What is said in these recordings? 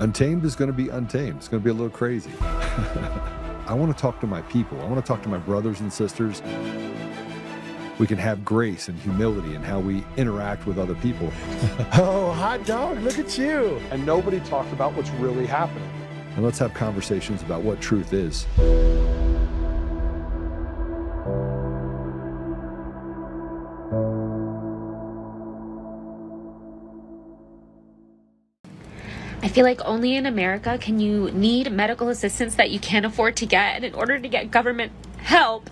Untamed is going to be untamed. It's going to be a little crazy. I want to talk to my people. I want to talk to my brothers and sisters. We can have grace and humility in how we interact with other people. Oh, hot dog, look at you. And nobody talked about what's really happening. And let's have conversations about what truth is. I feel like only in America can you need medical assistance that you can't afford to get. And in order to get government help,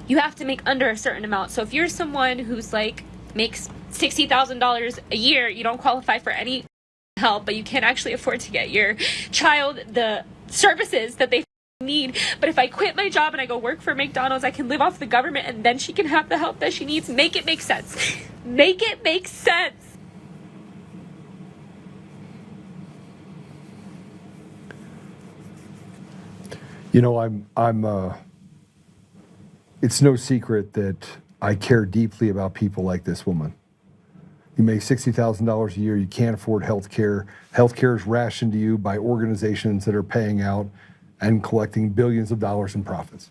you have to make under a certain amount. So if you're someone who's like makes $60,000 a year, you don't qualify for any help, but you can't actually afford to get your child the services that they need. But if I quit my job and I go work for McDonald's, I can live off the government and then she can have the help that she needs. Make it make sense. Make it make sense. You know, it's no secret that I care deeply about people like this woman. You make $60,000 a year, you can't afford health care. Health care is rationed to you by organizations that are paying out and collecting billions of dollars in profits.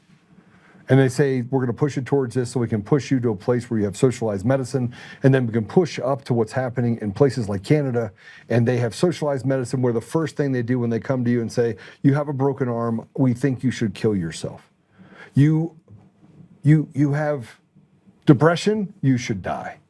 And they say, we're gonna push it towards this so we can push you to a place where you have socialized medicine, and then we can push up to what's happening in places like Canada, and they have socialized medicine where the first thing they do when they come to you and say, you have a broken arm, we think you should kill yourself. You have depression, you should die.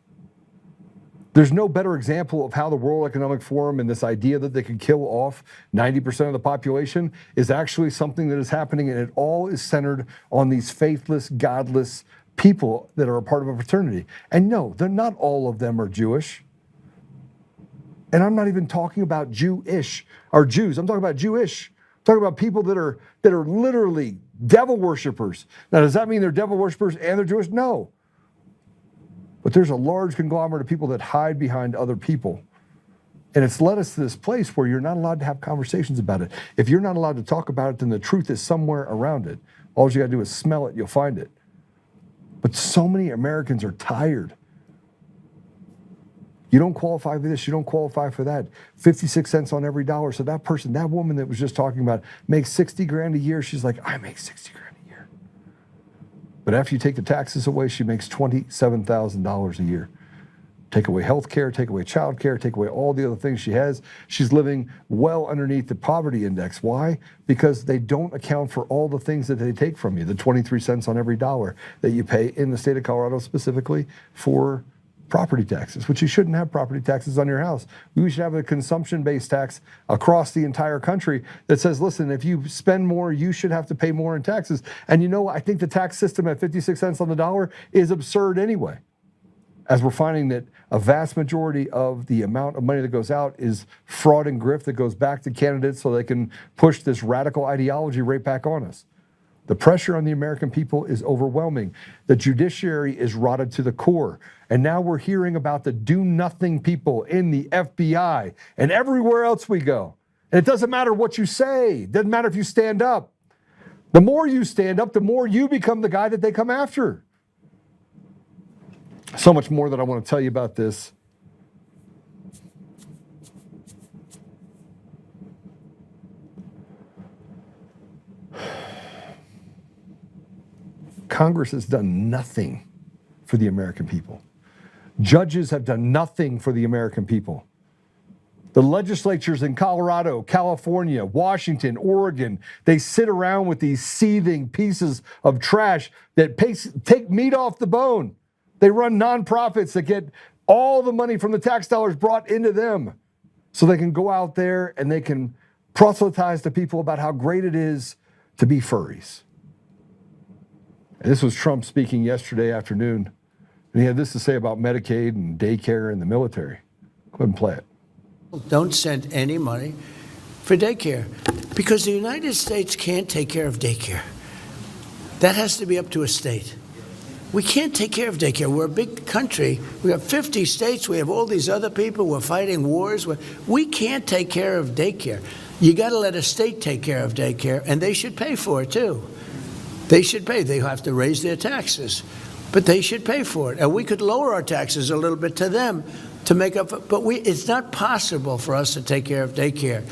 There's no better example of how the World Economic Forum and this idea that they could kill off 90% of the population is actually something that is happening, and it all is centered on these faithless, godless people that are a part of a fraternity. And no, they're not all of them are Jewish. And I'm not even talking about Jewish or Jews. I'm talking about Jewish. I'm talking about people that are literally devil worshipers. Now, does that mean they're devil worshipers and they're Jewish? No. But there's a large conglomerate of people that hide behind other people. And it's led us to this place where you're not allowed to have conversations about it. If you're not allowed to talk about it, then the truth is somewhere around it. All you gotta do is smell it, you'll find it. But so many Americans are tired. You don't qualify for this, you don't qualify for that. 56 cents on every dollar. So that person, that woman that was just talking about makes 60 grand a year. She's like, I make 60 grand. But after you take the taxes away, she makes $27,000 a year. Take away health care, take away child care, take away all the other things she has. She's living well underneath the poverty index. Why? Because they don't account for all the things that they take from you, the 23 cents on every dollar that you pay in the state of Colorado specifically for property taxes, which you shouldn't have property taxes on your house. We should have a consumption-based tax across the entire country that says, listen, if you spend more, you should have to pay more in taxes. And you know, I think the tax system at 56 cents on the dollar is absurd anyway, as we're finding that a vast majority of the amount of money that goes out is fraud and grift that goes back to candidates so they can push this radical ideology right back on us. The pressure on the American people is overwhelming. The judiciary is rotted to the core. And now we're hearing about the do-nothing people in the FBI and everywhere else we go. And it doesn't matter what you say. It doesn't matter if you stand up. The more you stand up, the more you become the guy that they come after. So much more that I want to tell you about this. Congress has done nothing for the American people. Judges have done nothing for the American people. The legislatures in Colorado, California, Washington, Oregon, they sit around with these seething pieces of trash that take meat off the bone. They run nonprofits that get all the money from the tax dollars brought into them so they can go out there and they can proselytize to people about how great it is to be furries. And this was Trump speaking yesterday afternoon, and he had this to say about Medicaid and daycare and the military. Go ahead and play it. Don't send any money for daycare because the United States can't take care of daycare. That has to be up to a state. We can't take care of daycare. We're a big country. We have 50 states. We have all these other people. We're fighting wars. We can't take care of daycare. You got to let a state take care of daycare, and they should pay for it, too. They should pay. They have to raise their taxes, but they should pay for it. And we could lower our taxes a little bit to them to make up for, but it's not possible for us to take care of daycare,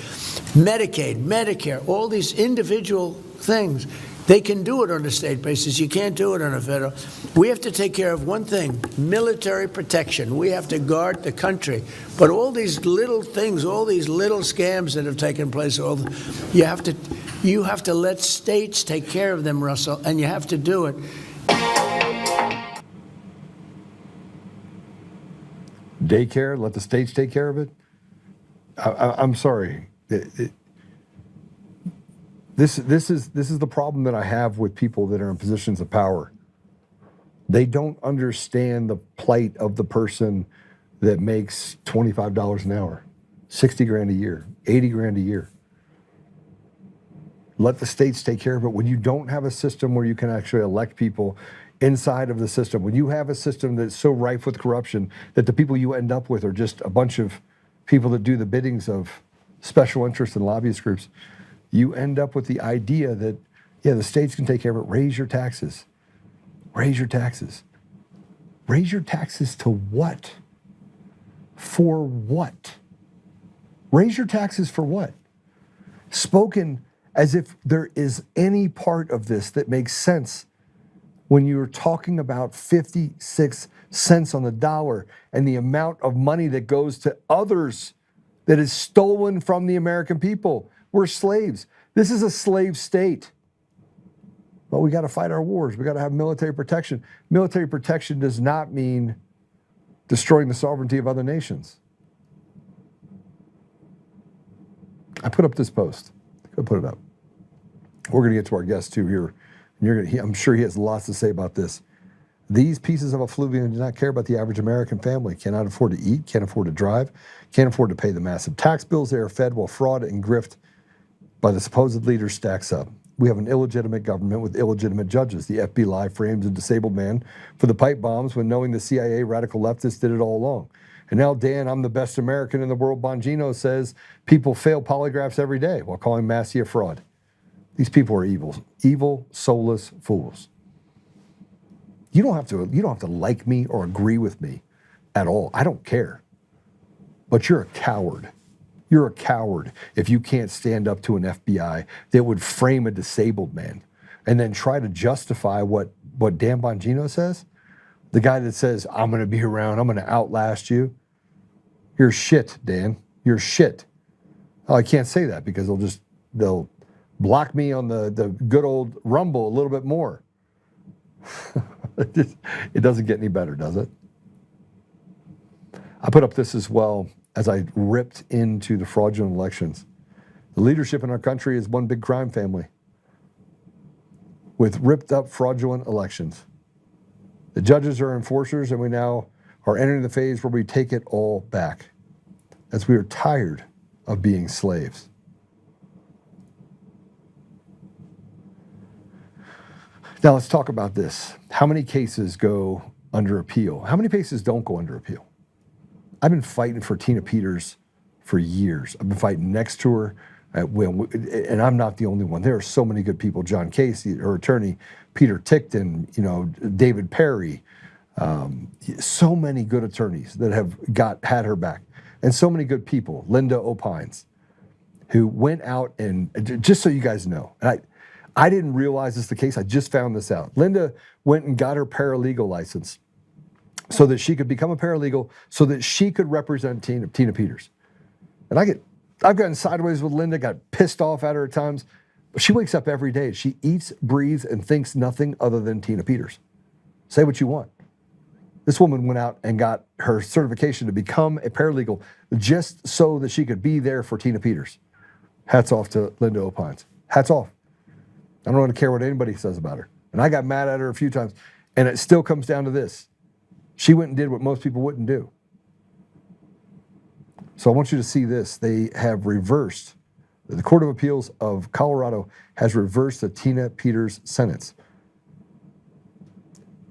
Medicaid, Medicare, all these individual things. They can do it on a state basis. You can't do it on a federal. We have to take care of one thing, military protection. We have to guard the country. But all these little things, all these little scams that have taken place, you have to let states take care of them, Russell, and you have to do it. Daycare, let the states take care of it? I'm sorry. This is the problem that I have with people that are in positions of power. They don't understand the plight of the person that makes $25 an hour, 60 grand a year, 80 grand a year. Let the states take care of it. When you don't have a system where you can actually elect people inside of the system, when you have a system that's so rife with corruption that the people you end up with are just a bunch of people that do the biddings of special interests and lobbyist groups, you end up with the idea that, yeah, the states can take care of it. Raise your taxes. Raise your taxes. Raise your taxes to what? For what? Raise your taxes for what? Spoken as if there is any part of this that makes sense when you're talking about 56 cents on the dollar and the amount of money that goes to others that is stolen from the American people. We're slaves. This is a slave state. But we got to fight our wars. We got to have military protection. Military protection does not mean destroying the sovereignty of other nations. I put up this post. Go put it up. We're going to get to our guest too here. And I'm sure he has lots to say about this. These pieces of effluvium do not care about the average American family, cannot afford to eat, can't afford to drive, can't afford to pay the massive tax bills they are fed while fraud and grift by the supposed leaders stacks up. We have an illegitimate government with illegitimate judges. The FBI frames a disabled man for the pipe bombs when knowing the CIA radical leftists did it all along. And now Dan, I'm the best American in the world, Bongino says people fail polygraphs every day while calling Massey a fraud. These people are evil, soulless fools. You don't have to like me or agree with me at all. I don't care. But you're a coward. You're a coward if you can't stand up to an FBI that would frame a disabled man and then try to justify what Dan Bongino says. The guy that says, I'm going to be around, I'm going to outlast you. You're shit, Dan. You're shit. Oh, I can't say that because they'll block me on the good old Rumble a little bit more. It doesn't get any better, does it? I put up this as well as I ripped into the fraudulent elections. The leadership in our country is one big crime family with ripped up fraudulent elections. The judges are enforcers, and we now are entering the phase where we take it all back as we are tired of being slaves. Now let's talk about this. How many cases go under appeal? How many cases don't go under appeal? I've been fighting for Tina Peters for years. I've been fighting next to her, and I'm not the only one. There are so many good people. John Casey, her attorney, Peter Tickton, David Perry, so many good attorneys that have had her back, and so many good people. Linda Opines, who went out and, just so you guys know, and I didn't realize this is the case. I just found this out. Linda went and got her paralegal license so that she could become a paralegal, so that she could represent Tina Peters. And I've gotten sideways with Linda, got pissed off at her at times, but she wakes up every day. She eats, breathes, and thinks nothing other than Tina Peters. Say what you want. This woman went out and got her certification to become a paralegal just so that she could be there for Tina Peters. Hats off to Linda Opines. Hats off. I don't want to care what anybody says about her. And I got mad at her a few times. And it still comes down to this. She went and did what most people wouldn't do. So I want you to see this. They have reversed, the Court of Appeals of Colorado has reversed the Tina Peters sentence.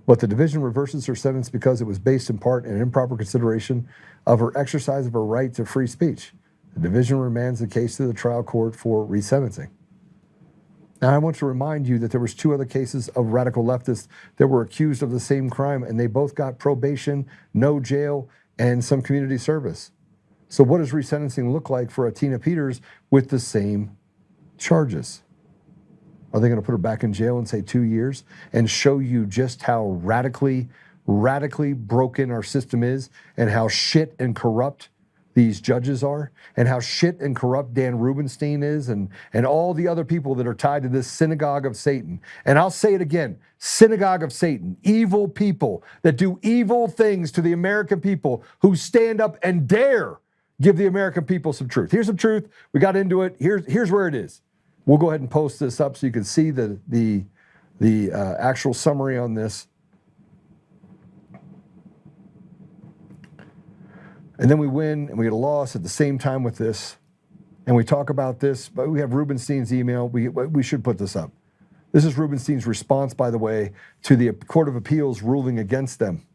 But the division reverses her sentence because it was based in part in improper consideration of her exercise of her right to free speech. The division remands the case to the trial court for resentencing. Now, I want to remind you that there was 2 other cases of radical leftists that were accused of the same crime, and they both got probation, no jail, and some community service. So what does resentencing look like for Atina Peters with the same charges? Are they going to put her back in jail and say 2 years and show you just how radically broken our system is and how shit and corrupt these judges are and how shit and corrupt Dan Rubenstein is and all the other people that are tied to this synagogue of Satan? And I'll say it again, synagogue of Satan, evil people that do evil things to the American people who stand up and dare give the American people some truth. Here's some truth. We got into it. Here's where it is. We'll go ahead and post this up so you can see the actual summary on this. And then we win and we get a loss at the same time with this. And we talk about this, but we have Rubenstein's email. We should put this up. This is Rubenstein's response, by the way, to the Court of Appeals ruling against them.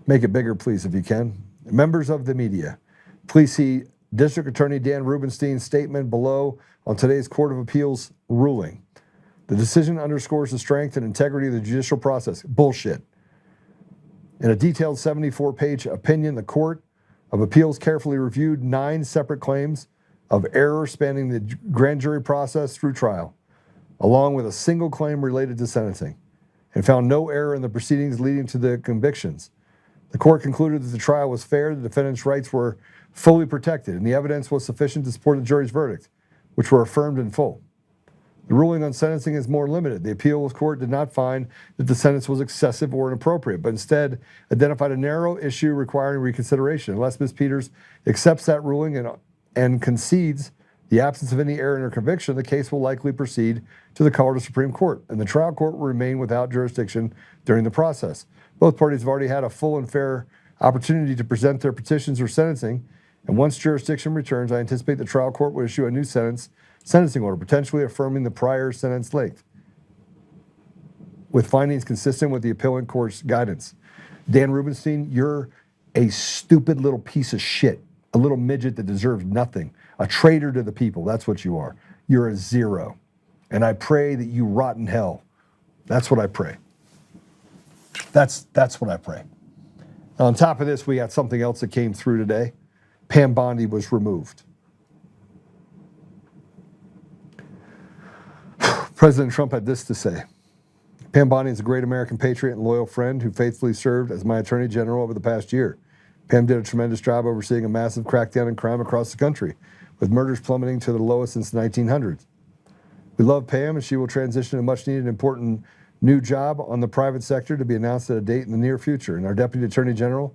Make it bigger, please, if you can. Members of the media, please see District Attorney Dan Rubenstein's statement below on today's Court of Appeals ruling. The decision underscores the strength and integrity of the judicial process. Bullshit. In a detailed 74-page opinion, the Court of Appeals carefully reviewed 9 separate claims of error spanning the grand jury process through trial, along with a single claim related to sentencing, and found no error in the proceedings leading to the convictions. The court concluded that the trial was fair, the defendant's rights were fully protected, and the evidence was sufficient to support the jury's verdict, which were affirmed in full. The ruling on sentencing is more limited. The appeals court did not find that the sentence was excessive or inappropriate, but instead identified a narrow issue requiring reconsideration. Unless Ms. Peters accepts that ruling and concedes the absence of any error in her conviction, the case will likely proceed to the Colorado Supreme Court, and the trial court will remain without jurisdiction during the process. Both parties have already had a full and fair opportunity to present their petitions or sentencing, and once jurisdiction returns, I anticipate the trial court will issue a new sentencing order, potentially affirming the prior sentence length, with findings consistent with the appellate court's guidance. Dan Rubenstein, you're a stupid little piece of shit, a little midget that deserves nothing, a traitor to the people. That's what you are. You're a zero. And I pray that you rot in hell. That's what I pray. That's what I pray. Now, on top of this, we got something else that came through today. Pam Bondi was removed. President Trump had this to say. Pam Bondi is a great American patriot and loyal friend who faithfully served as my attorney general over the past year. Pam did a tremendous job overseeing a massive crackdown on crime across the country, with murders plummeting to the lowest since the 1900s. We love Pam, and she will transition a much-needed, important new job on the private sector to be announced at a date in the near future. And our Deputy Attorney General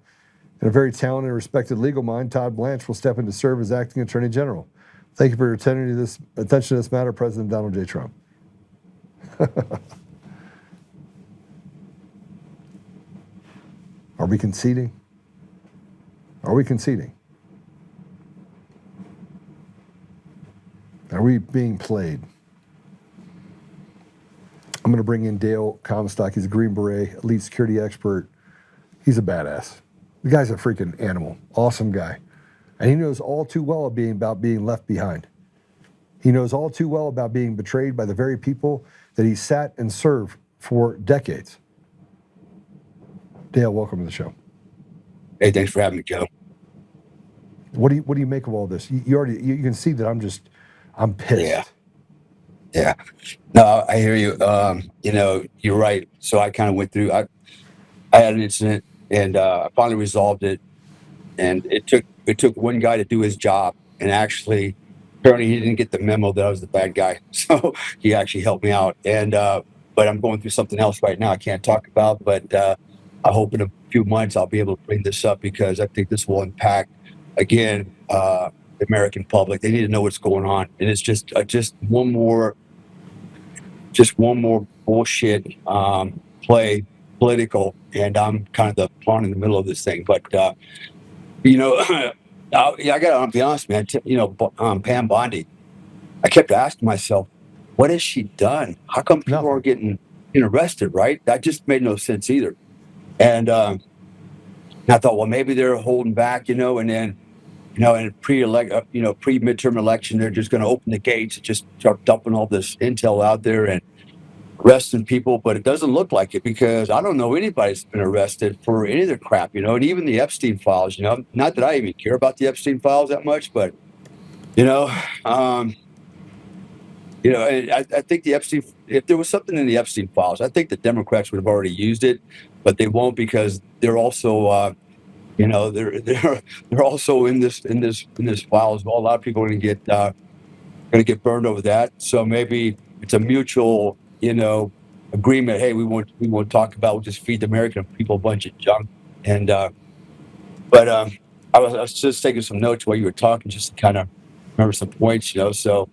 and a very talented and respected legal mind, Todd Blanche, will step in to serve as Acting Attorney General. Thank you for your attention to this matter, President Donald J. Trump. Are we conceding? Are we conceding? Are we being played? I'm going to bring in Dale Comstock. He's a Green Beret, elite security expert. He's a badass. The guy's a freaking animal. Awesome guy. And he knows all too well about being left behind. He knows all too well about being betrayed by the very people that he sat and served for decades. Dale, welcome to the show. Hey, thanks for having me, Joe. What do you make of all this? You can see that I'm pissed. Yeah. No, I hear you. You're right. So I kind of went through. I had an incident, and I finally resolved it. And it took one guy to do his job, and actually, apparently, he didn't get the memo that I was the bad guy. So he actually helped me out. And but I'm going through something else right now I can't talk about. But I hope in a few months I'll be able to bring this up, because I think this will impact, again, the American public. They need to know what's going on, and it's just one more bullshit play, political, and I'm kind of the pawn in the middle of this thing. But I gotta be honest, man. Pam Bondi, I kept asking myself, what has she done? How come people are getting arrested? Right? That just made no sense either. And I thought, well, maybe they're holding back, and then, in a pre-midterm election, they're just going to open the gates and just start dumping all this intel out there. And arresting people, but it doesn't look like it because I don't know anybody that's been arrested for any of the crap, and even the Epstein files, not that I even care about the Epstein files that much, but, you know, um, I think if there was something in the Epstein files, I think the Democrats would have already used it, but they won't because they're also, they're also in this file as well. A lot of people are going to get burned over that. So maybe it's a mutual, agreement. Hey, we won't talk about. We'll just feed the American people a bunch of junk. And but I was just taking some notes while you were talking, just to kind of remember some points. So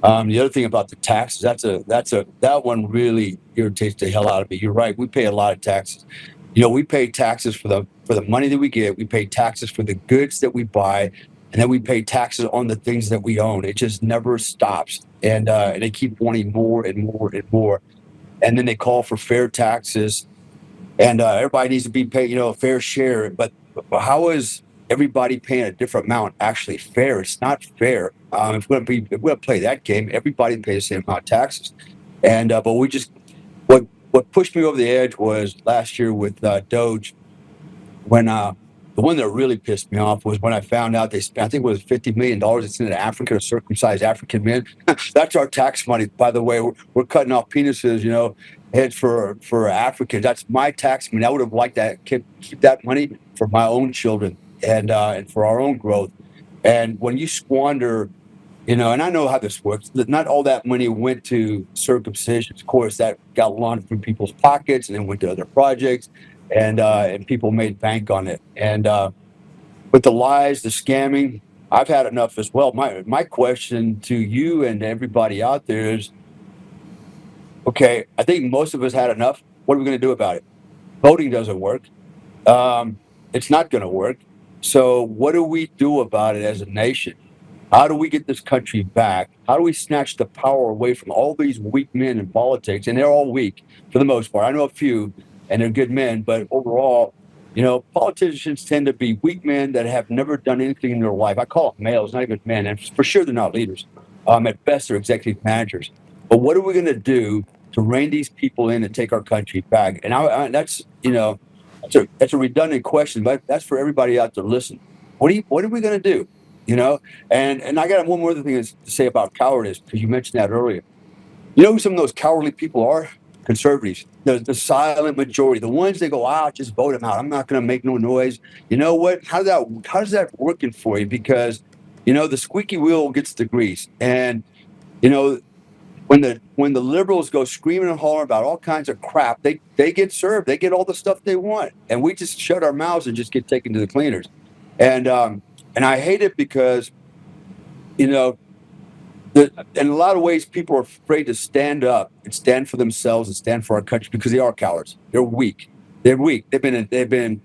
the other thing about the taxes, that one really irritates the hell out of me. You're right. We pay a lot of taxes. We pay taxes for the money that we get. We pay taxes for the goods that we buy, and then we pay taxes on the things that we own. It just never stops, and they keep wanting more and more and more. And then they call for fair taxes, and everybody needs to be paid, a fair share. But how is everybody paying a different amount actually fair? It's not fair. If we're going to play that game, everybody pays the same amount of taxes. And but we just what pushed me over the edge was last year with Doge, when the one that really pissed me off was when I found out they spent, I think it was $50 million. It's in Africa to circumcise African men. That's our tax money, by the way. We're cutting off penises, heads for Africans. That's my tax money. I would have liked that keep that money for my own children and for our own growth. And when you squander, and I know how this works. Not all that money went to circumcision. Of course, that got laundered through people's pockets and then went to other projects, and people made bank on it. And with the lies, the scamming, I've had enough as well. My question to you and everybody out there is, okay, I think most of us had enough. What are we going to do about it? Voting doesn't work. It's not going to work. So what do we do about it as a nation? How do we get this country back? How do we snatch the power away from all these weak men in politics? And they're all weak for the most part. I know a few, and they're good men, but overall, politicians tend to be weak men that have never done anything in their life. I call them males, not even men, and for sure they're not leaders. At best, they're executive managers. But what are we going to do to rein these people in and take our country back? And that's that's a redundant question, but that's for everybody out there listening. What are we going to do? You know, and I got one more other thing to say about cowardice, because you mentioned that earlier. You know who some of those cowardly people are? Conservatives, the silent majority, the ones that go out, just vote them out. I'm not going to make no noise. You know what? How's that working for you? Because the squeaky wheel gets the grease, and you know when the liberals go screaming and hollering about all kinds of crap, they get served. They get all the stuff they want, and we just shut our mouths and just get taken to the cleaners. And I hate it because you know in a lot of ways, people are afraid to stand up and stand for themselves and stand for our country because they are cowards. They're weak. They're weak. They've been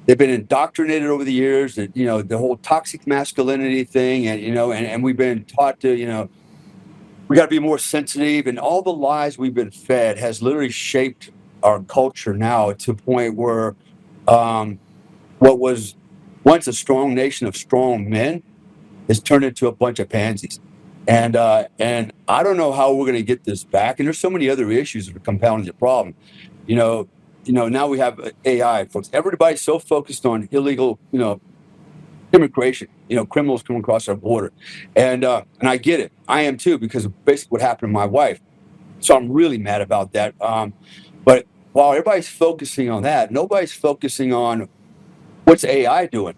indoctrinated over the years. That the whole toxic masculinity thing, and we've been taught to we got to be more sensitive, and all the lies we've been fed has literally shaped our culture now to a point where what was once a strong nation of strong men has turned into a bunch of pansies. And I don't know how we're going to get this back. And there's so many other issues that are compounding the problem. You know, now we have AI, folks. Everybody's so focused on illegal, immigration. Criminals coming across our border, and I get it. I am too, because of basically what happened to my wife. So I'm really mad about that. But while everybody's focusing on that, nobody's focusing on what's AI doing?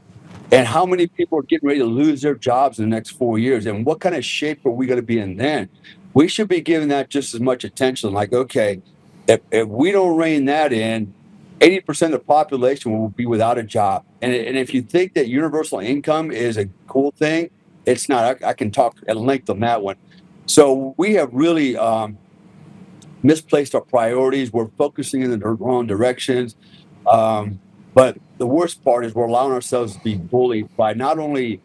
And how many people are getting ready to lose their jobs in the next 4 years? And what kind of shape are we going to be in then? We should be giving that just as much attention. Like, okay, if we don't rein that in, 80% of the population will be without a job. And if you think that universal income is a cool thing, it's not. I can talk at length on that one. So we have really misplaced our priorities. We're focusing in the wrong directions. But the worst part is we're allowing ourselves to be bullied by not only,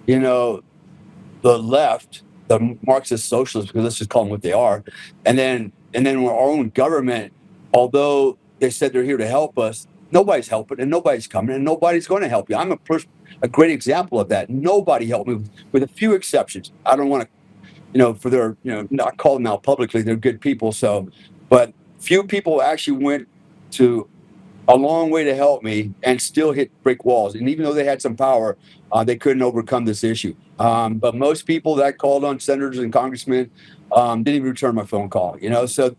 you know, the left, the Marxist socialists, because let's just call them what they are, and then our own government, although they said they're here to help us, nobody's helping and nobody's coming and nobody's going to help you. I'm a great example of that. Nobody helped me, with a few exceptions. I don't want to, for their, not call them out publicly. They're good people, so but few people actually went to a long way to help me and still hit brick walls. And even though they had some power, they couldn't overcome this issue. But most people that called on senators and congressmen didn't even return my phone call. So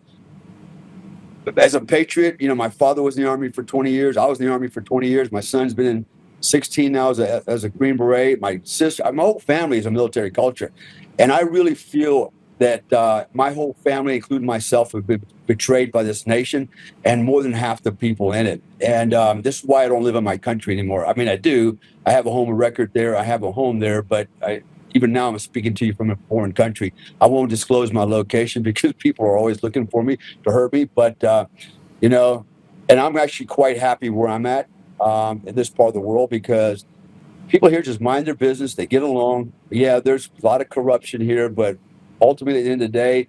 as a patriot, my father was in the Army for 20 years. I was in the Army for 20 years. My son's been in 16 now as a Green Beret. My whole family is a military culture. And I really feel that my whole family, including myself, have been betrayed by this nation and more than half the people in it. And this is why I don't live in my country anymore. I mean, I do. I have a home of record there. I have a home there. But even now I'm speaking to you from a foreign country. I won't disclose my location because people are always looking for me to hurt me. But, and I'm actually quite happy where I'm at in this part of the world because people here just mind their business. They get along. Yeah, there's a lot of corruption here, but ultimately, at the end of the day,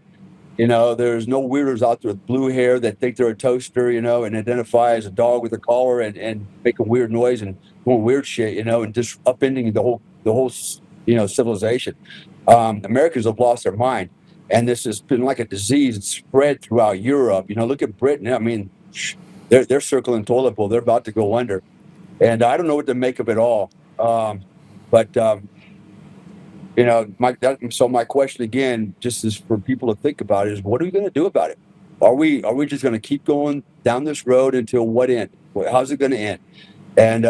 there's no weirdos out there with blue hair that think they're a toaster, and identify as a dog with a collar and make a weird noise and doing weird shit, and just upending the whole civilization. Americans have lost their mind, and this has been like a disease. It's spread throughout Europe. Look at Britain. I mean, they're circling toilet bowl. They're about to go under, and I don't know what to make of it all. So my question again, just is for people to think about, is what are we going to do about it? Are we just going to keep going down this road until what end? How's it going to end? And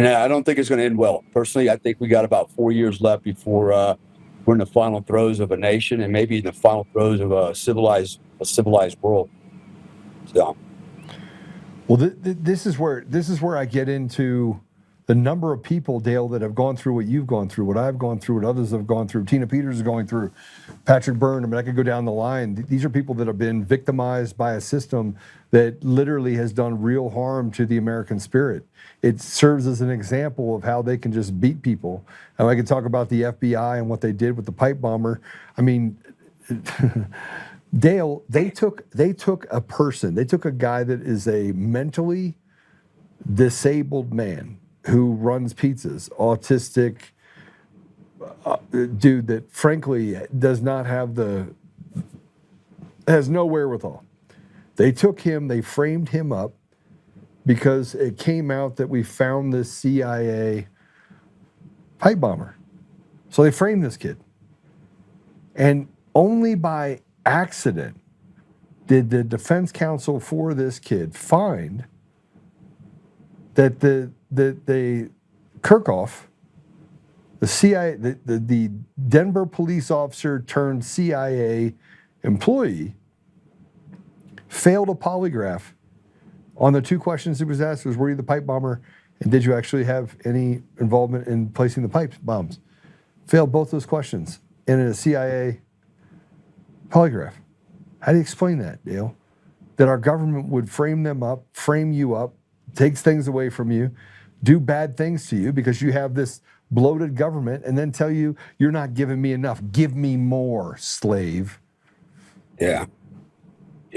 I don't think it's going to end well. Personally, I think we got about 4 years left before we're in the final throes of a nation and maybe in the final throes of a civilized world. So, well, this is where I get into the number of people, Dale, that have gone through what you've gone through, what I've gone through, what others have gone through. Tina Peters is going through, Patrick Byrne. I mean, I could go down the line. These are people that have been victimized by a system that literally has done real harm to the American spirit. It serves as an example of how they can just beat people. And I can talk about the FBI and what they did with the pipe bomber. I mean, Dale, they took a person, they took a guy that is a mentally disabled man who runs pizzas, autistic dude that frankly does not have has no wherewithal. They took him, they framed him up because it came out that we found this CIA pipe bomber. So they framed this kid. And only by accident did the defense counsel for this kid find that the Kirchhoff, the CIA, the Denver police officer turned CIA employee, failed a polygraph on the two questions he was asked was, were you the pipe bomber and did you actually have any involvement in placing the pipe bombs? Failed both those questions in a CIA polygraph. How do you explain that, Dale? That our government would frame you up, takes things away from you, do bad things to you because you have this bloated government and then tell you, you're not giving me enough. Give me more, slave. Yeah.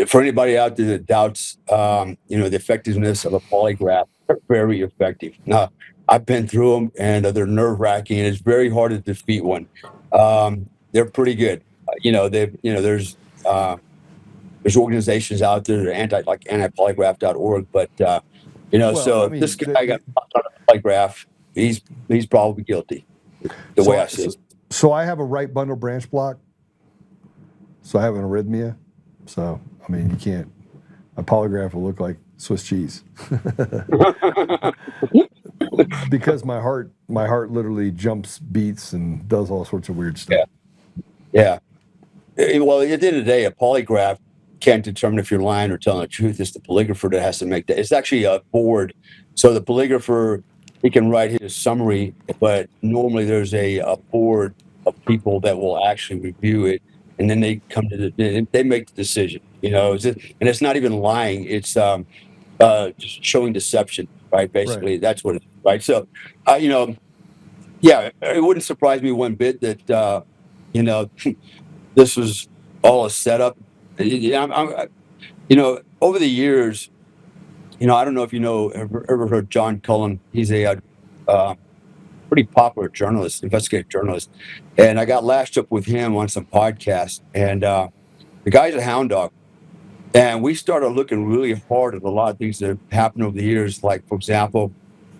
For anybody out there that doubts, the effectiveness of a polygraph, they're very effective. Now, I've been through them and they're nerve-wracking and it's very hard to defeat one. They're pretty good. There's organizations out there that are antipolygraph.org, but this guy got popped on a polygraph. He's probably guilty. The way I see it. So I have a right bundle branch block. So I have an arrhythmia. So I mean, you can't. A polygraph will look like Swiss cheese because my heart literally jumps, beats, and does all sorts of weird stuff. Yeah. Well, at the end of the day, a polygraph can't determine if you're lying or telling the truth. It's the polygrapher that has to make that. It's actually a board. So the polygrapher, he can write his summary, but normally there's a board of people that will actually review it, and then they come to they make the decision. And it's not even lying. It's just showing deception, right? Basically, right. That's what it is, right? So, it wouldn't surprise me one bit that, this was all a setup. Over the years, I don't know if ever heard John Cullen. He's a pretty popular journalist, investigative journalist. And I got lashed up with him on some podcasts. And The guy's a hound dog. And we started looking really hard at a lot of things that have happened over the years, like, for example,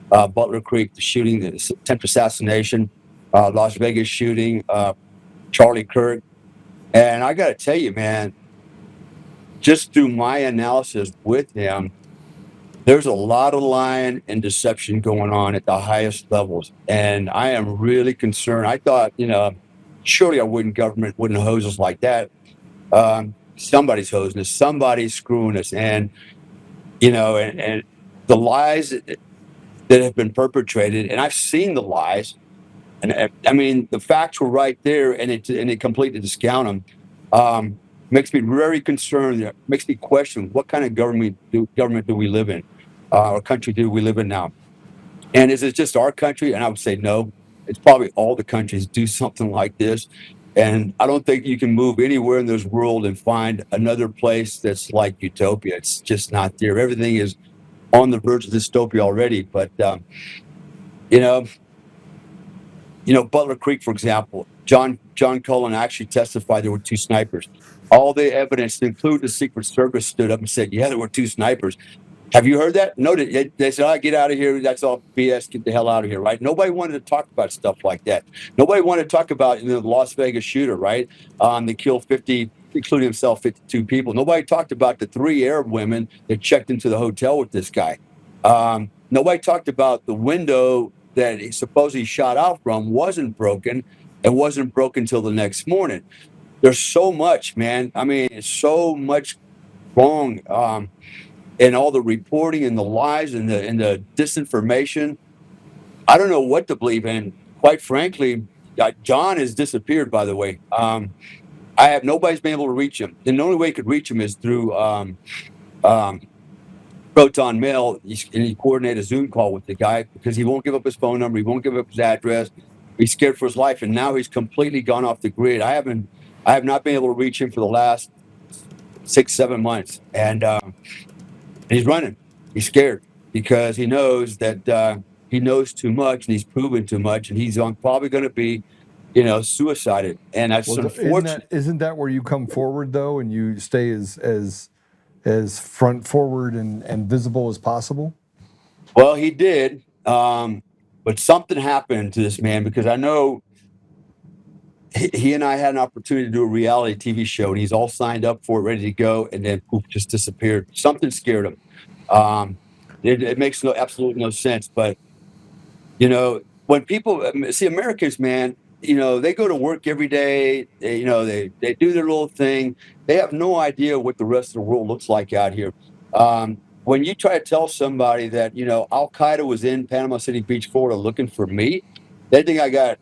Butler Creek, the shooting, the attempted assassination, Las Vegas shooting, Charlie Kirk. And I got to tell you, man, just through my analysis with him, there's a lot of lying and deception going on at the highest levels. And I am really concerned. I thought, surely our government wouldn't hose us like that. Somebody's hosing us, somebody's screwing us. And, and the lies that have been perpetrated, and I've seen the lies, and I mean, the facts were right there, and it completely discount them. Makes me very concerned. It makes me question what kind of government do we live in, or country do we live in now? And is it just our country? And I would say no. It's probably all the countries do something like this. And I don't think you can move anywhere in this world and find another place that's like utopia. It's just not there. Everything is on the verge of dystopia already. But you know, Butler Creek, for example, John Cullen actually testified there were two snipers. All the evidence, including the Secret Service, stood up and said, "Yeah, there were two snipers." Have you heard that? No, they said, "Oh, get out of here. That's all BS. Get the hell out of here." Right? Nobody wanted to talk about stuff like that. Nobody wanted to talk about the Las Vegas shooter, right? They killed 50, including himself, 52 people. Nobody talked about the 3 Arab women that checked into the hotel with this guy. Nobody talked about the window that he supposedly shot out from wasn't broken. It wasn't broken till the next morning. There's so much, man. I mean, it's so much wrong. And all the reporting and the lies and the disinformation. I don't know what to believe in. Quite frankly, John has disappeared, by the way. Nobody's been able to reach him. And the only way you could reach him is through Proton Mail. And he coordinated a Zoom call with the guy because he won't give up his phone number. He won't give up his address. He's scared for his life. And now he's completely gone off the grid. I have not been able to reach him for the last 6-7 months. And he's running. He's scared because he knows that he knows too much and he's proven too much, and he's probably going to be, suicided. And that's unfortunate. Isn't that where you come forward though, and you stay as front forward and visible as possible? Well, he did, but something happened to this man because I know he and I had an opportunity to do a reality TV show, and he's all signed up for it, ready to go, and then poof, just disappeared. Something scared him. It makes absolutely no sense. But when people see Americans, man, they go to work every day. They do their little thing. They have no idea what the rest of the world looks like out here. When you try to tell somebody that Al Qaeda was in Panama City Beach, Florida, looking for me, they think I got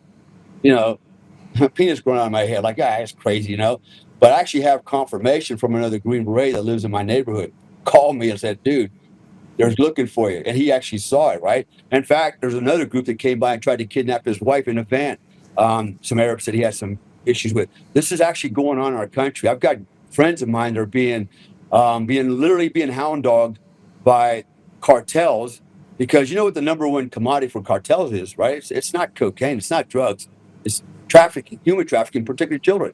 penis growing out of my head, like, that's crazy, But I actually have confirmation from another Green Beret that lives in my neighborhood. Called me and said, "Dude, they're looking for you." And he actually saw it, right? In fact, there's another group that came by and tried to kidnap his wife in a van. Some Arabs that he had some issues with. This is actually going on in our country. I've got friends of mine that are literally being hound dogged by cartels because you know what the number one commodity for cartels is, right? It's not cocaine. It's not drugs. It's trafficking, human trafficking, particularly children.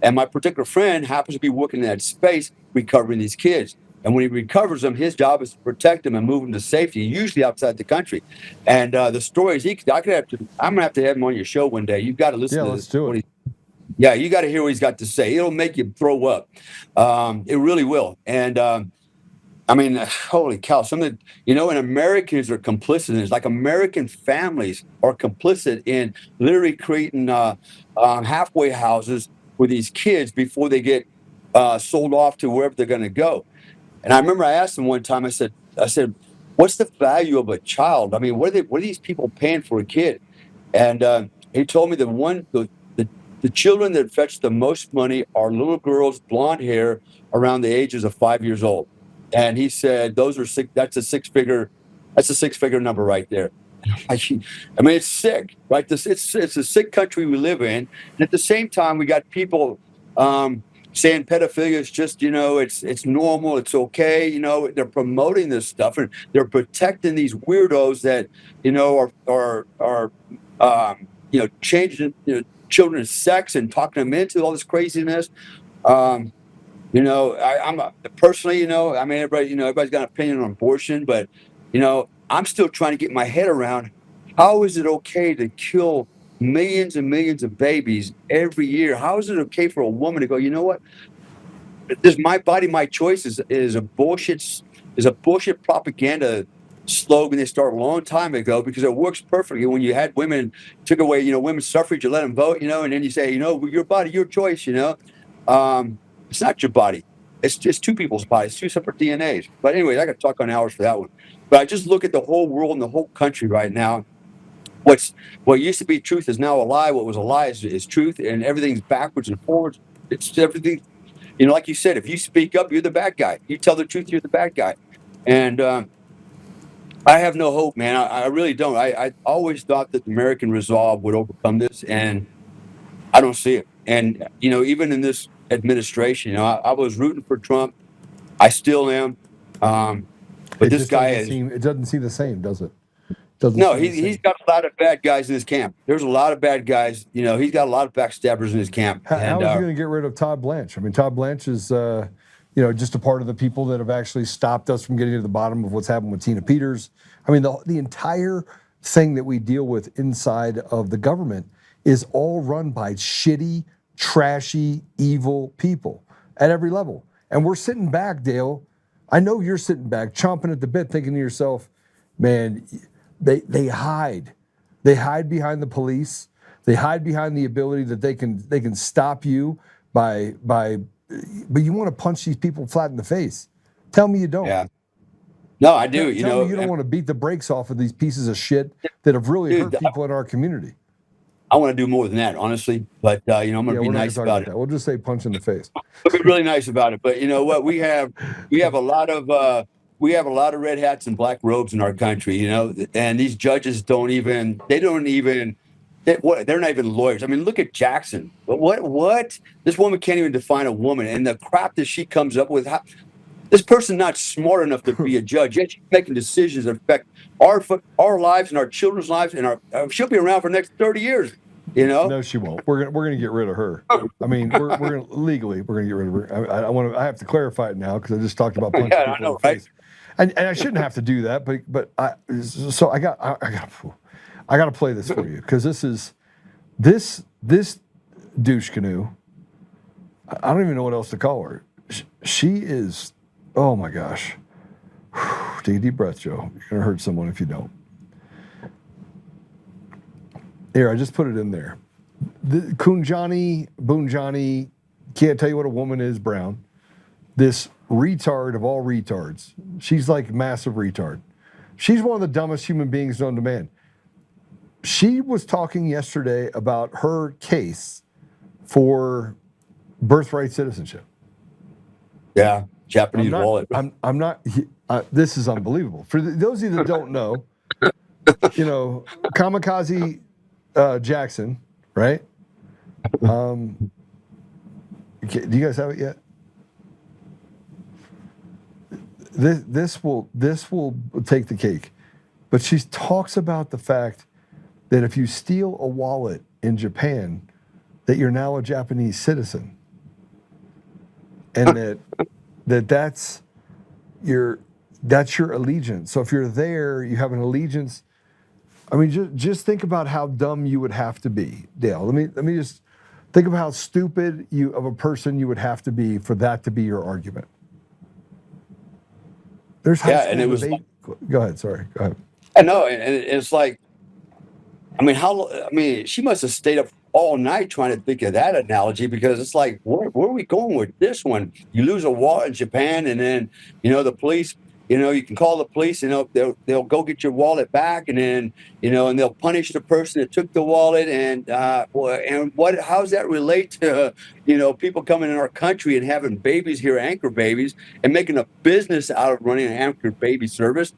And my particular friend happens to be working in that space, recovering these kids. And when he recovers them, his job is to protect them and move them to safety, usually outside the country. And the stories I'm gonna have to have him on your show one day. You've got to listen. Yeah, let's do it. Yeah, you got to hear what he's got to say. It'll make you throw up. It really will. And I mean, holy cow! And Americans are complicit in this. Like American families are complicit in literally creating halfway houses for these kids before they get sold off to wherever they're going to go. And I remember I asked him one time. I said, "What's the value of a child? I mean, what are these people paying for a kid?" And he told me the children that fetch the most money are little girls, blonde hair, around the ages of 5 years old. And he said, "Those are six. That's a six-figure number right there." I mean, it's sick, right? It's a sick country we live in. And at the same time, we got people saying pedophilia is just, it's normal, it's okay. They're promoting this stuff and they're protecting these weirdos that, are changing children's sex and talking them into all this craziness. Personally, I mean, everybody's got an opinion on abortion, but, I'm still trying to get my head around how is it okay to kill millions and millions of babies every year? How is it okay for a woman to go, you know what? This my body, my choice is a bullshit propaganda slogan they started a long time ago because it works perfectly when you had women took away, women's suffrage, you let them vote, and then you say, your body, your choice, it's not your body. It's just two people's bodies, two separate DNAs. But anyway, I got to talk on hours for that one. But I just look at the whole world and the whole country right now. What used to be truth is now a lie. What was a lie is truth, and everything's backwards and forwards. It's everything. Like you said, if you speak up, you're the bad guy. You tell the truth, you're the bad guy. And I have no hope, man. I really don't. I always thought that the American resolve would overcome this, and I don't see it. And even in this administration, I was rooting for Trump. I still am. But this guy is. It doesn't seem the same, does it? Doesn't No, seem the same. he's got a lot of bad guys in his camp. There's a lot of bad guys. He's got a lot of backstabbers in his camp. How is he going to get rid of Todd Blanche? I mean, Todd Blanche is, just a part of the people that have actually stopped us from getting to the bottom of what's happened with Tina Peters. I mean, the entire thing that we deal with inside of the government is all run by shitty, trashy, evil people at every level. And we're sitting back, Dale. I know you're sitting back, chomping at the bit, thinking to yourself, man, they hide. They hide behind the police. They hide behind the ability that they can stop you by but you want to punch these people flat in the face. Tell me you don't. Yeah. No, I do. Tell me you don't want to beat the brakes off of these pieces of shit that have really hurt people in our community. I want to do more than that, honestly. But I'm going to be nice about it. We'll just say punch in the face. We'll be really nice about it. But you know what? We have a lot of red hats and black robes in our country. And these judges they're not even lawyers. I mean, look at Jackson. What? This woman can't even define a woman, and the crap that she comes up with. This person not smart enough to be a judge. Yet she's making decisions that affect our lives and our children's lives, and she'll be around for the next 30 years. No, she won't. We're gonna get rid of her. I mean, we're gonna legally we're gonna get rid of her. I have to clarify it now because I just talked about punching people in the face, and I shouldn't have to do that. But I got to play this for you because this douche canoe. I don't even know what else to call her. She is. Oh my gosh. Take a deep breath, Joe. You're gonna hurt someone if you don't. Here, I just put it in there. Boonjani, can't tell you what a woman is, Brown. This retard of all retards. She's like massive retard. She's one of the dumbest human beings known to man. She was talking yesterday about her case for birthright citizenship. Yeah, Japanese wallet. I'm not. This is unbelievable. For those of you that don't know, Kamikaze Jackson, right? Do you guys have it yet? This will take the cake, but she talks about the fact that if you steal a wallet in Japan, that you're now a Japanese citizen, and that's your allegiance. So if you're there, you have an allegiance. I mean, just think about how dumb you would have to be, Dale. Let me just think of how stupid of a person you would have to be for that to be your argument. There's high school debate. Go ahead. Sorry. Go ahead. I know, and it's like, she must have stayed up all night trying to think of that analogy because it's like, where are we going with this one? You lose a wallet in Japan, and then the police. You can call the police, and they'll go get your wallet back, and then and they'll punish the person that took the wallet. And how does that relate to people coming in our country and having babies here, anchor babies, and making a business out of running an anchor baby service?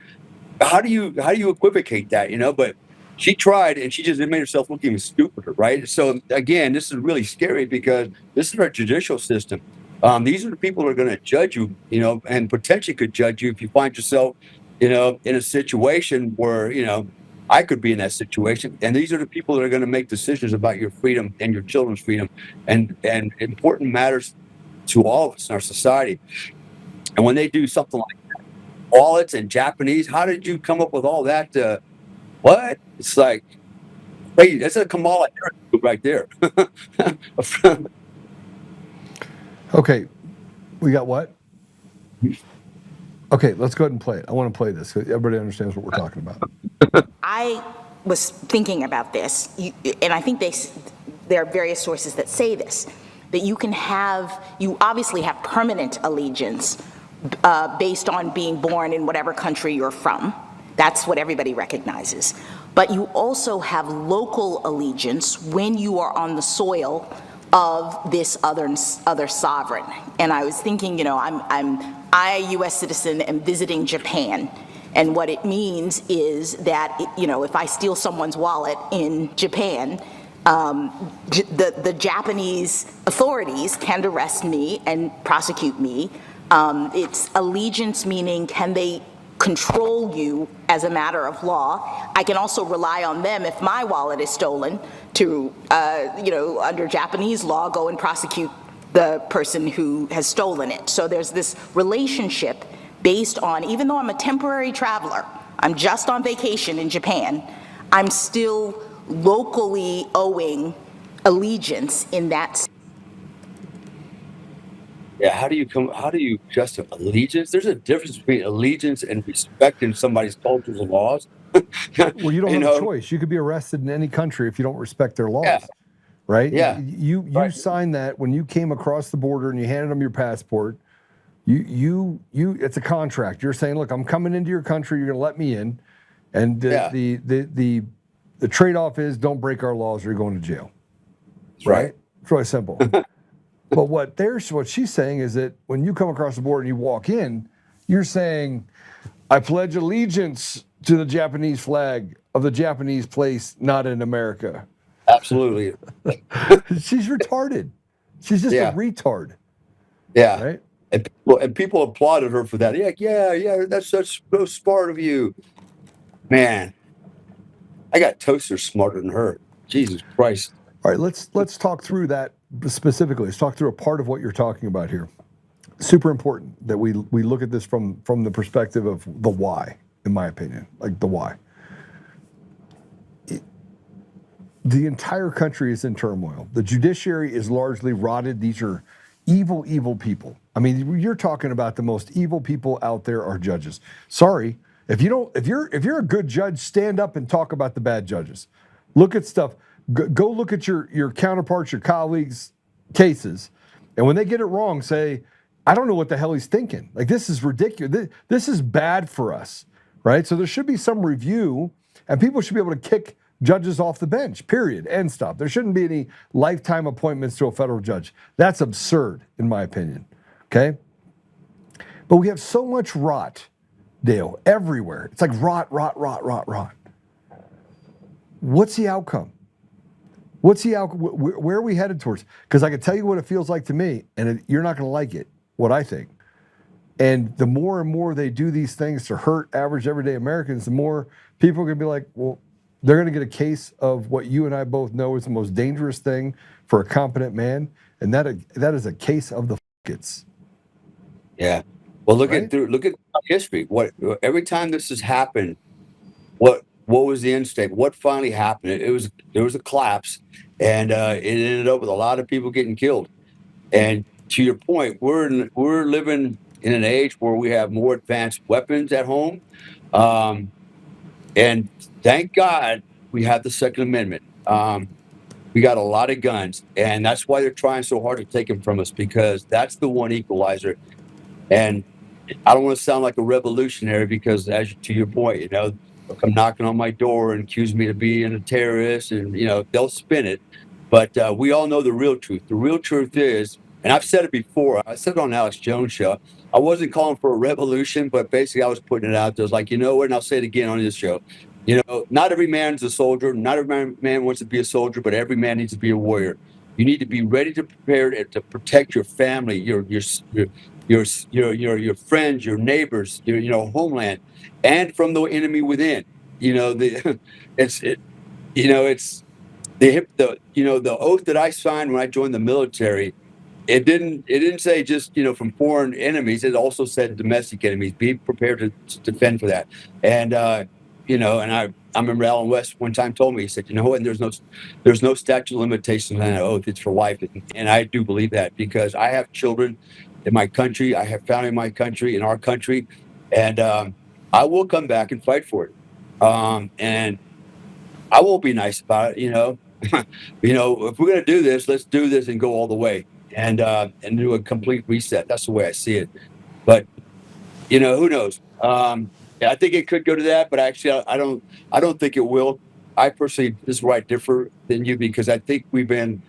How do you equivocate that? But she tried, and she just made herself look even stupider, right? So again, this is really scary because this is our judicial system. These are the people who are going to judge you, and potentially could judge you if you find yourself, in a situation where, I could be in that situation. And these are the people that are going to make decisions about your freedom and your children's freedom and important matters to all of us in our society. And when they do something like wallets and Japanese, how did you come up with all that? What? It's like, wait, that's a Kamala Harris move right there. Okay, we got what? Okay, let's go ahead and play it. I want to play this so everybody understands what we're talking about. I was thinking about this, and I think there are various sources that say this, that you obviously have permanent allegiance based on being born in whatever country you're from. That's what everybody recognizes. But you also have local allegiance when you are on the soil of this other sovereign. And I was thinking, I, a U.S. citizen, am visiting Japan. And what it means is that, if I steal someone's wallet in Japan, the Japanese authorities can arrest me and prosecute me. It's allegiance, meaning can they control you as a matter of law. I can also rely on them if my wallet is stolen to, under Japanese law, go and prosecute the person who has stolen it. So there's this relationship based on, even though I'm a temporary traveler, I'm just on vacation in Japan, I'm still locally owing allegiance in that. Yeah, how do you justify allegiance? There's a difference between allegiance and respecting somebody's cultures and laws. Well, you don't have a choice. You could be arrested in any country if you don't respect their laws. Yeah. Right? Yeah. You Right. signed that when you came across the border and you handed them your passport. You it's a contract. You're saying, look, I'm coming into your country, you're gonna let me in. And the trade-off is don't break our laws or you're going to jail. Right? It's really simple. But what she's saying is that when you come across the border and you walk in, you're saying, I pledge allegiance to the Japanese flag of the Japanese place, not in America. Absolutely. She's retarded. She's just a retard. Yeah. Right? And people applauded her for that. Yeah, that's so smart of you. Man, I got toasters smarter than her. Jesus Christ. All right, let's talk through that specifically. Let's talk through a part of what you're talking about here. Super important that we look at this from the perspective of the why, in my opinion, like the why. The entire country is in turmoil. The judiciary is largely rotted. These are evil, evil people. I mean, you're talking about the most evil people out there are judges. Sorry, if you're a good judge, stand up and talk about the bad judges. Look at stuff. Go look at your counterparts, your colleagues' cases, and when they get it wrong, say, I don't know what the hell he's thinking. Like, this is ridiculous. This is bad for us, right? So there should be some review, and people should be able to kick judges off the bench, period, end stop. There shouldn't be any lifetime appointments to a federal judge. That's absurd, in my opinion, okay? But we have so much rot, Dale, everywhere. It's like rot. What's the outcome? Where are we headed towards? Because I can tell you what it feels like to me, and you're not going to like it, what I think. And the more and more they do these things to hurt average everyday Americans, the more people are going to be like, well, they're going to get a case of what you and I both know is the most dangerous thing for a competent man, and that is a case of the f***its. Yeah. Well, look Right? at history. Every time this has happened, what was the end state? What finally happened? There was a collapse, and it ended up with a lot of people getting killed. And to your point, we're living in an age where we have more advanced weapons at home, and thank God we have the Second Amendment. We got a lot of guns, and that's why they're trying so hard to take them from us, because that's the one equalizer. And I don't want to sound like a revolutionary, because to your point, they'll come knocking on my door and accuse me of being a terrorist, and they'll spin it. But we all know the real truth. The real truth is, and I've said it before, I said it on Alex Jones' show, I wasn't calling for a revolution, but basically I was putting it out there. I was like, you know what, and I'll say it again on this show. Not every man's a soldier. Not every man wants to be a soldier, but every man needs to be a warrior. You need to be ready to prepare to protect your family, your friends, your neighbors, your homeland, and from the enemy within. The oath that I signed when I joined the military It didn't say just from foreign enemies. It also said domestic enemies. Be prepared to defend for that. And and I remember Alan West one time told me, he said, and there's no statute of limitations on an oath. It's for life. And I do believe that, because I have children in my country. I have family in my country, in our country, and I will come back and fight for it. And I won't be nice about it. If we're gonna do this, let's do this and go all the way, and do a complete reset. That's the way I see it. But who knows? Yeah, I think it could go to that, but actually, I don't think it will. I personally, this is where I differ than you, because I think we've been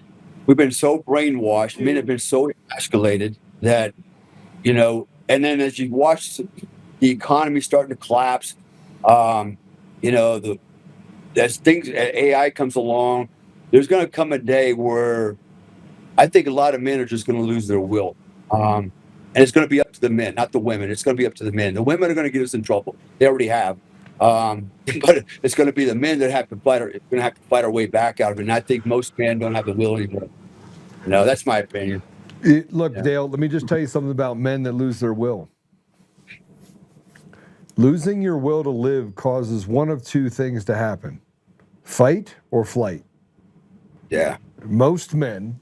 so brainwashed. Men have been so escalated that and then as you watch the economy starting to collapse, the as things AI comes along, there's going to come a day where I think a lot of men are just going to lose their will. And it's going to be up to the men, not the women. It's going to be up to the men. The women are going to get us in trouble. They already have. But it's going to be the men that have to fight. Going to have to fight our way back out of it. And I think most men don't have the will anymore. That's my opinion. Look, Yeah. Dale, let me just tell you something about men that lose their will. Losing your will to live causes one of two things to happen: fight or flight. Yeah. Most men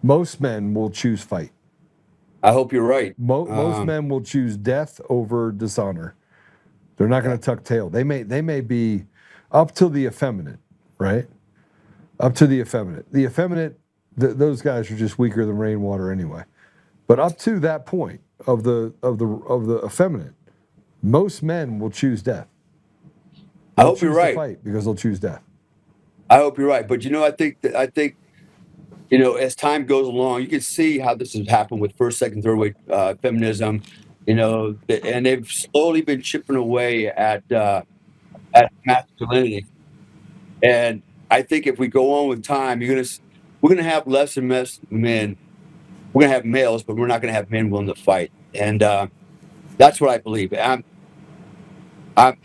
will choose fight. I hope you're right. Most men will choose death over dishonor. They're not going to tuck tail. They may be up to the effeminate, right? Up to the effeminate. The effeminate, those guys are just weaker than rainwater anyway. But up to that point of the effeminate, most men will choose death. I hope you're right. Fight because they'll choose death. I hope you're right. But I think as time goes along, you can see how this has happened with first, second, third wave feminism. And they've slowly been chipping away at masculinity. And I think if we go on with time, we're gonna have less and less men. We're gonna have males, but we're not gonna have men willing to fight. And that's what I believe. I'm I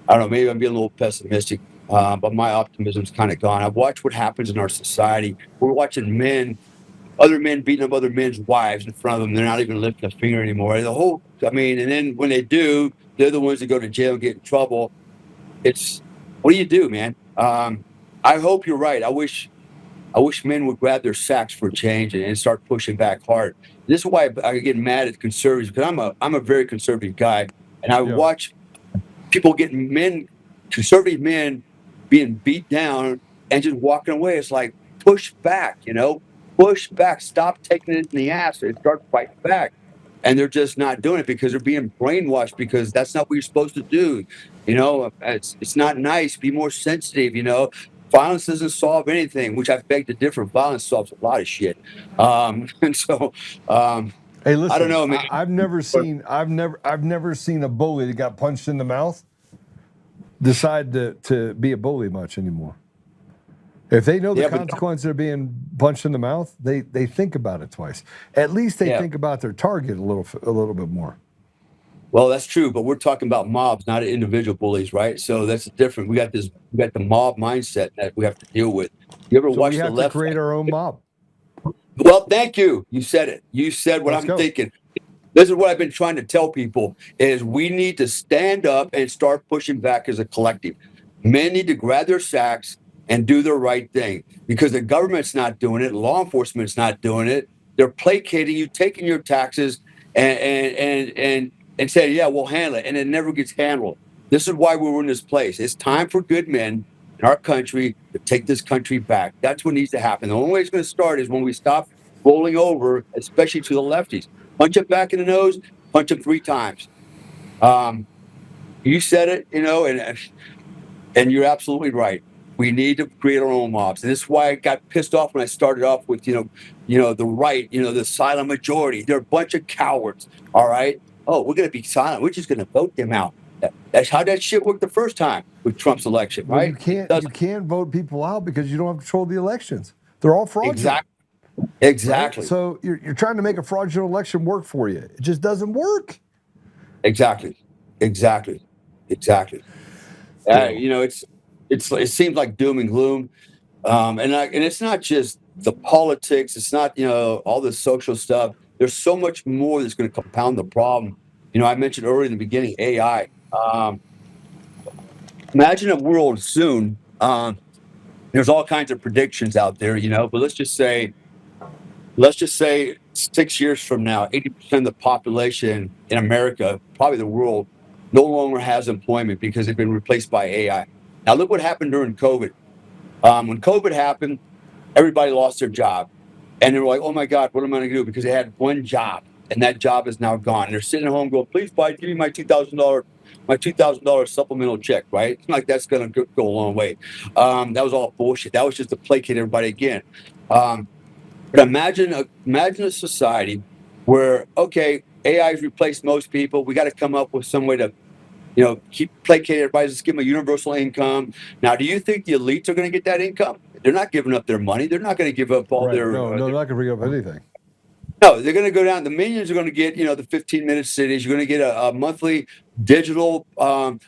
don't know, maybe I'm being a little pessimistic, but my optimism's kind of gone. I've watched what happens in our society. We're watching other men beating up other men's wives in front of them. They're not even lifting a finger anymore. And then when they do, they're the ones that go to jail and get in trouble. What do you do, man? I hope you're right. I wish men would grab their sacks for a change and start pushing back hard. This is why I get mad at conservatives, because I'm a very conservative guy, and I watch people conservative men being beat down and just walking away. It's like, push back, push back, stop taking it in the ass and start fighting back. And they're just not doing it because they're being brainwashed, because that's not what you're supposed to do. It's not nice. Be more sensitive, Violence doesn't solve anything, which I beg to differ. Violence solves a lot of shit. And so, Hey, listen, I don't know, man. I've never seen a bully that got punched in the mouth decide to be a bully much anymore. If they know the consequences of being punched in the mouth, they think about it twice. At least they think about their target a little bit more. Well, that's true, but we're talking about mobs, not individual bullies, right? So that's different. We got the mob mindset that we have to deal with. You ever watch the left? We have to create our own mob. Well, thank you. You said it. You said what I'm thinking. This is what I've been trying to tell people: is we need to stand up and start pushing back as a collective. Men need to grab their sacks and do the right thing, because the government's not doing it. Law enforcement's not doing it. They're placating you, taking your taxes, and say, yeah, we'll handle it. And it never gets handled. This is why we're in this place. It's time for good men in our country to take this country back. That's what needs to happen. The only way it's going to start is when we stop rolling over, especially to the lefties. Punch them back in the nose, punch them 3 times. You said it, and you're absolutely right. We need to create our own mobs. And this is why I got pissed off when I started off with, the right, the silent majority. They're a bunch of cowards, all right? Oh, we're going to be silent. We're just going to vote them out. That's how that shit worked the first time with Trump's election, right? Well, you can't vote people out because you don't have control of the elections. They're all fraudulent. Exactly. Right? So you're trying to make a fraudulent election work for you. It just doesn't work. Exactly. It seems like doom and gloom, and it's not just the politics. It's not, all the social stuff. There's so much more that's going to compound the problem. I mentioned earlier in the beginning, AI. Imagine a world soon. There's all kinds of predictions out there, but let's just say 6 years from now, 80% of the population in America, probably the world, no longer has employment because they've been replaced by AI. Now, look what happened during COVID. When COVID happened, everybody lost their job. And they were like, oh my God, what am I going to do? Because they had one job, and that job is now gone. And they're sitting at home going, please, give me my $2,000 supplemental check, right? It's not like that's going to go a long way. That was all bullshit. That was just to placate everybody again. But imagine a society where, okay, AI has replaced most people. We got to come up with some way to, keep placating everybody. Just give them a universal income. Now, do you think the elites are going to get that income? They're not giving up their money. They're not going to give up all Right. their. No, they're not going to bring up anything. No, they're going to go down. The minions are going to get, the 15-minute cities. You're going to get a monthly digital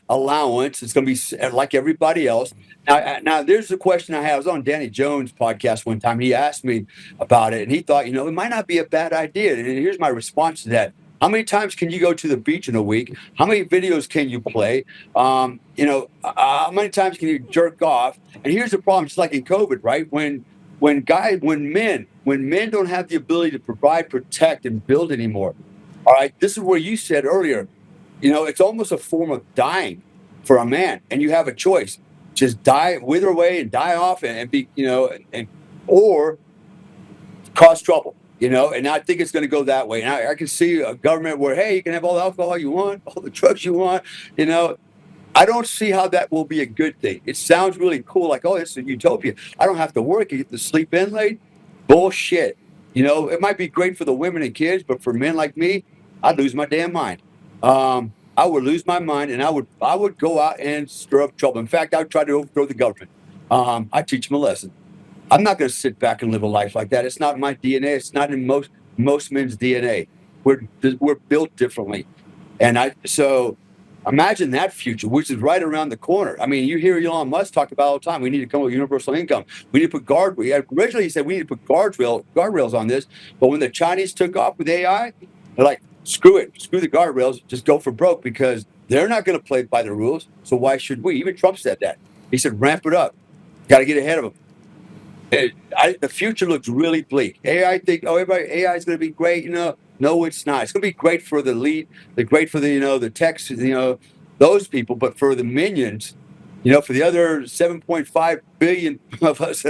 allowance. It's going to be like everybody else. Now, there's a question I had. I was on Danny Jones' podcast one time. He asked me about it, and he thought, it might not be a bad idea. And here's my response to that. How many times can you go to the beach in a week? How many videos can you play? How many times can you jerk off? And here's the problem, just like in COVID, right? When men don't have the ability to provide, protect, and build anymore. All right, this is where you said earlier, it's almost a form of dying for a man, and you have a choice: just die, wither away, and die off, and be, or cause trouble. And I think it's going to go that way. And I can see a government where, hey, you can have all the alcohol you want, all the drugs you want. I don't see how that will be a good thing. It sounds really cool, like, oh, it's a utopia. I don't have to work. I get to sleep in late. Bullshit. It might be great for the women and kids, but for men like me, I'd lose my damn mind. I would lose my mind, and I would go out and stir up trouble. In fact, I would try to overthrow the government. I'd teach them a lesson. I'm not going to sit back and live a life like that. It's not in my DNA. It's not in most men's DNA. We're built differently, so imagine that future, which is right around the corner. I mean, you hear Elon Musk talk about all the time. We need to come up with universal income. We need to put originally he said we need to put guardrails on this. But when the Chinese took off with AI, they're like, screw it, screw the guardrails, just go for broke, because they're not going to play by the rules. So why should we? Even Trump said that. He said, ramp it up. Got to get ahead of them. The future looks really bleak. AI AI is going to be great. No, it's not. It's going to be great for the elite. They're great for the techs, those people. But for the minions, for the other 7.5 billion of us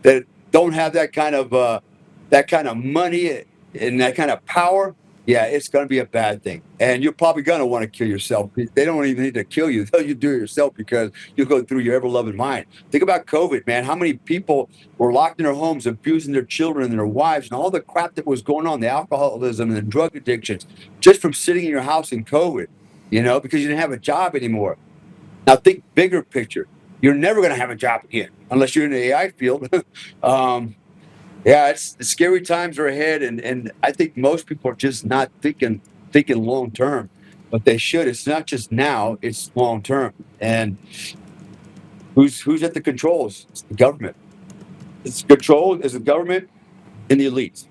that don't have that kind of money and that kind of power, yeah, it's going to be a bad thing. And you're probably going to want to kill yourself. They don't even need to kill you. You do it yourself, because you'll go through your ever-loving mind. Think about COVID, man. How many people were locked in their homes, abusing their children and their wives, and all the crap that was going on, the alcoholism and the drug addictions, just from sitting in your house in COVID, because you didn't have a job anymore. Now think bigger picture. You're never going to have a job again unless you're in the AI field. Yeah, it's scary times are ahead, and I think most people are just not thinking long term, but they should. It's not just now; it's long term. And who's at the controls? It's the government. It's controlled as the government and the elites.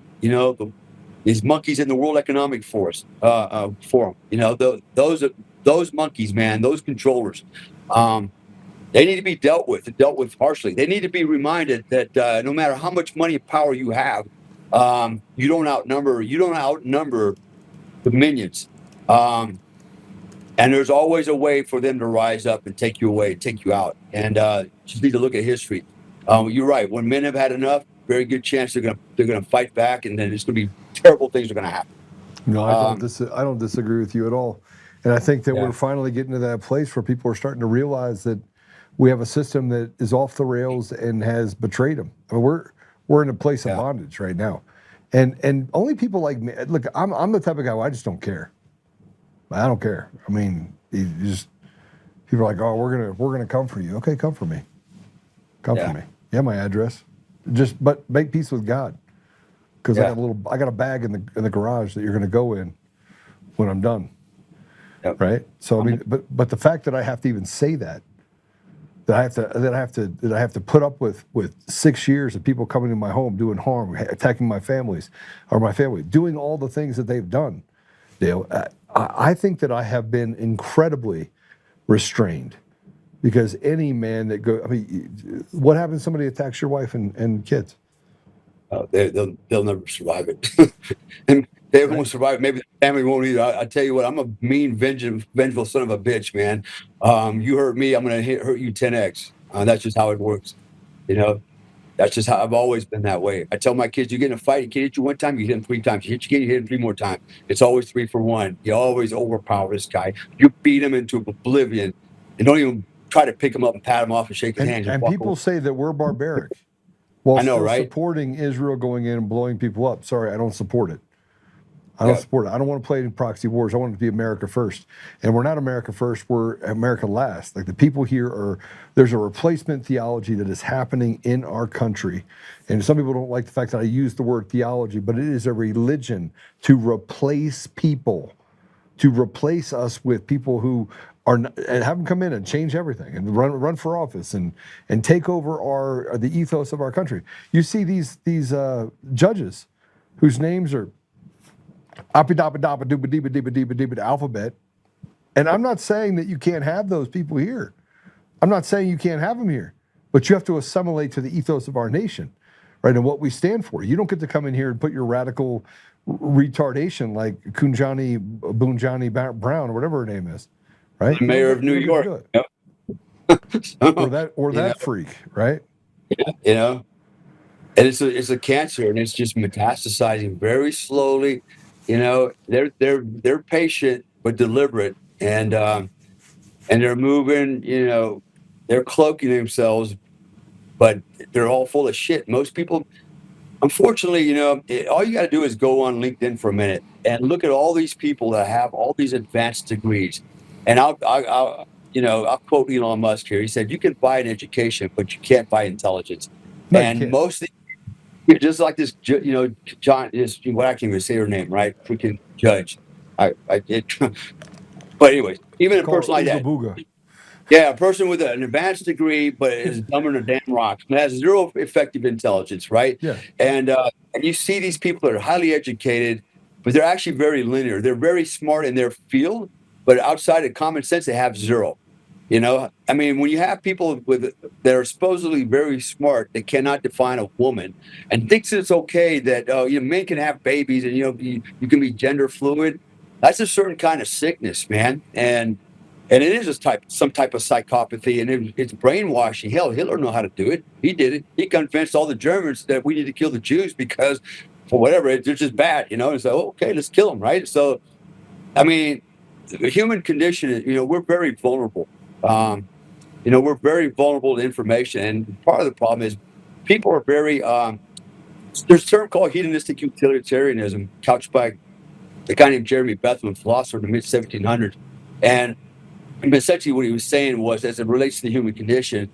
These monkeys in the World Economic Forum. Those monkeys, man, those controllers. They need to be dealt with harshly. They need to be reminded that no matter how much money and power you have, you don't outnumber the minions. And there's always a way for them to rise up and take you away, take you out. And just need to look at history. You're right. When men have had enough, very good chance they're gonna fight back, and then it's gonna be terrible things are gonna happen. No, I don't disagree with you at all. And I think that we're finally getting to that place where people are starting to realize that we have a system that is off the rails and has betrayed them. I mean, we're in a place of bondage right now, and only people like me. Look, I'm the type of guy where I just don't care. I don't care. I mean, people are like, oh, we're gonna come for you. Okay, come for me. Come for me. You have my address. But make peace with God, because I got a bag in the garage that you're gonna go in when I'm done. Right. So I mean, but the fact that I have to even say that that I have to put up with 6 years of people coming to my home doing harm, attacking my family, doing all the things that they've done. Dale, I think that I have been incredibly restrained, because any man that what happens if somebody attacks your wife and kids? They'll never survive it. And they won't survive. Maybe the family won't either. I tell you what, I'm a mean, vengeful son of a bitch, man. You hurt me, I'm gonna hurt you 10x. That's just how it works. You know, that's just how I've always been that way. I tell my kids, you get in a fight, you can hit you one time, you hit him 3 times. You hit your kid, you hit him 3 more times. It's always 3 for 1. You always overpower this guy. You beat him into oblivion, and don't even try to pick him up and pat him off and shake his hand. And people say that we're barbaric while I know, still right? supporting Israel going in and blowing people up. Sorry, I don't support it. I don't support it. I don't want to play any proxy wars. I want it to be America first. And we're not America first, we're America last. Like, the people here there's a replacement theology that is happening in our country. And some people don't like the fact that I use the word theology, but it is a religion to replace people, to replace us with people who and have them come in and change everything and run for office and take over the ethos of our country. You see these judges whose names are alphabet. And I'm not saying that you can't have those people here. I'm not saying you can't have them here, but you have to assimilate to the ethos of our nation, right? And what we stand for. You don't get to come in here and put your radical retardation like Boonjani Brown or whatever her name is, right? Mayor of New York. Yep. or that freak, right? Yeah, and it's a cancer, and it's just metastasizing very slowly. They're patient but deliberate, and they're moving. They're cloaking themselves, but they're all full of shit. Most people, unfortunately, all you got to do is go on LinkedIn for a minute and look at all these people that have all these advanced degrees. And I'll quote Elon Musk here. He said, "You can buy an education, but you can't buy intelligence." No, and most of just like this, John, what I can't even say her name, right? Freaking judge. I did. But anyways, even a person like that. Booga. Yeah, a person with an advanced degree, but is dumber than a damn rock, and has zero effective intelligence, right? Yeah. And you see these people that are highly educated, but they're actually very linear. They're very smart in their field, but outside of common sense, they have zero. I mean, when you have people that are supposedly very smart, that cannot define a woman, and thinks it's okay that men can have babies and you can be gender fluid, that's a certain kind of sickness, man. And it is some type of psychopathy, and it's brainwashing. Hell, Hitler knew how to do it. He did it. He convinced all the Germans that we need to kill the Jews because, for whatever, they're just bad. And so, okay, let's kill them, right? So, I mean, the human condition, we're very vulnerable. We're very vulnerable to information, and part of the problem is people are very. There's a term called hedonistic utilitarianism, couched by a guy named Jeremy Bentham, philosopher in the mid 1700s, and essentially what he was saying was, as it relates to the human condition,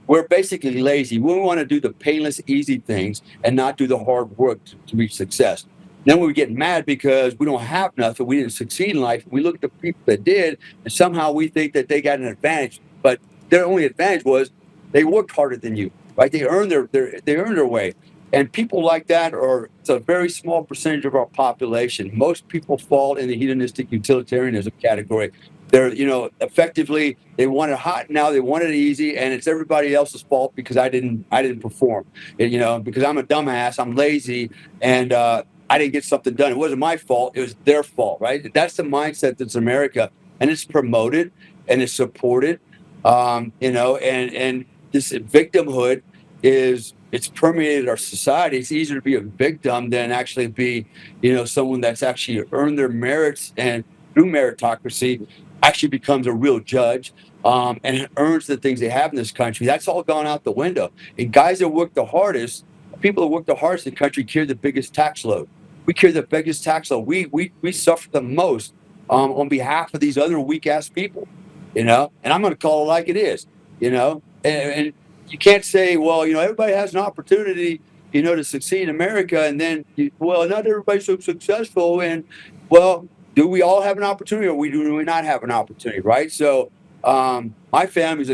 we're basically lazy. We want to do the painless, easy things and not do the hard work to reach success. Then we get mad because we don't have nothing. We didn't succeed in life. We look at the people that did, and somehow we think that they got an advantage. But their only advantage was they worked harder than you, right? They earned their way. And people like that it's a very small percentage of our population. Most people fall in the hedonistic utilitarianism category. They're, effectively, they want it hot now, they want it easy, and it's everybody else's fault because I didn't perform. Because I'm a dumbass, I'm lazy, and I didn't get something done. It wasn't my fault. It was their fault, right? That's the mindset that's America. And it's promoted and it's supported, and this victimhood it's permeated our society. It's easier to be a victim than actually be, someone that's actually earned their merits, and through meritocracy actually becomes a real judge, and earns the things they have in this country. That's all gone out the window. And guys that work the hardest, people that work the hardest in the country carry the biggest tax load. We carry the biggest tax load. We suffer the most on behalf of these other weak ass people, and I'm going to call it like it is, and you can't say, well, everybody has an opportunity, to succeed in America, and then, not everybody's so successful, and, well, do we all have an opportunity, or do we not have an opportunity, right? So My family's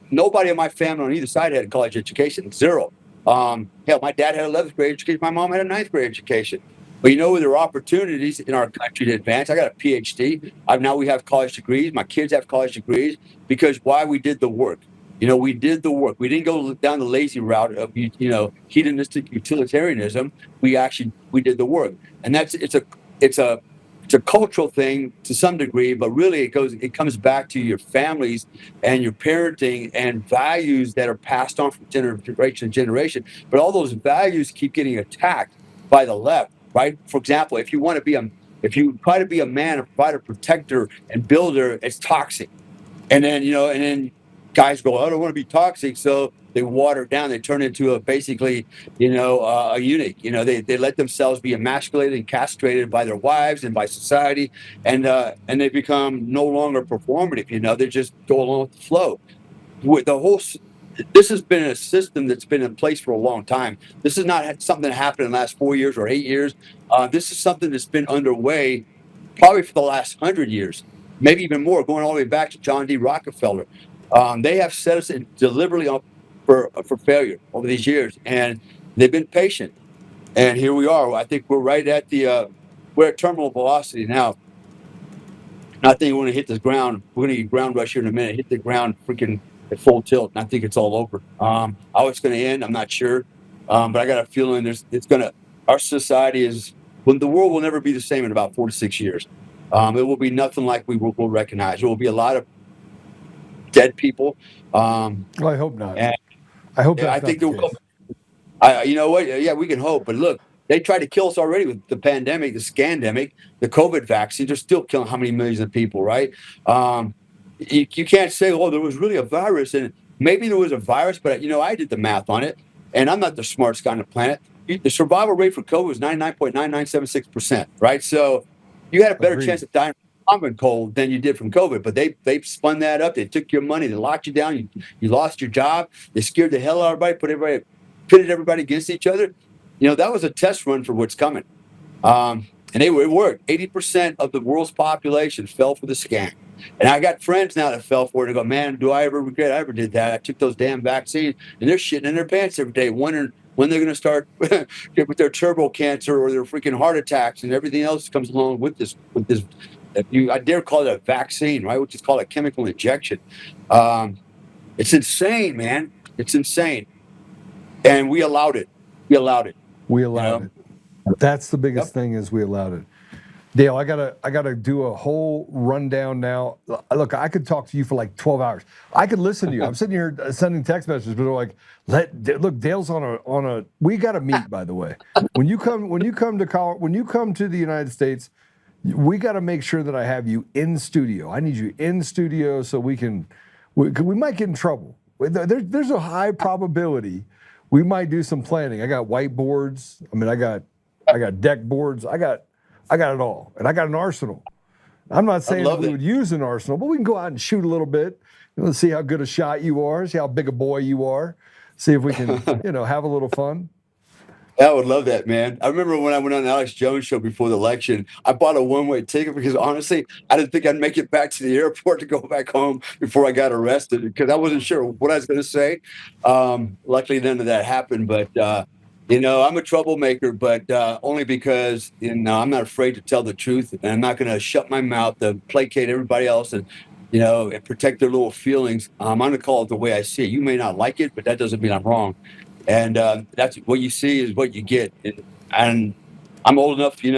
nobody in my family on either side had a college education, zero. Hell, my dad had 11th grade education. My mom had a 9th grade education. But there are opportunities in our country to advance. I got a PhD. Now we have college degrees. My kids have college degrees because why? We did the work. We did the work. We didn't go down the lazy route of hedonistic utilitarianism. We did the work, and it's a cultural thing to some degree, but really it comes back to your families and your parenting and values that are passed on from generation to generation. But all those values keep getting attacked by the left, right? For example, if you try to be a man, a provider, protector, and builder, it's toxic. And then guys go, I don't want to be toxic, so they water it down. They turn into basically, a eunuch. They let themselves be emasculated and castrated by their wives and by society, and they become no longer performative. They just go along with the flow. With this has been a system that's been in place for a long time. This is not something that happened in the last 4 years or 8 years. This is something that's been underway probably for the last 100 years, maybe even more, going all the way back to John D. Rockefeller. They have set us deliberately up for failure over these years, and they've been patient. And here we are. I think we're right at we're at terminal velocity now. And I think we're going to hit the ground. We're going to get ground rush here in a minute. Hit the ground freaking at full tilt, and I think it's all over. How it's going to end, I'm not sure, but I got a feeling our society the world will never be the same in about 4 to 6 years. It will be nothing like we will recognize. There will be a lot of dead people. Well, I hope not. And I hope that's I not think the there will. case. You know what? Yeah, we can hope. But look, they tried to kill us already with the pandemic, the scandemic, the COVID vaccines. They're still killing how many millions of people, right? You can't say, oh, there was really a virus. And maybe there was a virus, but, I did the math on it. And I'm not the smartest guy on the planet. The survival rate for COVID was 99.9976%, right? So you had a better chance of dying from common cold than you did from COVID. But they spun that up. They took your money. They locked you down. You lost your job. They scared the hell out of everybody, pitted everybody against each other. That was a test run for what's coming. And it worked. 80% of the world's population fell for the scam. And I got friends now that fell for it and go, man, do I ever regret I ever did that? I took those damn vaccines, and they're shitting in their pants every day, wondering when they're going to start with their turbo cancer or their freaking heart attacks and everything else that comes along with this. I dare call it a vaccine, right? Which is called a chemical injection. It's insane, man. It's insane. And we allowed it. We allowed it. That's the biggest thing is we allowed it. Dale, I gotta do a whole rundown now. Look, I could talk to you for like 12 hours. I could listen to you. I'm sitting here sending text messages, but they're like, look, Dale's on a. We got to meet, by the way. When you come to the United States, we got to make sure that I have you in studio. I need you in studio so we might get in trouble. There's a high probability we might do some planning. I got whiteboards. I mean, I got deck boards. I got it all, and I got an arsenal. I'm not saying that we would use an arsenal, but we can go out and shoot a little bit. Let's see how good a shot you are. See how big a boy you are. See if we can, have a little fun. I would love that, man. I remember when I went on the Alex Jones show before the election, I bought a one-way ticket because honestly, I didn't think I'd make it back to the airport to go back home before I got arrested because I wasn't sure what I was going to say. Luckily, none of that happened, but I'm a troublemaker, but only because I'm not afraid to tell the truth, and I'm not going to shut my mouth to placate everybody else and and protect their little feelings. I'm going to call it the way I see it. You may not like it, but that doesn't mean I'm wrong. And that's what you see is what you get. And I'm old enough, I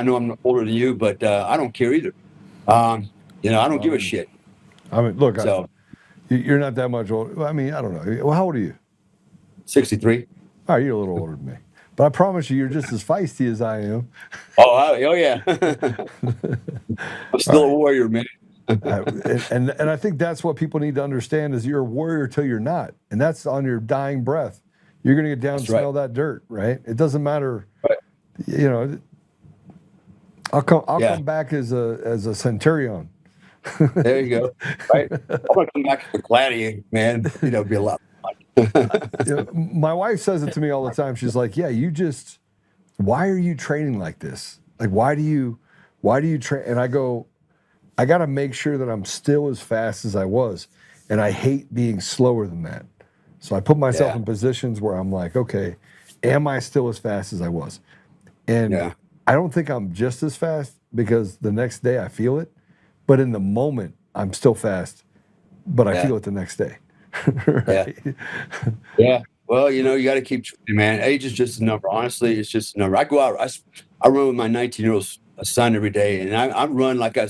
know I'm older than you, but I don't care either. I don't give a shit. I mean, look, so, you're not that much older. I mean, I don't know. Well, how old are you? 63. All right, you're a little older than me. But I promise you, you're just as feisty as I am. Oh yeah. I'm still a warrior, man. and I think that's what people need to understand is you're a warrior till you're not. And that's on your dying breath. You're going to get down and smell that dirt, right? It doesn't matter. Right. I'll come back as a centurion. There you go. Right. I'm going to come back as a gladiator, man. It'll be a lot of fun. My wife says it to me all the time. She's like, yeah, why are you training like this? Like, why do you train? And I go, I got to make sure that I'm still as fast as I was. And I hate being slower than that. So I put myself in positions where I'm like, okay, am I still as fast as I was? And I don't think I'm just as fast because the next day I feel it. But in the moment, I'm still fast, but I feel it the next day. Right? Yeah. Well, you know, you got to keep training, man. Age is just a number. Honestly, it's just a number. I go out, I run with my 19-year-old son every day, and I run like I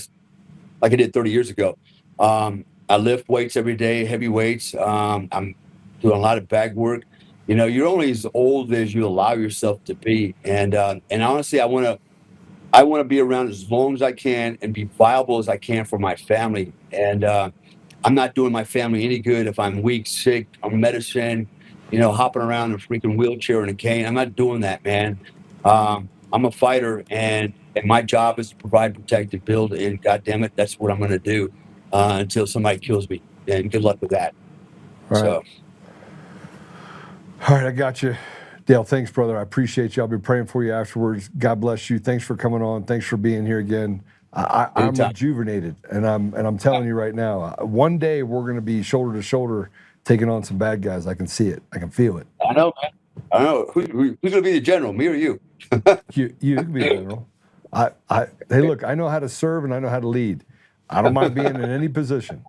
did 30 years ago. I lift weights every day, heavy weights. I'm doing a lot of bag work. You know, you're only as old as you allow yourself to be. And honestly, I want to be around as long as I can and be viable as I can for my family. And I'm not doing my family any good if I'm weak, sick, on medicine, you know, hopping around in a freaking wheelchair and a cane. I'm not doing that, man. I'm a fighter, and my job is to provide, protect, and build. And God damn it, that's what I'm going to do until somebody kills me. And good luck with that. All right. All right, I got you. Dale, thanks, brother. I appreciate you. I'll be praying for you afterwards. God bless you. Thanks for coming on. Thanks for being here again. I'm rejuvenated, and I'm telling you right now, one day we're going to be shoulder to shoulder taking on some bad guys. I can see it. I can feel it. I know, man. I know. Who's going to be the general, me or you? You can be the general. Hey, look, I know how to serve and I know how to lead. I don't mind being in any position.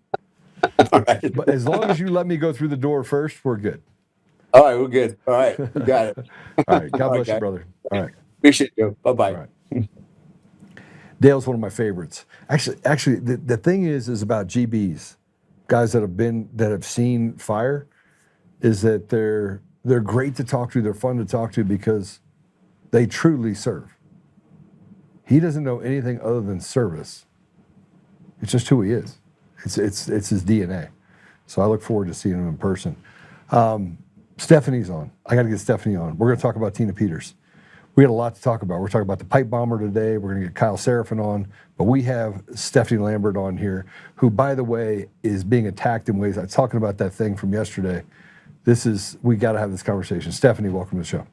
All right. But as long as you let me go through the door first, we're good. All right, we're good. All right, you got it. All right, God bless you, brother. All right. Appreciate you. Bye-bye. All right. Dale's one of my favorites. Actually, the thing is about GBs, guys that have seen fire, is that they're great to talk to. They're fun to talk to because they truly serve. He doesn't know anything other than service. It's just who he is. It's his DNA. So I look forward to seeing him in person. Stephanie's on. I got to get Stephanie on. We're going to talk about Tina Peters. We had a lot to talk about. We're talking about the pipe bomber today. We're going to get Kyle Seraphin on. But we have Stephanie Lambert on here, who, by the way, is being attacked in ways. I was talking about that thing from yesterday. We got to have this conversation. Stephanie, welcome to the show.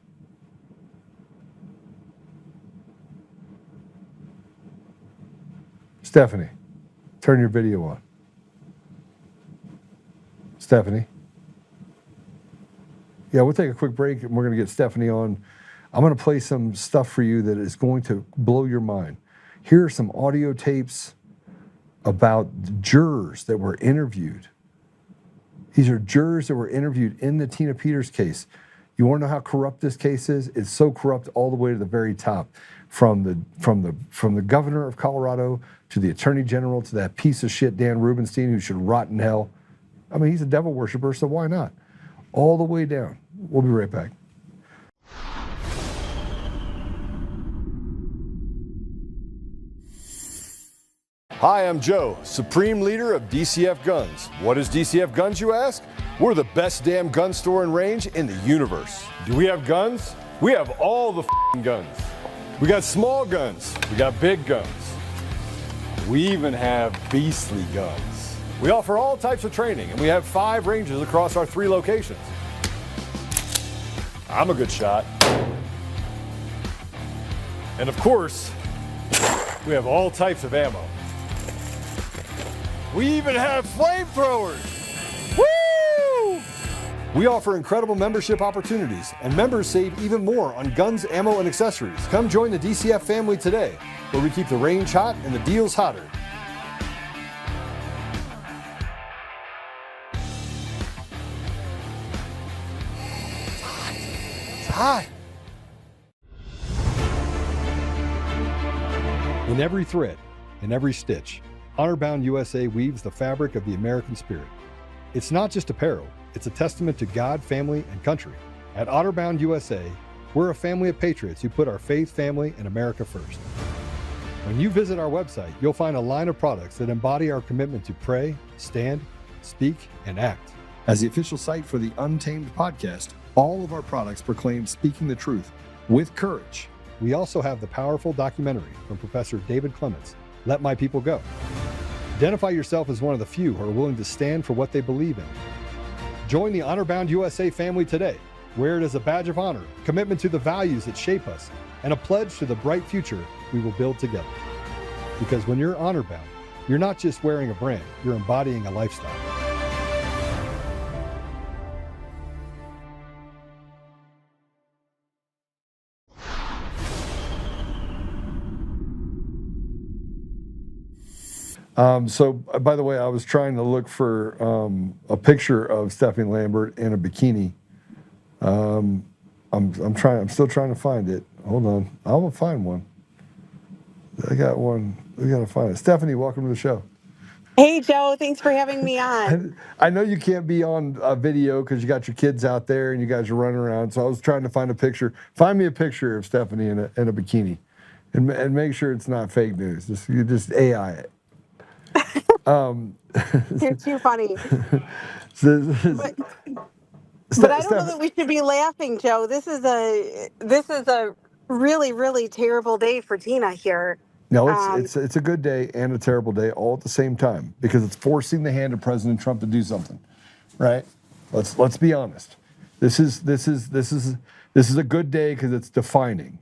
Stephanie, turn your video on. Stephanie. Yeah, we'll take a quick break and we're going to get Stephanie on. I'm going to play some stuff for you that is going to blow your mind. Here are some audio tapes about jurors that were interviewed. These are jurors that were interviewed in the Tina Peters case. You want to know how corrupt this case is? It's so corrupt all the way to the very top, from the governor of Colorado to the attorney general to that piece of shit Dan Rubenstein, who should rot in hell. I mean, he's a devil worshiper, so why not? All the way down. We'll be right back. Hi, I'm Joe, Supreme Leader of DCF Guns. What is DCF Guns, you ask? We're the best damn gun store and range in the universe. Do we have guns? We have all the guns. We got small guns. We got big guns. We even have beastly guns. We offer all types of training, and we have 5 ranges across our 3 locations. I'm a good shot. And of course, we have all types of ammo. We even have flamethrowers. Woo! We offer incredible membership opportunities, and members save even more on guns, ammo, and accessories. Come join the DCF family today, where we keep the range hot and the deals hotter. Hi. In every thread, in every stitch, Honor-Bound USA weaves the fabric of the American spirit. It's not just apparel, it's a testament to God, family, and country. At Honor-Bound USA, we're a family of patriots who put our faith, family, and America first. When you visit our website, you'll find a line of products that embody our commitment to pray, stand, speak, and act. As the official site for the Untamed podcast, all of our products proclaim speaking the truth with courage. We also have the powerful documentary from Professor David Clements, Let My People Go. Identify yourself as one of the few who are willing to stand for what they believe in. Join the Honor-Bound USA family today. Wear it as a badge of honor, commitment to the values that shape us, and a pledge to the bright future we will build together. Because when you're honor-bound, You're not just wearing a brand, you're embodying a lifestyle. So, by the way, I was trying to look for a picture of Stephanie Lambert in a bikini. I'm still trying to find it. Hold on, I will find one. I got one. We gotta find it. Stephanie, welcome to the show. Hey, Joe, thanks for having me on. I know you can't be on a video because you got your kids out there and you guys are running around. So I was trying to find a picture. Find me a picture of Stephanie in a bikini, and make sure it's not fake news. Just AI it. You're too funny. But But I don't know that we should be laughing, Joe. This is a really, really terrible day for Tina here. No, it's a good day and a terrible day all at the same time because it's forcing the hand of President Trump to do something, right? Let's be honest. This is a good day because it's defining.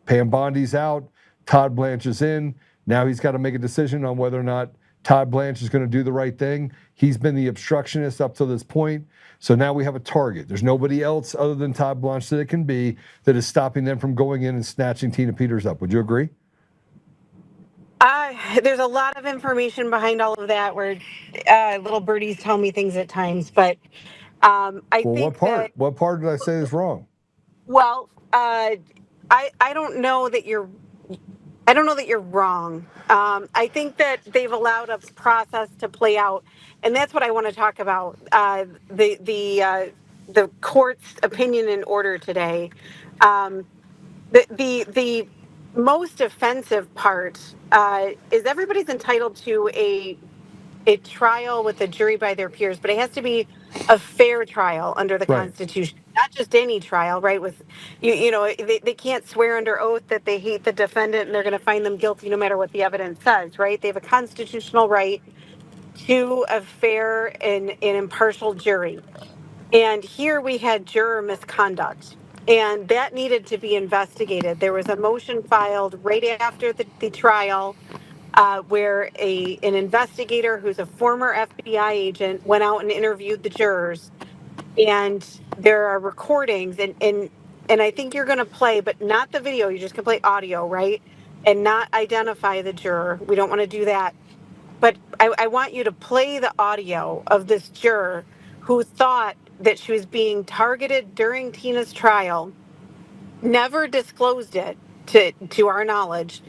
Pam Bondi's out, Todd Blanche is in. Now he's got to make a decision on whether or not Todd Blanche is going to do the right thing. He's been the obstructionist up to this point. So now we have a target. There's nobody else other than Todd Blanche that it can be that is stopping them from going in and snatching Tina Peters up. Would you agree? There's a lot of information behind all of that where little birdies tell me things at times. But I think what part did I say is wrong? Well, I don't know that you're wrong. I think that they've allowed a process to play out, and that's what I want to talk about. The court's opinion and order today. The most offensive part is everybody's entitled to a trial with a jury by their peers, but it has to be a fair trial under the Constitution, not just any trial, right? With they can't swear under oath that they hate the defendant and they're going to find them guilty no matter what the evidence says, right? They have a constitutional right to a fair and impartial jury. And here we had juror misconduct, and that needed to be investigated. There was a motion filed right after the trial where an investigator who's a former FBI agent went out and interviewed the jurors. And there are recordings, and I think you're going to play, but not the video. You're just going to play audio, right? And not identify the juror. We don't want to do that. But I want you to play the audio of this juror who thought that she was being targeted during Tina's trial, never disclosed it to our knowledge,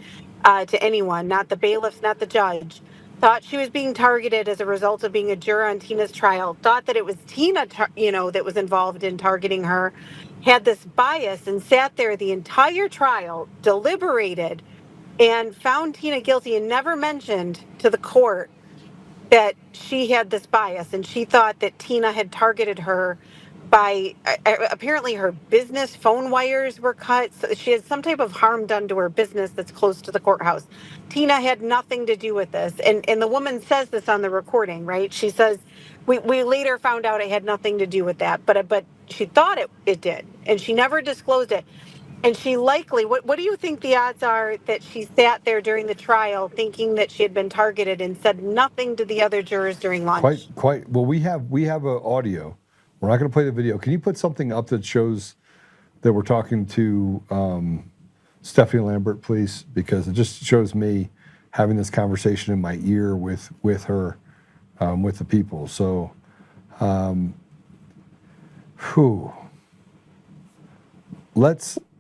to anyone, not the bailiffs, not the judge, thought she was being targeted as a result of being a juror on Tina's trial, thought that it was Tina, that was involved in targeting her, had this bias and sat there the entire trial, deliberated, and found Tina guilty and never mentioned to the court that she had this bias, and she thought that Tina had targeted her by apparently her business phone wires were cut. So she had some type of harm done to her business that's close to the courthouse. Tina had nothing to do with this. And the woman says this on the recording, right? She says, we later found out it had nothing to do with that, but she thought it did, and she never disclosed it. And she likely, what do you think the odds are that she sat there during the trial thinking that she had been targeted and said nothing to the other jurors during lunch? Quite. Well, we have an audio. We're not going to play the video. Can you put something up that shows that we're talking to Stephanie Lambert, please? Because it just shows me having this conversation in my ear with her, with the people. So, that's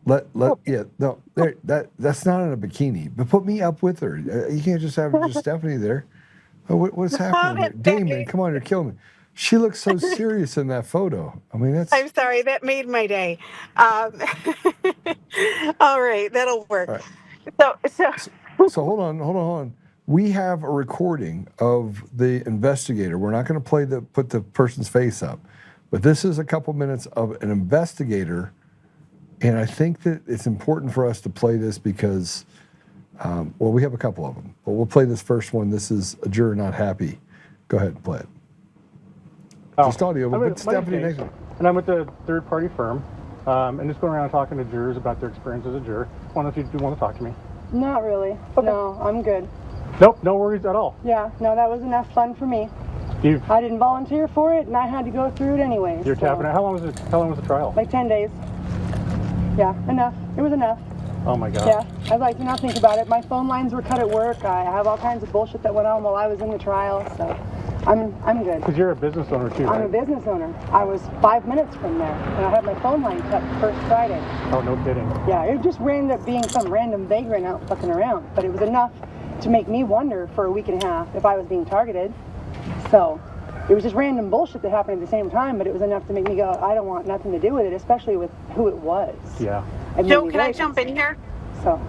not in a bikini. But put me up with her. You can't just have just Stephanie there. What's happening here? Damon, come on, you're killing me. She looks so serious in that photo. I mean, that's... I'm sorry, that made my day. All right, that'll work. Right. So hold on. We have a recording of the investigator. We're not going to put the person's face up, but this is a couple minutes of an investigator, and I think that it's important for us to play this because, we have a couple of them, but we'll play this first one. This is a juror not happy. Go ahead and play it. Just audio, but Stephanie next one. And I'm with the third-party firm, and just going around talking to jurors about their experience as a juror. I don't know if you do want to talk to me. Not really. Okay. No, I'm good. Nope, no worries at all. Yeah, no, that was enough fun for me. You've, I didn't volunteer for it, and I had to go through it anyway. you're tapping it. How long was the trial? Like 10 days. Yeah, enough. It was enough. Oh my God. Yeah, I'd like to not think about it. My phone lines were cut at work. I have all kinds of bullshit that went on while I was in the trial, so I'm good. Because you're a business owner too, I'm right? a business owner. I was 5 minutes from there, and I had my phone line cut first Friday. Oh, no kidding. Yeah, it just ended up being some random vagrant out fucking around, but it was enough to make me wonder for a week and a half if I was being targeted. So it was just random bullshit that happened at the same time, but it was enough to make me go, I don't want nothing to do with it, especially with who it was. Yeah. Joe, can I jump in here? So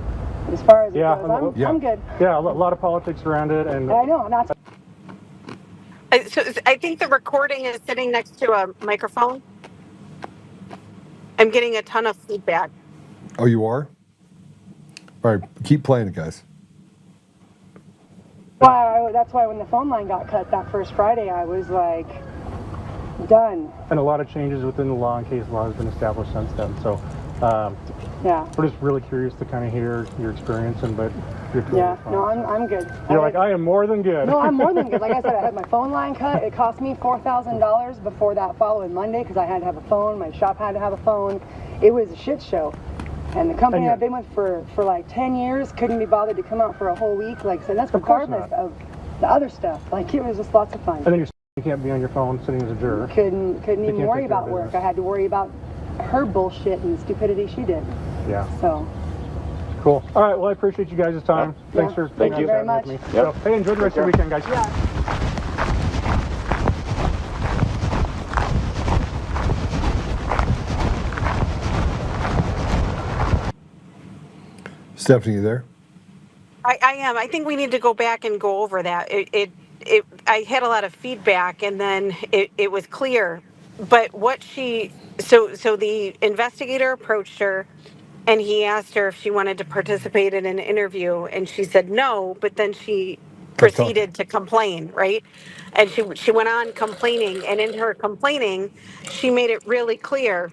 as far as it Yeah, goes, I'm good. Yeah, a lot of politics around it, and I know, not. So I think the recording is sitting next to a microphone. I'm getting a ton of feedback. Oh, you are? All right, keep playing it, guys. That's why when the phone line got cut that first Friday, I was like, done. and a lot of changes within the law and case law has been established since then. So Yeah. we're just really curious to kind of hear your experience, but you're totally Yeah. fine. No, I'm good. You're like, I am more than good. No, I'm more than good. Like I said, I had my phone line cut. It cost me $4,000 before that following Monday because I had to have a phone. My shop had to have a phone. It was a shit show. And the company I've been with for like 10 years couldn't be bothered to come out for a whole week. Like, so that's regardless of the other stuff. Like, it was just lots of fun. And then you can't be on your phone sitting as a juror. Couldn't even can't worry take care of about work. business. I had to worry about her bullshit and stupidity she did. Yeah. So, Cool. All right. Well, I appreciate you guys' time. Yeah. Thanks for Thank you very chatting with much. me. So, hey, enjoy the rest of your weekend, guys. yeah. Stephanie, you there? I am. I think we need to go back and go over that. I had a lot of feedback, and then it was clear. But what so the investigator approached her, and he asked her if she wanted to participate in an interview, and she said no. But then she proceeded to complain, right? And she went on complaining, and in her complaining, she made it really clear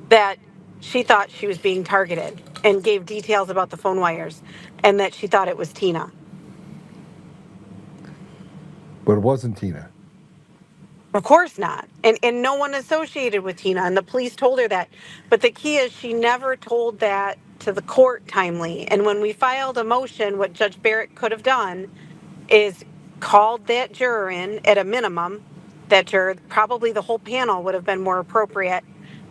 that she thought she was being targeted and gave details about the phone wires and that she thought it was Tina. But it wasn't Tina. Of course not. And no one associated with Tina, and the police told her that. But the key is she never told that to the court timely. And when we filed a motion, what Judge Beret could have done is called that juror in at a minimum. That juror, probably the whole panel would have been more appropriate,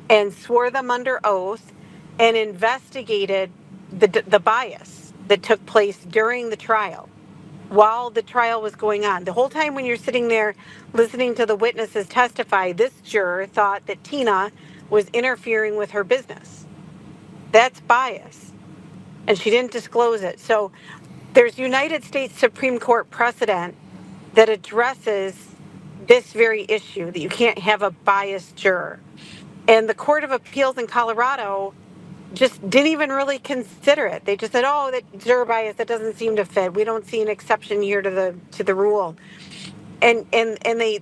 and swore them under oath and investigated the bias that took place during the trial, while the trial was going on. The whole time when you're sitting there listening to the witnesses testify, this juror thought that Tina was interfering with her business. That's bias. And she didn't disclose it. So there's United States Supreme Court precedent that addresses this very issue, that you can't have a biased juror. And the Court of Appeals in Colorado just didn't even really consider it. They just said, "Oh, that juror bias, that doesn't seem to fit. We don't see an exception here to the rule." And they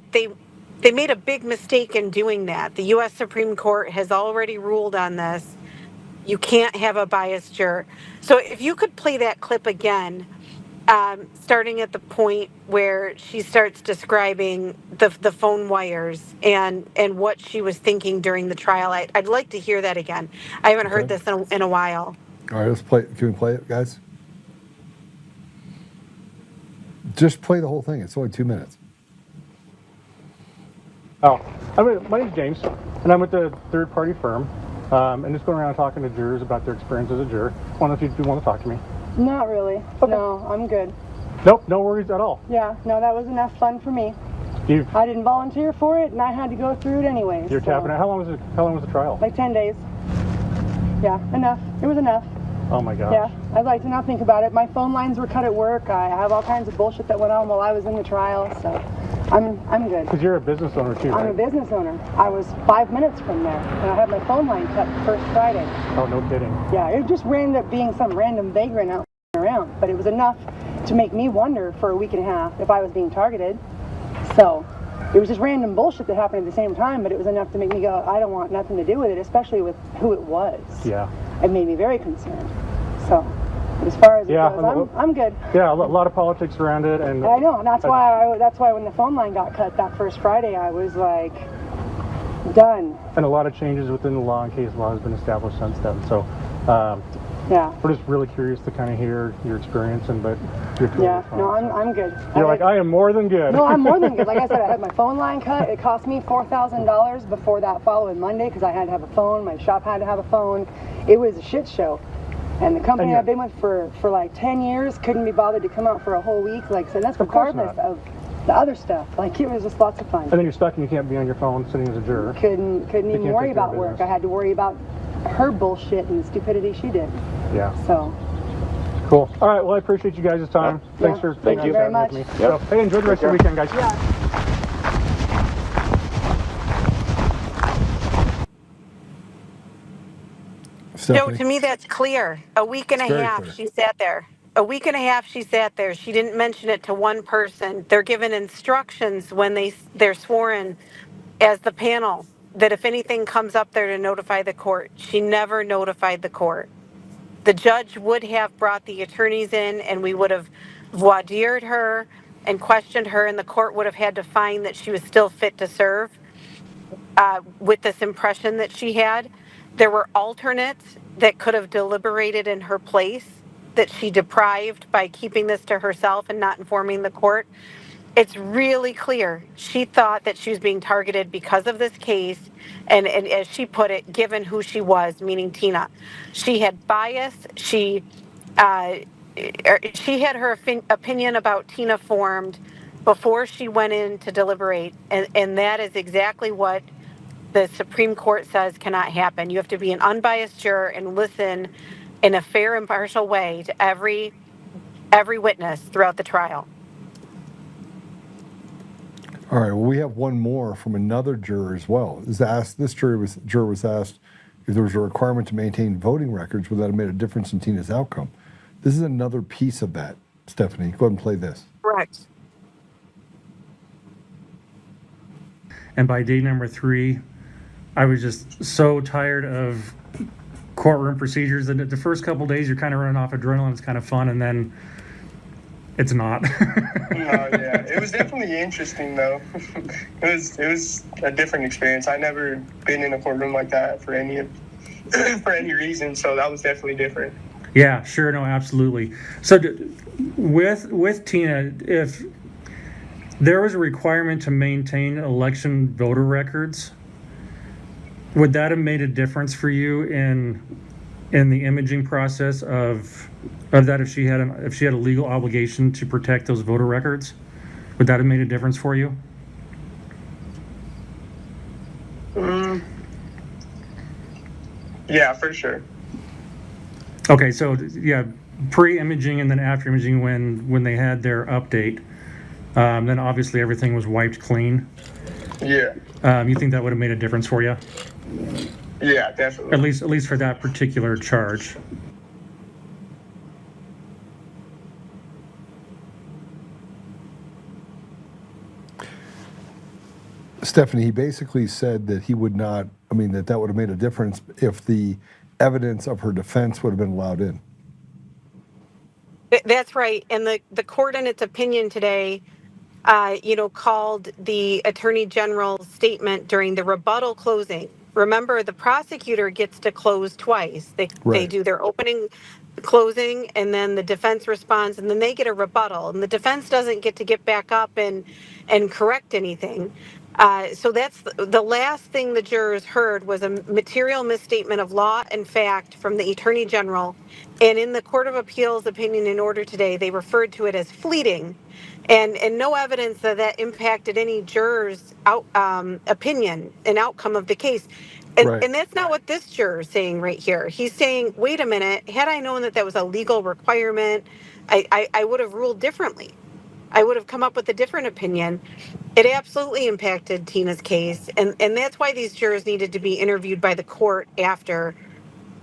made a big mistake in doing that. The U.S. Supreme Court has already ruled on this. You can't have a biased juror. So if you could play that clip again, starting at the point where she starts describing the phone wires and what she was thinking during the trial. I'd like to hear that again. I haven't heard this in a while. All right, let's play. Can we play it, guys? Just play the whole thing. It's only 2 minutes. Oh, my name's James, and I'm with the third-party firm, and just going around talking to jurors about their experience as a juror. I don't know if you want to talk to me. Not really. Okay. No, I'm good. Nope, no worries at all. Yeah. No, that was enough fun for me. You've, I didn't volunteer for it, and I had to go through it anyway. you're tapping it. How long was the trial? Like 10 days. Yeah, enough. It was enough. Oh my gosh. Yeah, I'd like to not think about it. My phone lines were cut at work. I have all kinds of bullshit that went on while I was in the trial, so I'm good. Because you're a business owner too, I'm right? a business owner. I was 5 minutes from there, and I had my phone line cut first Friday. Oh, no kidding. Yeah, it just ended up being some random vagrant out around, but it was enough to make me wonder for a week and a half if I was being targeted. So it was just random bullshit that happened at the same time, but it was enough to make me go, I don't want nothing to do with it, especially with who it was. Yeah. It made me very concerned. So as far as it Yeah, goes, I'm good. Yeah, a lot of politics around it, and I know, and that's why when the phone line got cut that first Friday, I was like, done. And a lot of changes within the law and case law has been established since then. So, yeah, we're just really curious to kind of hear your experience, but yeah, no, I'm good. You're like, I am more than good. No, I'm more than good. Like I said, I had my phone line cut. It cost me $4,000 before that following Monday because I had to have a phone. My shop had to have a phone. It was a shit show. And the company I've been with for like 10 years couldn't be bothered to come out for a whole week. Like, so that's regardless of the other stuff. Like, it was just lots of fun. And then you're stuck and you can't be on your phone sitting as a juror. Couldn't even worry about work. I had to worry about her bullshit and the stupidity she did. Yeah. So. Cool. All right. Well, I appreciate you guys' time. Yeah. Thanks for Thank you very much. Me. So, hey, enjoy the rest of your weekend, guys. Yeah. Joe, to me, that's clear. A week and a half, she sat there. A week and a half, she sat there. She didn't mention it to one person. They're given instructions when they're sworn as the panel that if anything comes up there to notify the court. She never notified the court. The judge would have brought the attorneys in and we would have voir dired her and questioned her, and the court would have had to find that she was still fit to serve with this impression that she had. There were alternates that could have deliberated in her place that she deprived by keeping this to herself and not informing the court. It's really clear. She thought that she was being targeted because of this case, and as she put it, given who she was, meaning Tina. She had bias. She had her opinion about Tina formed before she went in to deliberate, and that is exactly what the Supreme Court says cannot happen. You have to be an unbiased juror and listen in a fair, impartial way to every witness throughout the trial. All right. Well, we have one more from another juror as well. This juror was asked if there was a requirement to maintain voting records, would that have made a difference in Tina's outcome? This is another piece of that. Stephanie, go ahead and play this. Correct. And by day number 3, I was just so tired of courtroom procedures. And the first couple days, you're kind of running off adrenaline. It's kind of fun, and then it's not. Yeah, it was definitely interesting though. It was a different experience. I never been in a courtroom like that for any reason, so that was definitely different. Yeah, sure, no, absolutely. So with Tina, if there was a requirement to maintain election voter records, would that have made a difference for you in the imaging process of that if she had a legal obligation to protect those voter records? Would that have made a difference for you? Yeah, for sure. Okay, so yeah, pre-imaging and then after imaging when they had their update, then obviously everything was wiped clean. Yeah. You think that would have made a difference for you? Yeah, definitely. At least for that particular charge. Stephanie, he basically said that he would not, that would have made a difference if the evidence of her defense would have been allowed in. That's right. And the court in its opinion today, called the Attorney General's statement during the rebuttal closing. Remember, the prosecutor gets to close twice. They do their opening, closing, and then the defense responds, and then they get a rebuttal. And the defense doesn't get to get back up and correct anything. So that's the last thing the jurors heard was a material misstatement of law and fact from the Attorney General. And in the Court of Appeals opinion in order today, they referred to it as fleeting. And no evidence that impacted any juror's opinion and outcome of the case. And that's not what this juror is saying right here. He's saying, wait a minute, had I known that was a legal requirement, I would have ruled differently. I would have come up with a different opinion. It absolutely impacted Tina's case. And that's why these jurors needed to be interviewed by the court after,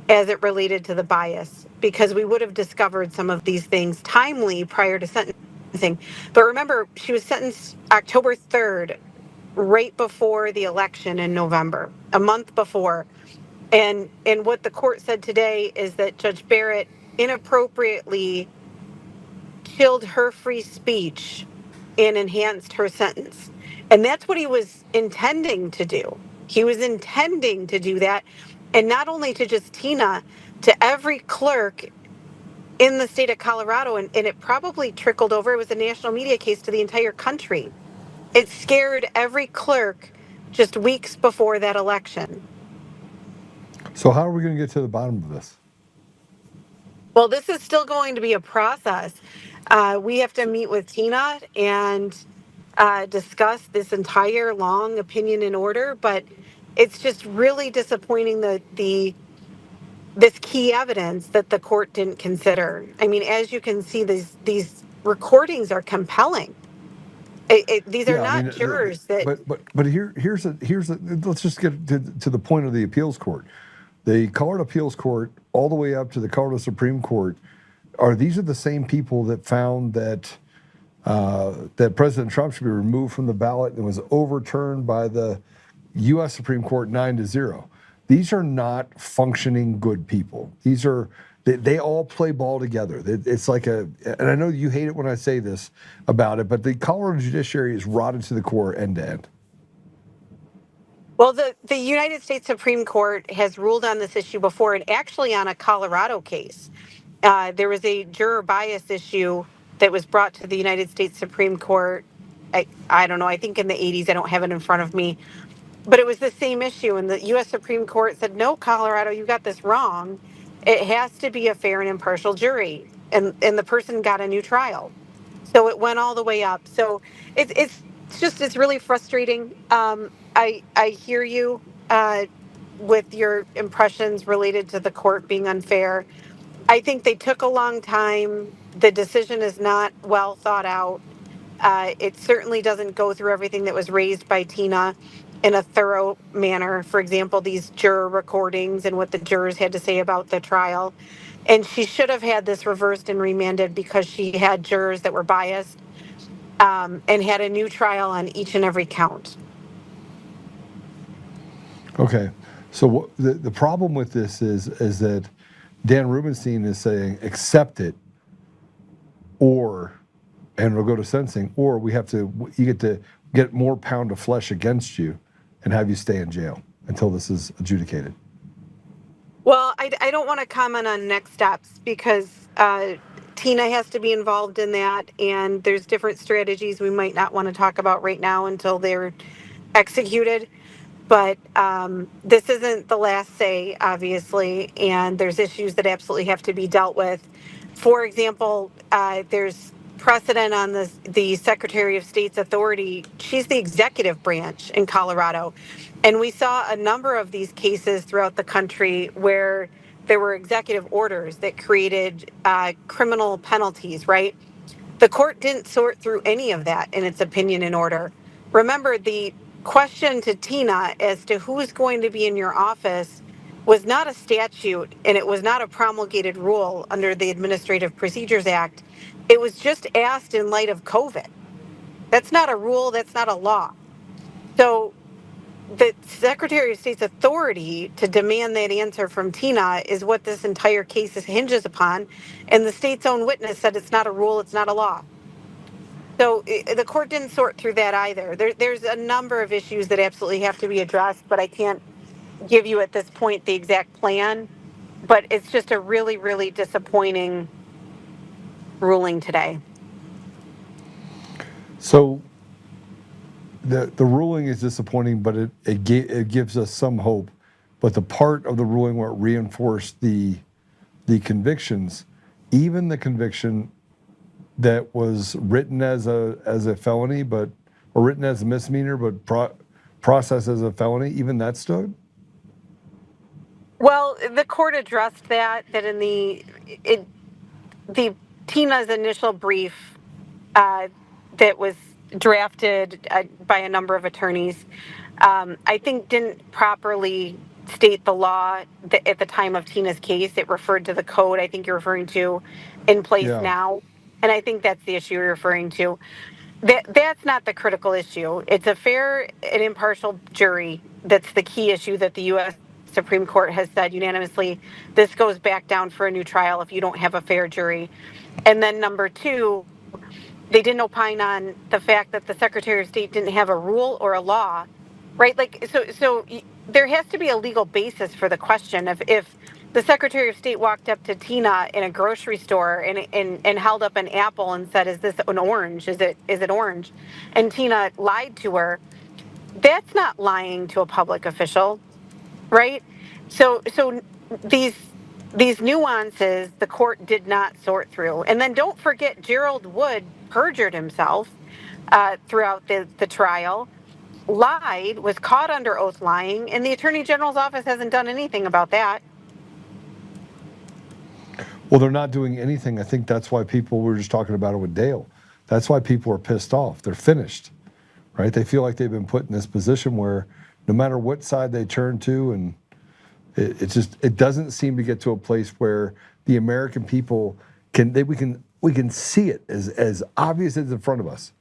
as it related to the bias, because we would have discovered some of these things timely prior to sentencing. But remember, she was sentenced October 3rd, right before the election in November, a month before. And what the court said today is that Judge Beret inappropriately killed her free speech and enhanced her sentence. And that's what he was intending to do. He was intending to do that. And not only to just Tina, to every clerk in the state of Colorado. And it probably trickled over. It was a national media case to the entire country. It scared every clerk just weeks before that election. So how are we going to get to the bottom of this? Well, this is still going to be a process. We have to meet with Tina and discuss this entire long opinion in order, but it's just really disappointing that this key evidence that the court didn't consider. I mean, as you can see, these recordings are compelling. These are not jurors that. But here's a let's just get to the point of the appeals court. The Colorado Appeals Court, all the way up to the Colorado Supreme Court, these are the same people that found that that President Trump should be removed from the ballot and was overturned by the U.S. Supreme Court 9-0. These are not functioning good people. These are they all play ball together. It's like and I know you hate it when I say this about it, but the Colorado judiciary is rotted to the core end to end. Well, the United States Supreme Court has ruled on this issue before, and actually on a Colorado case. There was a juror bias issue that was brought to the United States Supreme Court. I don't know, I think in the 80s, I don't have it in front of me. But it was the same issue, and the U.S. Supreme Court said, no, Colorado, you got this wrong. It has to be a fair and impartial jury. And the person got a new trial. So it went all the way up. So it's really frustrating. I hear you with your impressions related to the court being unfair. I think they took a long time. The decision is not well thought out. It certainly doesn't go through everything that was raised by Tina in a thorough manner. For example, these juror recordings and what the jurors had to say about the trial. And she should have had this reversed and remanded because she had jurors that were biased and had a new trial on each and every count. Okay, so the problem with this is that Dan Rubenstein is saying accept it, and we'll go to sentencing, or you get to get more pound of flesh against you and have you stay in jail until this is adjudicated. Well, I don't want to comment on next steps because Tina has to be involved in that, and there's different strategies we might not want to talk about right now until they're executed. But this isn't the last say, obviously, and there's issues that absolutely have to be dealt with. For example, there's precedent on the Secretary of State's authority. She's the executive branch in Colorado. And we saw a number of these cases throughout the country where there were executive orders that created criminal penalties, right? The court didn't sort through any of that in its opinion and order. Remember, the question to Tina as to who's going to be in your office was not a statute, and it was not a promulgated rule under the Administrative Procedures Act. It was just asked in light of COVID. That's not a rule, that's not a law. So the Secretary of State's authority to demand that answer from Tina is what this entire case hinges upon. And the state's own witness said it's not a rule, it's not a law. So the court didn't sort through that either. There's a number of issues that absolutely have to be addressed, but I can't give you at this point the exact plan. But it's just a really, really disappointing ruling today. So the ruling is disappointing, but it gives us some hope. But the part of the ruling where it reinforced the convictions, even the conviction that was written as a felony, or written as a misdemeanor, but processed as a felony, even that stood? Well, the court addressed that in the Tina's initial brief that was drafted by a number of attorneys, I think didn't properly state the law at the time of Tina's case. It referred to the code I think you're referring to in place now. And I think that's the issue you're referring to. That's not the critical issue. It's a fair and impartial jury. That's the key issue that the U.S. Supreme Court has said unanimously, this goes back down for a new trial if you don't have a fair jury. And then number two, they didn't opine on the fact that the Secretary of State didn't have a rule or a law, right? Like, so there has to be a legal basis for the question. If the Secretary of State walked up to Tina in a grocery store and held up an apple and said, "Is this an orange? Is it orange?" And Tina lied to her, that's not lying to a public official, right? So these nuances the court did not sort through. And then don't forget, Gerald Wood perjured himself throughout the trial, lied, was caught under oath lying, and the Attorney General's office hasn't done anything about that. Well, they're not doing anything. I think that's why people, we were just talking about it with Dale. That's why people are pissed off. They're finished, right? They feel like they've been put in this position where no matter what side they turn to, and it doesn't seem to get to a place where the American people we can see it as obvious as in front of us.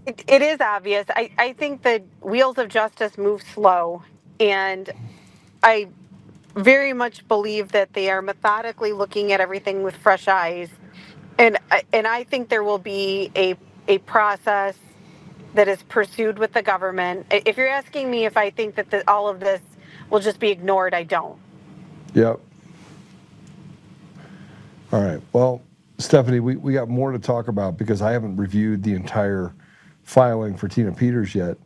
It is obvious. I think the wheels of justice move slow, and I very much believe that they are methodically looking at everything with fresh eyes, and I think there will be a process that is pursued with the government. If you're asking me if I think that all of this will just be ignored, I don't. Yep. All right. Well, Stephanie, we got more to talk about because I haven't reviewed the entire filing for Tina Peters yet.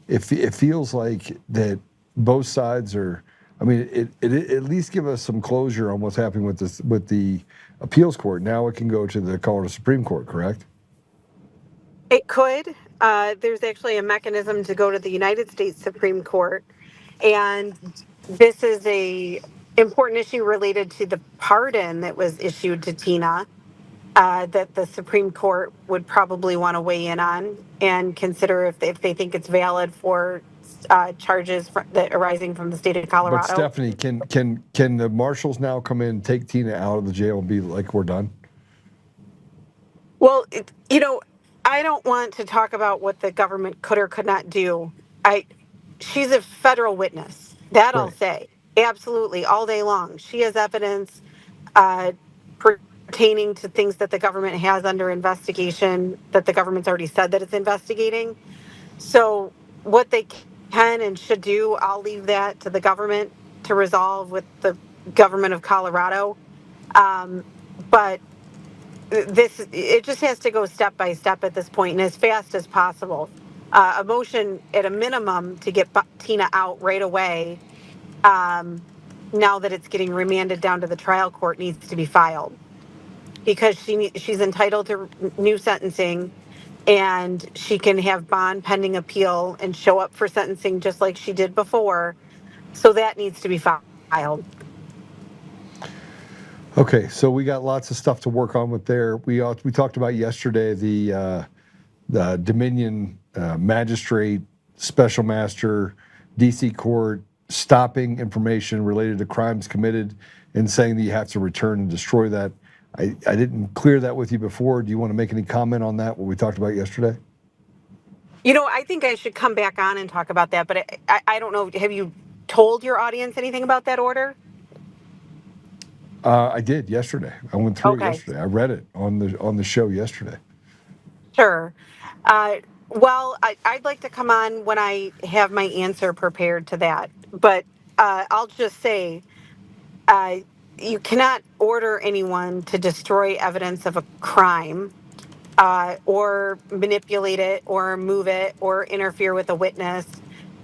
It feels like that both sides are. I mean, it at least give us some closure on what's happening with the appeals court. Now it can go to the Colorado Supreme Court, correct? It could. There's actually a mechanism to go to the United States Supreme Court, and this is a important issue related to the pardon that was issued to Tina. That the Supreme Court would probably want to weigh in on and consider if they think it's valid for charges that arising from the state of Colorado. But Stephanie, can the marshals now come in and take Tina out of the jail and be like, we're done? Well, I don't want to talk about what the government could or could not do. She's a federal witness. That I'll say. Absolutely, all day long. She has evidence pertaining to things that the government has under investigation that the government's already said that it's investigating. So what they can and should do, I'll leave that to the government to resolve with the government of Colorado. But it just has to go step by step at this point and as fast as possible. A motion at a minimum to get Tina out right away, now that it's getting remanded down to the trial court, needs to be filed. Because she's entitled to new sentencing, and she can have bond pending appeal and show up for sentencing just like she did before. So that needs to be filed. Okay, so we got lots of stuff to work on with there. We talked about yesterday the Dominion magistrate, special master, D.C. court stopping information related to crimes committed and saying that you have to return and destroy that. I didn't clear that with you before. Do you want to make any comment on that, what we talked about yesterday? I think I should come back on and talk about that, but I don't know. Have you told your audience anything about that order? I did yesterday. I went through it yesterday. I read it on the show yesterday. Sure. Well, I'd like to come on when I have my answer prepared to that. But I'll just say, you cannot order anyone to destroy evidence of a crime, or manipulate it, or move it, or interfere with a witness.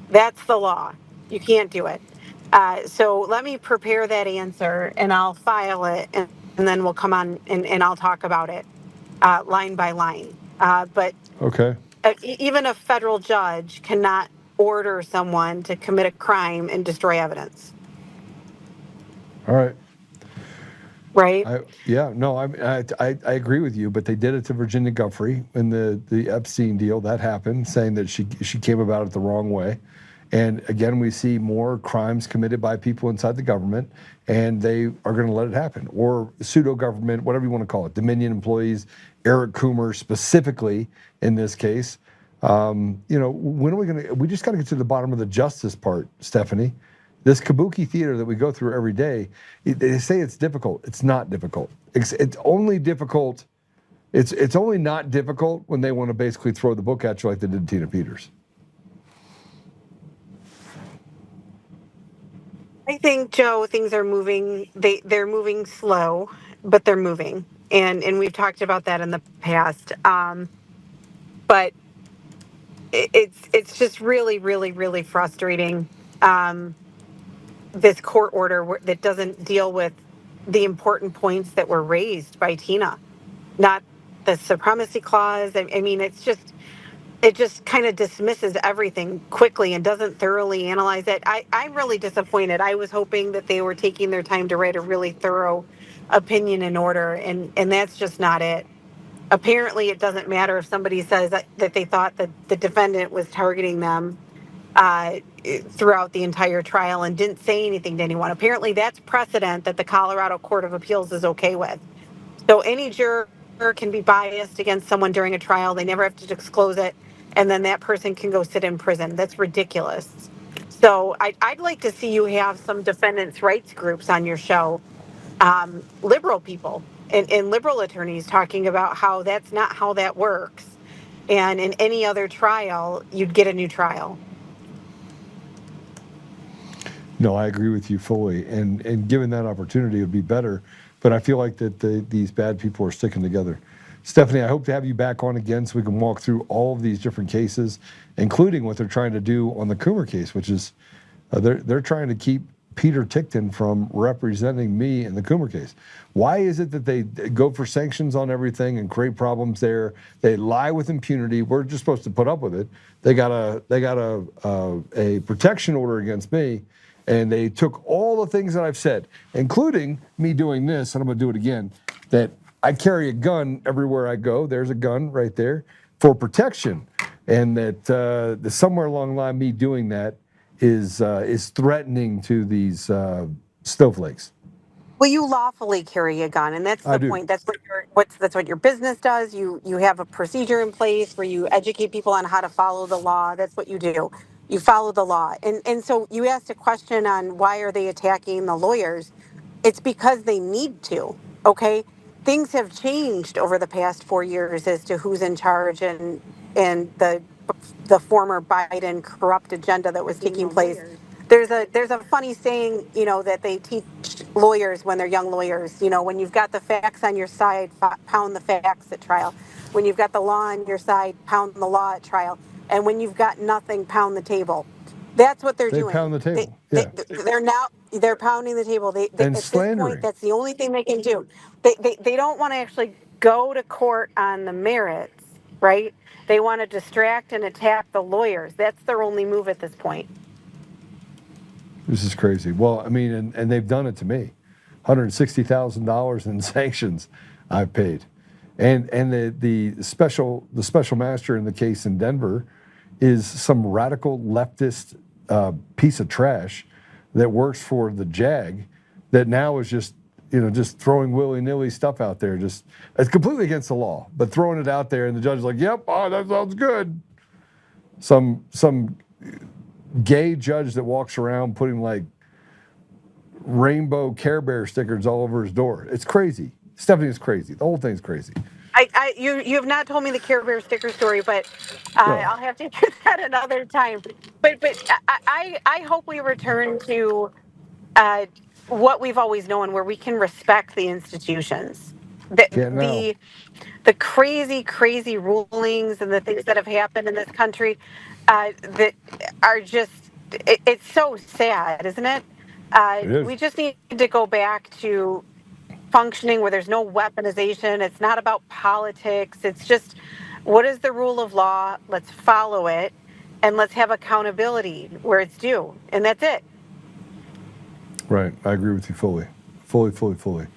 That's the law. You can't do it. So let me prepare that answer, and I'll file it, and then we'll come on and I'll talk about it line by line. But okay. Even a federal judge cannot order someone to commit a crime and destroy evidence. All right. Right? I agree with you, but they did it to Virginia Giuffre in the Epstein deal. That happened, saying that she came about it the wrong way. And again, we see more crimes committed by people inside the government, and they are going to let it happen. Or pseudo-government, whatever you want to call it, Dominion employees, Eric Coomer specifically in this case, When are we going to? We just got to get to the bottom of the justice part, Stephanie. This kabuki theater that we go through every day. They say it's difficult. It's not difficult. It's only difficult. It's only not difficult when they want to basically throw the book at you like they did Tina Peters. I think, Joe, things are moving. They're moving slow, but they're moving, and we've talked about that in the past. But it's just really, really, really frustrating. This court order that doesn't deal with the important points that were raised by Tina, not the supremacy clause. I mean, it just kind of dismisses everything quickly and doesn't thoroughly analyze it. I'm really disappointed. I was hoping that they were taking their time to write a really thorough opinion and order, and that's just not it. Apparently, it doesn't matter if somebody says that they thought that the defendant was targeting them throughout the entire trial and didn't say anything to anyone. Apparently, that's precedent that the Colorado Court of Appeals is okay with. So any juror can be biased against someone during a trial. They never have to disclose it, and then that person can go sit in prison. That's ridiculous. So I'd like to see you have some defendants' rights groups on your show, liberal people and liberal attorneys talking about how that's not how that works. And in any other trial, you'd get a new trial. No, I agree with you fully. And given that opportunity, it would be better. But I feel like that these bad people are sticking together. Stephanie, I hope to have you back on again so we can walk through all of these different cases, including what they're trying to do on the Coomer case, which is they're trying to keep Peter Tickton from representing me in the Coomer case. Why is it that they go for sanctions on everything and create problems there? They lie with impunity. We're just supposed to put up with it. They got a protection order against me, and they took all the things that I've said, including me doing this, and I'm going to do it again, that I carry a gun everywhere I go. There's a gun right there for protection, and that somewhere along the line, me doing that is threatening to these snowflakes. Well, you lawfully carry a gun, and that's the point. That's what your business does. You have a procedure in place where you educate people on how to follow the law. That's what you do. You follow the law. And so you asked a question on why are they attacking the lawyers? It's because they need to, okay? Things have changed over the past 4 years as to who's in charge and the former Biden corrupt agenda that was taking place. There's a funny saying, that they teach lawyers when they're young lawyers. When you've got the facts on your side, pound the facts at trial. When you've got the law on your side, pound the law at trial. And when you've got nothing, pound the table. That's what they're doing. They pound the table. They're pounding the table. They and at slandering. This point, that's the only thing they can do. They don't want to actually go to court on the merits, right? They want to distract and attack the lawyers. That's their only move at this point. This is crazy. Well, I mean, and they've done it to me. $160,000 in sanctions I've paid. And the special master in the case in Denver is some radical leftist piece of trash that works for the JAG that now is just throwing willy-nilly stuff out there. It's completely against the law, but throwing it out there, and the judge is like, yep, oh, that sounds good. Some gay judge that walks around putting like rainbow Care Bear stickers all over his door. It's crazy. Stephanie is crazy. The whole thing's crazy. You have not told me the Care Bear sticker story, but I'll have to do that another time. But I hope we return to what we've always known, where we can respect the institutions. The crazy rulings and the things that have happened in this country that are just, it's so sad, isn't it? It is. We just need to go back to functioning where there's no weaponization. It's not about politics. It's just, what is the rule of law? Let's follow it, and let's have accountability where it's due. And that's it. Right. I agree with you fully. Fully.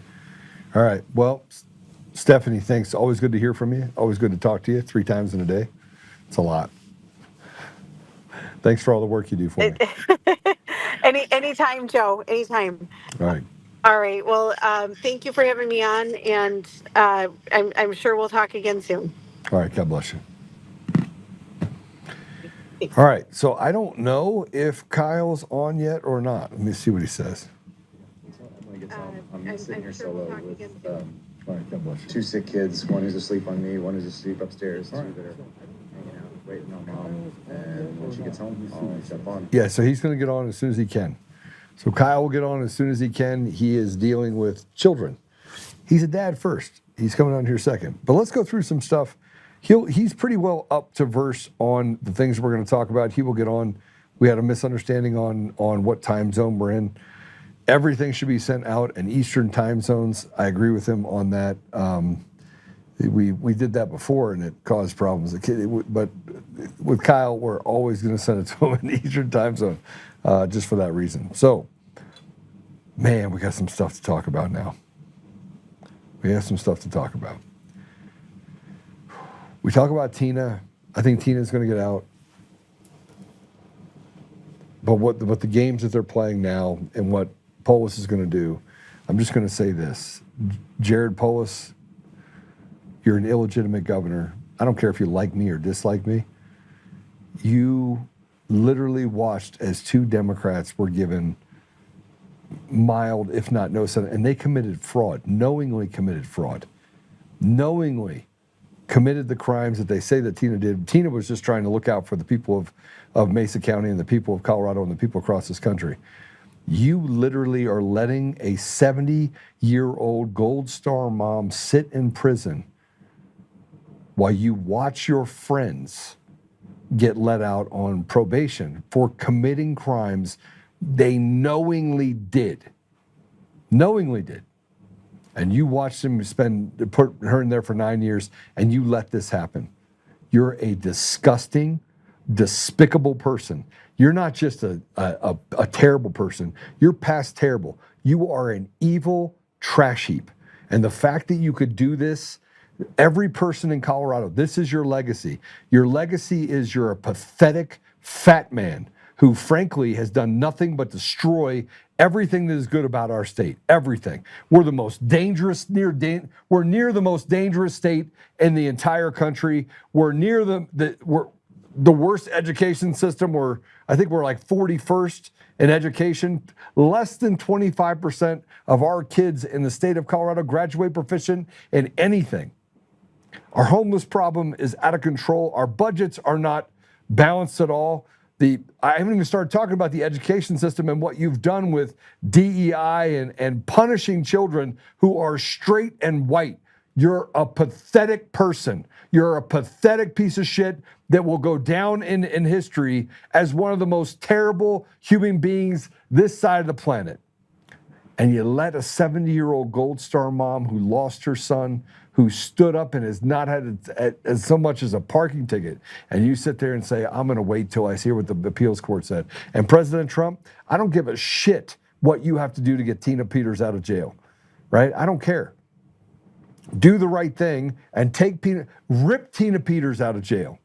All right. Well, Stephanie, thanks. Always good to hear from you. Always good to talk to you 3 times in a day. It's a lot. Thanks for all the work you do for me. Anytime, Joe. Anytime. All right. All right. Well, thank you for having me on, and I'm sure we'll talk again soon. All right. God bless you. All right, so I don't know if Kyle's on yet or not. Let me see what he says. I'm sitting here solo with two sick kids, one who's asleep on me, one who's asleep upstairs, two that are hanging out, waiting on mom. And when she gets home, I'll jump on. Yeah, so he's going to get on as soon as he can. So Kyle will get on as soon as he can. He is dealing with children. He's a dad first. He's coming on here second. But let's go through some stuff. He's pretty well up to verse on the things we're going to talk about. He will get on. We had a misunderstanding on what time zone we're in. Everything should be sent out in Eastern time zones. I agree with him on that. We did that before, and it caused problems. But with Kyle, we're always going to send it to him in Eastern time zone, just for that reason. So, man, we got some stuff to talk about now. We have some stuff to talk about. We talk about Tina. I think Tina's going to get out. But what the games that they're playing now and what Polis is going to do, I'm just going to say this. Jared Polis, you're an illegitimate governor. I don't care if you like me or dislike me. You literally watched as two Democrats were given mild, if not no Senate, and they committed fraud, knowingly committed fraud, knowingly committed the crimes that they say that Tina did. Tina was just trying to look out for the people of Mesa County and the people of Colorado and the people across this country. You literally are letting a 70-year-old Gold Star mom sit in prison while you watch your friends get let out on probation for committing crimes they knowingly did. Knowingly did. And you watched them put her in there for 9 years, and you let this happen. You're a disgusting, despicable person. You're not just a terrible person. You're past terrible. You are an evil trash heap. And the fact that you could do this, every person in Colorado, this is your legacy. Your legacy is you're a pathetic fat man who frankly has done nothing but destroy everything that is good about our state. Everything. We're the most dangerous, we're near the most dangerous state in the entire country. We're near the worst education system. I think we're like 41st in education. Less than 25% of our kids in the state of Colorado graduate proficient in anything. Our homeless problem is out of control. Our budgets are not balanced at all. I haven't even started talking about the education system and what you've done with DEI and punishing children who are straight and white. You're a pathetic person. You're a pathetic piece of shit that will go down in history as one of the most terrible human beings this side of the planet. And you let a 70-year-old Gold Star mom who lost her son, who stood up and has not had as so much as a parking ticket, and you sit there and say, I'm going to wait till I hear what the appeals court said. And President Trump, I don't give a shit what you have to do to get Tina Peters out of jail, right? I don't care. Do the right thing and rip Tina Peters out of jail.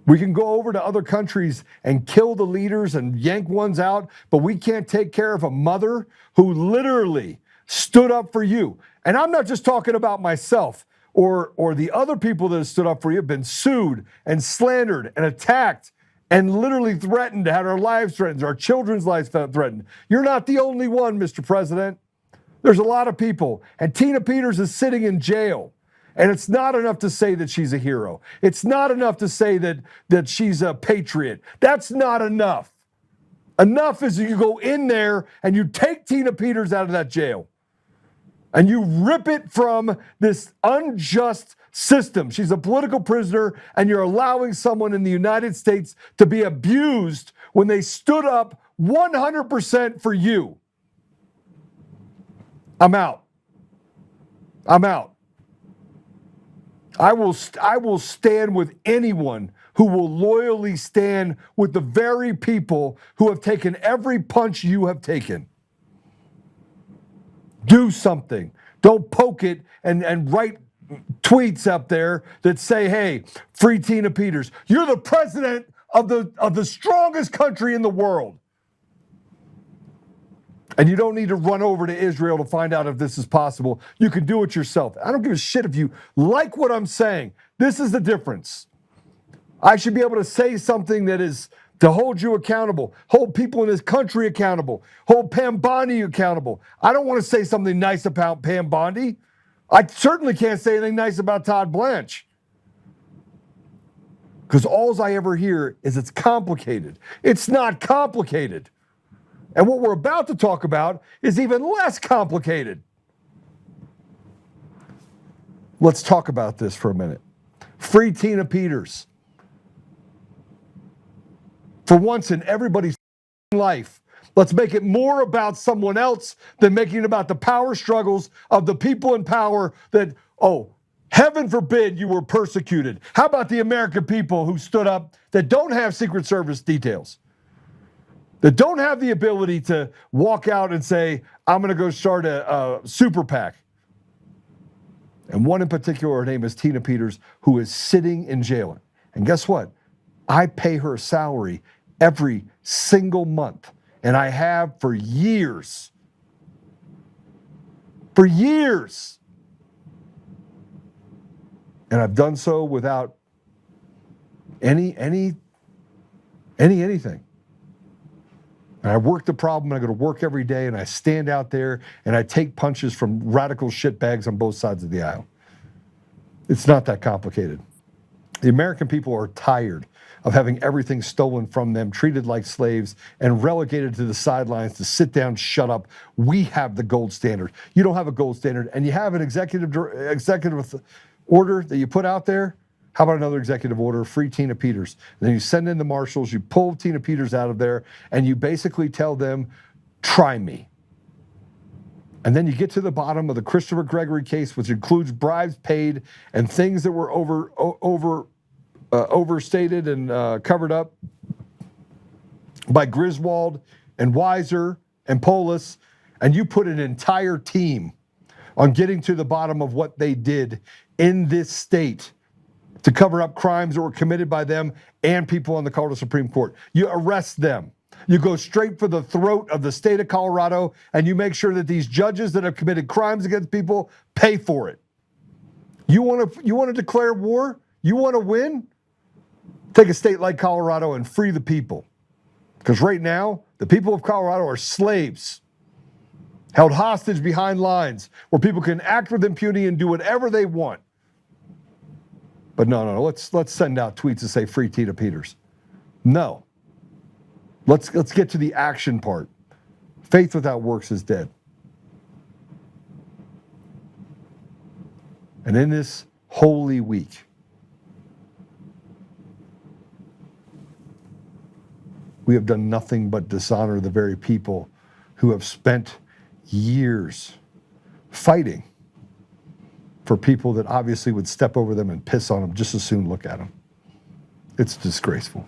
We can go over to other countries and kill the leaders and yank ones out, but we can't take care of a mother who literally stood up for you. And I'm not just talking about myself or the other people that have stood up for you, have been sued and slandered and attacked and literally threatened, had our lives threatened, our children's lives threatened. You're not the only one, Mr. President. There's a lot of people. And Tina Peters is sitting in jail. And it's not enough to say that she's a hero. It's not enough to say that she's a patriot. That's not enough. Enough is you go in there and you take Tina Peters out of that jail. And you rip it from this unjust system. She's a political prisoner, and you're allowing someone in the United States to be abused when they stood up 100% for you. I'm out. I'm out. I will stand with anyone who will loyally stand with the very people who have taken every punch you have taken. Do something. Don't poke it and write tweets up there that say, hey, free Tina Peters. You're the president of the strongest country in the world. And you don't need to run over to Israel to find out if this is possible. You can do it yourself. I don't give a shit if you like what I'm saying. This is the difference. I should be able to say something that is to hold you accountable, hold people in this country accountable, hold Pam Bondi accountable. I don't want to say something nice about Pam Bondi. I certainly can't say anything nice about Todd Blanche. Because all I ever hear is it's complicated. It's not complicated. And what we're about to talk about is even less complicated. Let's talk about this for a minute. Free Tina Peters. For once in everybody's life, let's make it more about someone else than making it about the power struggles of the people in power that, heaven forbid you were persecuted. How about the American people who stood up that don't have Secret Service details? That don't have the ability to walk out and say, I'm going to go start a super PAC. And one in particular, her name is Tina Peters, who is sitting in jail. And guess what? I pay her a salary every single month. And I have for years. For years. And I've done so without anything. And I work the problem, and I go to work every day, and I stand out there, and I take punches from radical shitbags on both sides of the aisle. It's not that complicated. The American people are tired of having everything stolen from them, treated like slaves, and relegated to the sidelines to sit down, shut up. We have the gold standard. You don't have a gold standard, and you have an executive order that you put out there. How about another executive order, free Tina Peters? And then you send in the marshals, you pull Tina Peters out of there, and you basically tell them, try me. And then you get to the bottom of the Christopher Gregory case, which includes bribes paid and things that were overstated and covered up by Griswold and Weiser and Polis, and you put an entire team on getting to the bottom of what they did in this state to cover up crimes that were committed by them and people on the Colorado Supreme Court. You arrest them. You go straight for the throat of the state of Colorado, and you make sure that these judges that have committed crimes against people pay for it. You want to declare war? You want to win? Take a state like Colorado and free the people. Because right now, the people of Colorado are slaves, held hostage behind lines where people can act with impunity and do whatever they want. But no, let's send out tweets that say free Tina Peters. No. Let's get to the action part. Faith without works is dead. And in this holy week, we have done nothing but dishonor the very people who have spent years fighting for people that obviously would step over them and piss on them just as soon look at them. It's disgraceful.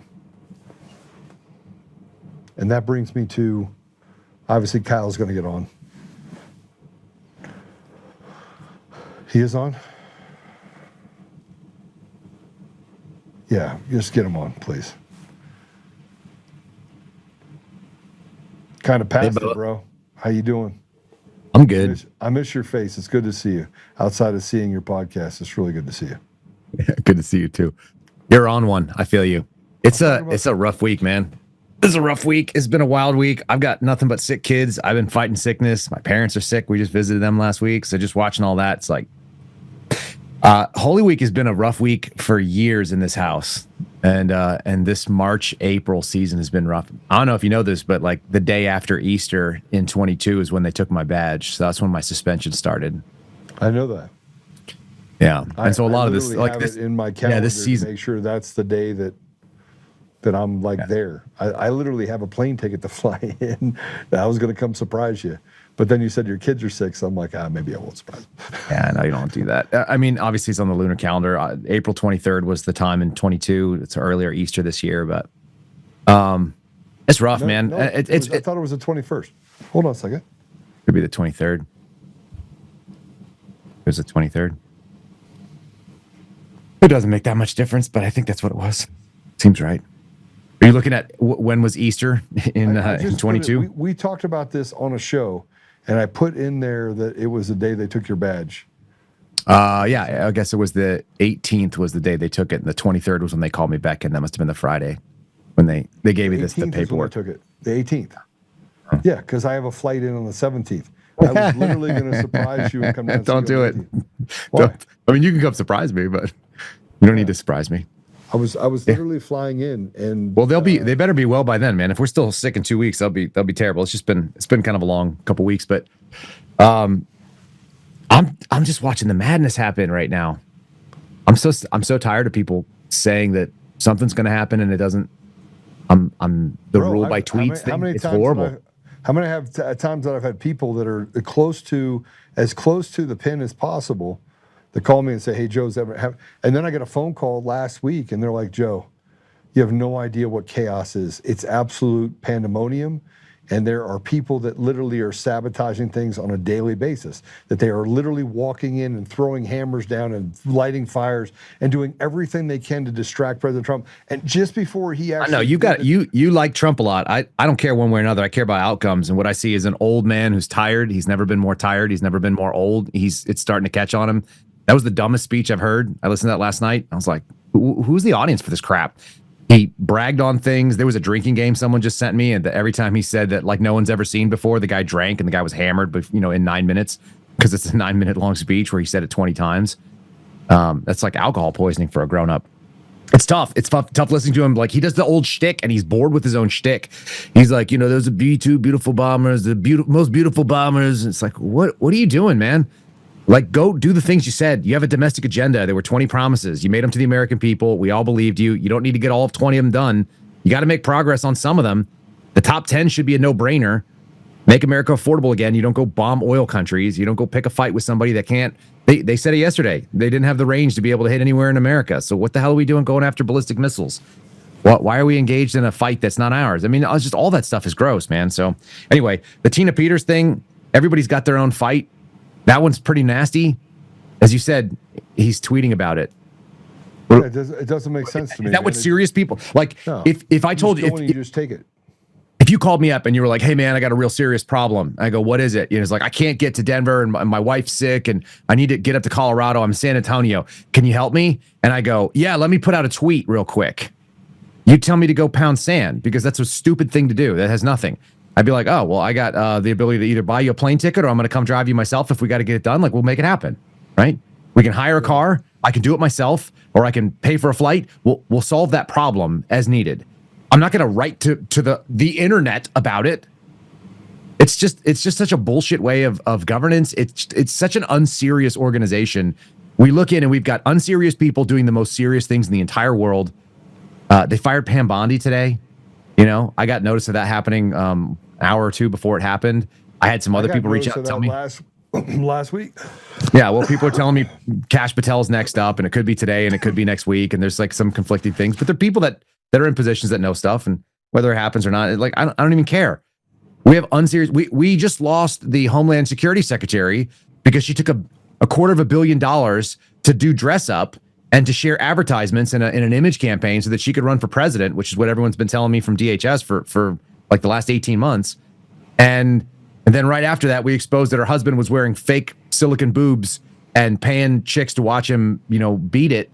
And that brings me to, obviously Kyle's going to get on. He is on? Yeah, just get him on, please. Kind of past it, bro. How you doing? I'm good. I miss your face. It's good to see you. Outside of seeing your podcast, it's really good to see you. Yeah, good to see you too. You're on one. I feel you. It's a rough week, man. It's a rough week. It's been a wild week. I've got nothing but sick kids. I've been fighting sickness. My parents are sick. We just visited them last week. So just watching all that, it's like Holy Week has been a rough week for years in this house. And this March, April season has been rough. I don't know if you know this, but like the day after Easter in 22 is when they took my badge. So that's when my suspension started. I know that. Yeah. And so a lot of this, like this in my calendar, this season, to make sure that's the day that I'm like there. I literally have a plane ticket to fly in. I was going to come surprise you. But then you said your kids are sick, so I'm like, maybe I won't surprise them. Yeah, no, you don't do that. I mean, obviously it's on the lunar calendar. April 23rd was the time in 22. It's earlier Easter this year, but it's rough, man. No, I thought it was the 21st. Hold on a second. Could be the 23rd. It was the 23rd. It doesn't make that much difference, but I think that's what it was. Seems right. Are you looking at when was Easter in 22? We talked about this on a show, and I put in there that it was the day they took your badge. Yeah, I guess it was the 18th was the day they took it, and the 23rd was when they called me back in. That must have been the Friday when they gave me the 18th is when I paperwork. took it. The 18th. Yeah, because I have a flight in on the 17th. I was literally going to surprise you and come down. And Don't do it. Why? I mean, you can come surprise me, but you don't need to surprise me. I was literally flying in, and well, they better be well by then, man. If we're still sick in 2 weeks, they'll be terrible. It's been kind of a long couple weeks, but I'm just watching the madness happen right now. I'm so tired of people saying that something's going to happen and it doesn't. Rule by tweets thing. It's horrible. How many times that I've had people that are as close to the pin as possible that call me and say, "Hey, Joe's ever," and then I get a phone call last week and they're like, "Joe, you have no idea what chaos is. It's absolute pandemonium." And there are people that literally are sabotaging things on a daily basis, that they are literally walking in and throwing hammers down and lighting fires and doing everything they can to distract President Trump. And just before he actually... I know, you like Trump a lot. I don't care one way or another. I care about outcomes. And what I see is an old man who's tired. He's never been more tired. He's never been more old. It's starting to catch on him. That was the dumbest speech I've heard. I listened to that last night. I was like, who's the audience for this crap? He bragged on things. There was a drinking game someone just sent me, and every time he said that like no one's ever seen before, the guy drank and the guy was hammered, but in 9 minutes, because it's a 9-minute long speech where he said it 20 times. That's like alcohol poisoning for a grown up. It's tough. It's tough listening to him. Like he does the old shtick, and he's bored with his own shtick. He's like, those are B-2 beautiful bombers, the most beautiful bombers. It's like, what are you doing, man? Like, go do the things you said. You have a domestic agenda. There were 20 promises. You made them to the American people. We all believed you. You don't need to get all of 20 of them done. You got to make progress on some of them. The top 10 should be a no-brainer. Make America affordable again. You don't go bomb oil countries. You don't go pick a fight with somebody that can't. They said it yesterday. They didn't have the range to be able to hit anywhere in America. So what the hell are we doing going after ballistic missiles? Why are we engaged in a fight that's not ours? I mean, it's just all that stuff is gross, man. So anyway, the Tina Peters thing, everybody's got their own fight. That one's pretty nasty. As you said, he's tweeting about it. Yeah, it doesn't make sense to me. Is that what serious people like? No, if I told you, you just take it. If you called me up and you were like, "Hey man, I got a real serious problem," I go, "What is it?" It's like, "I can't get to Denver and my wife's sick and I need to get up to Colorado. I'm in San Antonio. Can you help me?" And I go, "Yeah, let me put out a tweet real quick." You tell me to go pound sand because that's a stupid thing to do. That has nothing. I'd be like, "Oh, well, I got the ability to either buy you a plane ticket or I'm going to come drive you myself if we got to get it done. Like, we'll make it happen, right? We can hire a car. I can do it myself, or I can pay for a flight. We'll solve that problem as needed. I'm not going to write to the internet about it. It's just such a bullshit way of governance. It's such an unserious organization. We look in and we've got unserious people doing the most serious things in the entire world. They fired Pam Bondi today. I got notice of that happening hour or two before it happened. I had some other people reach out and tell me last week. Yeah, well, people are telling me Kash Patel's next up, and it could be today, and it could be next week, and there's like some conflicting things. But there are people that are in positions that know stuff, and whether it happens or not, like I don't even care. We have unserious. We just lost the Homeland Security Secretary because she took a $250 million to do dress up and to share advertisements in an image campaign so that she could run for president, which is what everyone's been telling me from DHS for like the last 18 months. And then right after that, we exposed that her husband was wearing fake silicone boobs and paying chicks to watch him, beat it.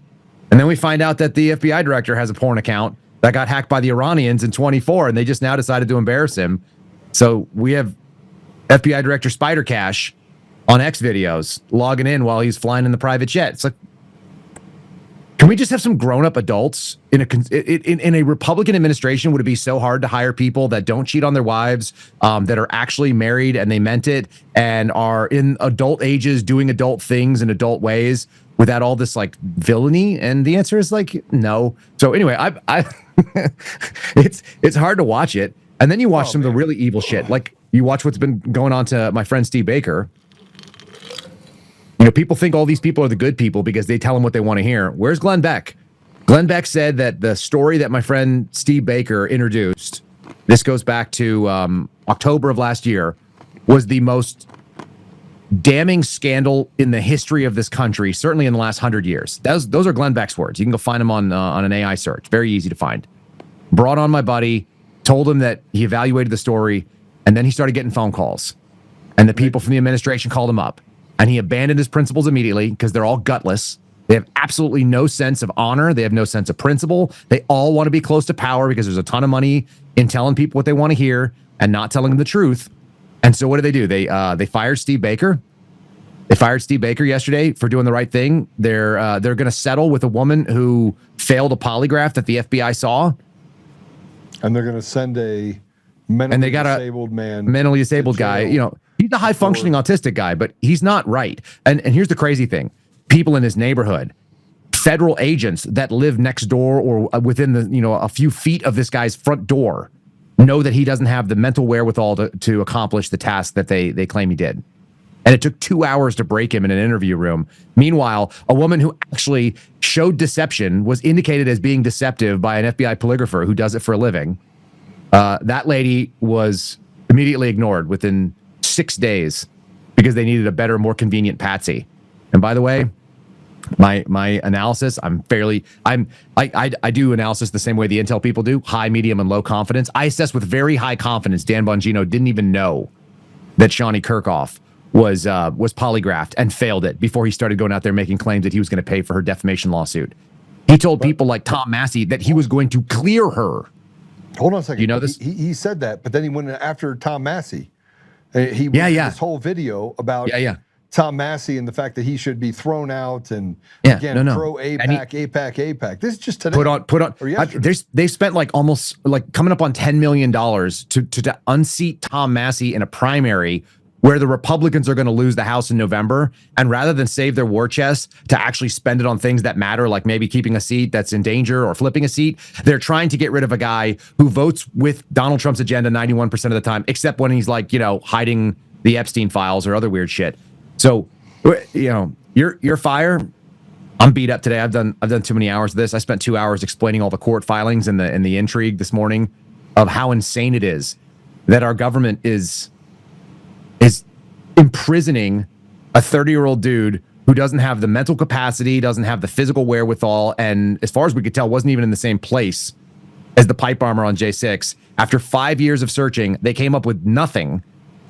And then we find out that the FBI director has a porn account that got hacked by the Iranians in 24, and they just now decided to embarrass him. So we have FBI Director Spider Cash on X videos logging in while he's flying in the private jet. It's like, can we just have some grown-up adults in a Republican administration? Would it be so hard to hire people that don't cheat on their wives, that are actually married and they meant it and are in adult ages doing adult things in adult ways without all this like villainy? And the answer is like no. So anyway, it's hard to watch it, and then you watch some of the really evil shit. Like you watch what's been going on to my friend Steve Baker. People think all these people are the good people because they tell them what they want to hear. Where's Glenn Beck? Glenn Beck said that the story that my friend Steve Baker introduced, this goes back to October of last year, was the most damning scandal in the history of this country, certainly in the last 100 years. Those are Glenn Beck's words. You can go find them on an AI search. Very easy to find. Brought on my buddy, told him that he evaluated the story, and then he started getting phone calls. And the people from the administration called him up. and he abandoned his principles immediately because they're all gutless. They have absolutely no sense of honor. They have no sense of principle. They all want to be close to power because there's a ton of money in telling people what they want to hear and not telling them the truth. And so what do? They fired Steve Baker. They fired Steve Baker yesterday for doing the right thing. They're going to settle with a woman who failed a polygraph that the FBI saw. And they're going to send a mentally disabled guy. You know, he's a high functioning autistic guy, but he's not right. And here's the crazy thing. People in his neighborhood, federal agents that live next door or within the, you know, a few feet of this guy's front door know that he doesn't have the mental wherewithal to accomplish the task that they claim he did. And it took 2 hours to break him in an interview room. Meanwhile, a woman who actually showed deception was indicated as being deceptive by an FBI polygrapher who does it for a living. That lady was immediately ignored within 6 days because they needed a better, more convenient patsy. And by the way, my analysis, I do analysis the same way the Intel people do, high, medium, and low confidence. I assess with very high confidence Dan Bongino didn't even know that Shawnee Kirkhoff was polygraphed and failed it before he started going out there making claims that he was going to pay for her defamation lawsuit. He told people like Tom Massey that he was going to clear her. Hold on a second. You know this? He said that, but then he went after Tom Massey. He went this whole video about Tom Massey and the fact that he should be thrown out and pro APAC. This is just today. Put on. They spent like almost like coming up on $10 million to unseat Tom Massey in a primary where the Republicans are going to lose the House in November. And rather than save their war chest to actually spend it on things that matter, like maybe keeping a seat that's in danger or flipping a seat, they're trying to get rid of a guy who votes with Donald Trump's agenda 91% of the time, except when he's like, you know, hiding the Epstein files or other weird shit. So, you know, your fire. I'm beat up today. I've done too many hours of this. I spent 2 hours explaining all the court filings and the intrigue this morning of how insane it is that our government is imprisoning a 30-year-old dude who doesn't have the mental capacity, doesn't have the physical wherewithal, and as far as we could tell, wasn't even in the same place as the pipe bomber on J6. After 5 years of searching, they came up with nothing.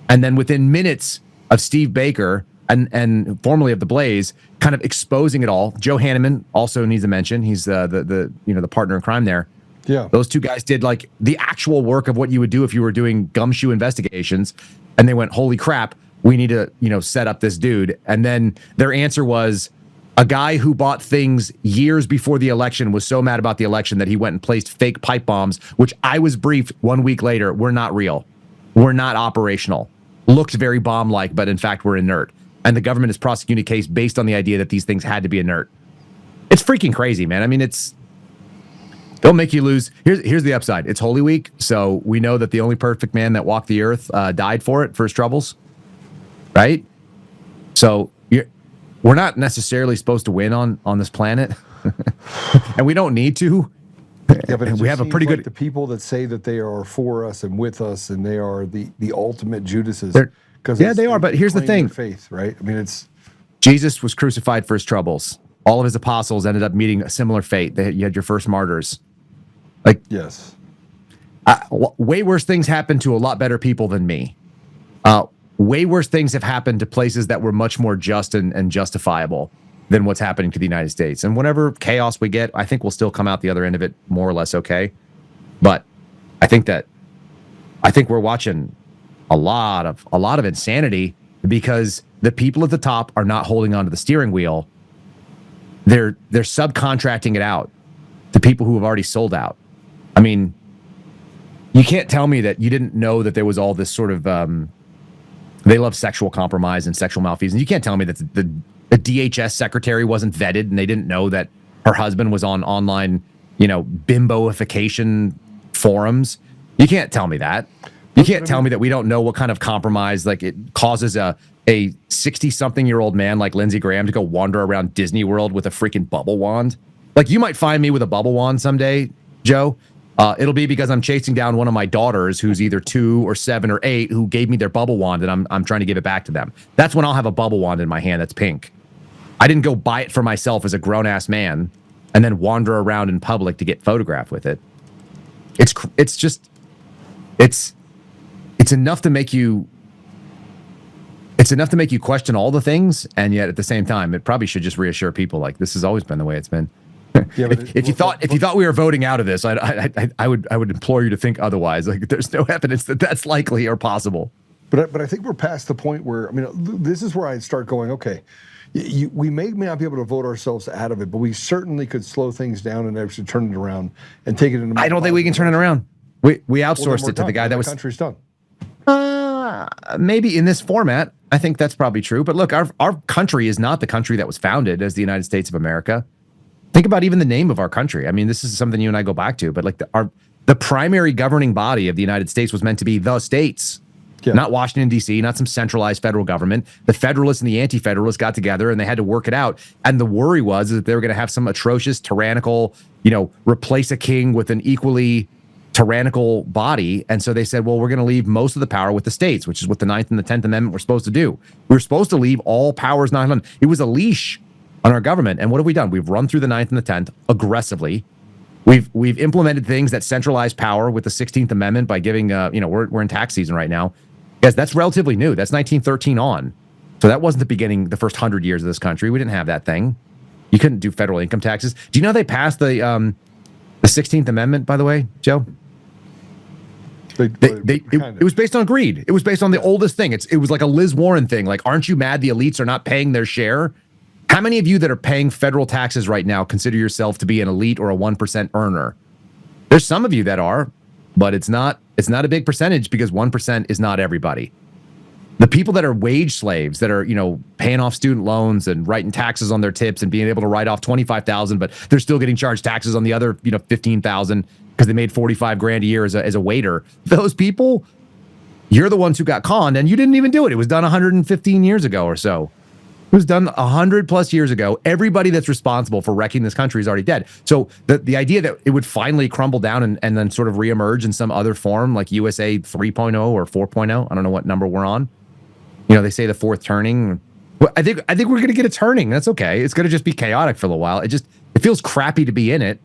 And then within minutes of Steve Baker and formerly of the Blaze kind of exposing it all, Joe Hanneman also needs a mention. He's the partner in crime there. Yeah. Those two guys did like the actual work of what you would do if you were doing gumshoe investigations. And they went, holy crap, we need to, you know, set up this dude. And then their answer was a guy who bought things years before the election was so mad about the election that he went and placed fake pipe bombs, which I was briefed 1 week later, were not real. We're not operational. Looked very bomb-like, but in fact, we're inert. And the government is prosecuting a case based on the idea that these things had to be inert. It's freaking crazy, man. I mean, they'll make you lose. Here's the upside. It's Holy Week, so we know that the only perfect man that walked the earth died for his troubles, right? So we're not necessarily supposed to win on this planet, and we don't need to. Yeah, but we have a pretty good. The people that say that they are for us and with us, and they are the ultimate Judases. They are. But here's the thing: faith, right? I mean, it's Jesus was crucified for his troubles. All of his apostles ended up meeting a similar fate. You had your first martyrs. Like, yes, way worse things happened to a lot better people than me. Way worse things have happened to places that were much more just and justifiable than what's happening to the United States. And whatever chaos we get, I think we'll still come out the other end of it more or less okay. But I think we're watching a lot of insanity because the people at the top are not holding onto the steering wheel. They're subcontracting it out to people who have already sold out. I mean, you can't tell me that you didn't know that there was all this sort of they love sexual compromise and sexual malfeasance. You can't tell me that the DHS secretary wasn't vetted and they didn't know that her husband was on online, you know, bimboification forums. You can't tell me that. You can't tell me that we don't know what kind of compromise, like, it causes a 60-something-year-old man like Lindsey Graham to go wander around Disney World with a freaking bubble wand. Like, you might find me with a bubble wand someday, Joe. It'll be because I'm chasing down one of my daughters who's either 2 or 7 or 8 who gave me their bubble wand, and I'm trying to give it back to them. That's when I'll have a bubble wand in my hand that's pink. I didn't go buy it for myself as a grown-ass man and then wander around in public to get photographed with it. It's enough to make you It's enough to make you question all the things, and yet at the same time, it probably should just reassure people like this has always been the way it's been. Yeah, if you thought we were voting out of this, I would implore you to think otherwise. Like there's no evidence that that's likely or possible. But I think we're past the point where, I mean, this is where I start going, okay, we may not be able to vote ourselves out of it, but we certainly could slow things down and actually turn it around and take it in. I don't think we can turn it around. We outsourced it to the guy that was. The country's done. Maybe in this format, I think that's probably true. But look, our country is not the country that was founded as the United States of America. Think about even the name of our country. I mean, this is something you and I go back to, but like the primary governing body of the United States was meant to be the states, not Washington, D.C., not some centralized federal government. The Federalists and the Anti-Federalists got together and they had to work it out. And the worry was that they were going to have some atrocious, tyrannical, replace a king with an equally tyrannical body. And so they said, well, we're going to leave most of the power with the states, which is what the 9th and the 10th Amendment were supposed to do. We were supposed to leave all powers not on. It was a leash on our government. And what have we done? We've run through the 9th and the 10th aggressively. We've implemented things that centralize power with the 16th Amendment by giving, we're in tax season right now. Guys, that's relatively new. That's 1913 on. So that wasn't the beginning, the first 100 years of this country. We didn't have that thing. You couldn't do federal income taxes. Do you know they passed the 16th Amendment, by the way, Joe? It was based on greed. It was based on the oldest thing. It was like a Liz Warren thing. Like, aren't you mad the elites are not paying their share? How many of you that are paying federal taxes right now consider yourself to be an elite or a 1% earner? There's some of you that are, but it's not a big percentage because 1% is not everybody. The people that are wage slaves that are, paying off student loans and writing taxes on their tips and being able to write off $25,000, but they're still getting charged taxes on the other, $15,000 because they made $45,000 a year as a waiter. Those people, you're the ones who got conned and you didn't even do it. It was done 115 years ago or so. It was done 100+ years ago. Everybody that's responsible for wrecking this country is already dead. So the idea that it would finally crumble down and then sort of reemerge in some other form, like USA 3.0 or 4.0, I don't know what number we're on. They say the fourth turning. Well, I think we're going to get a turning. That's okay. It's going to just be chaotic for a little while. It feels crappy to be in it.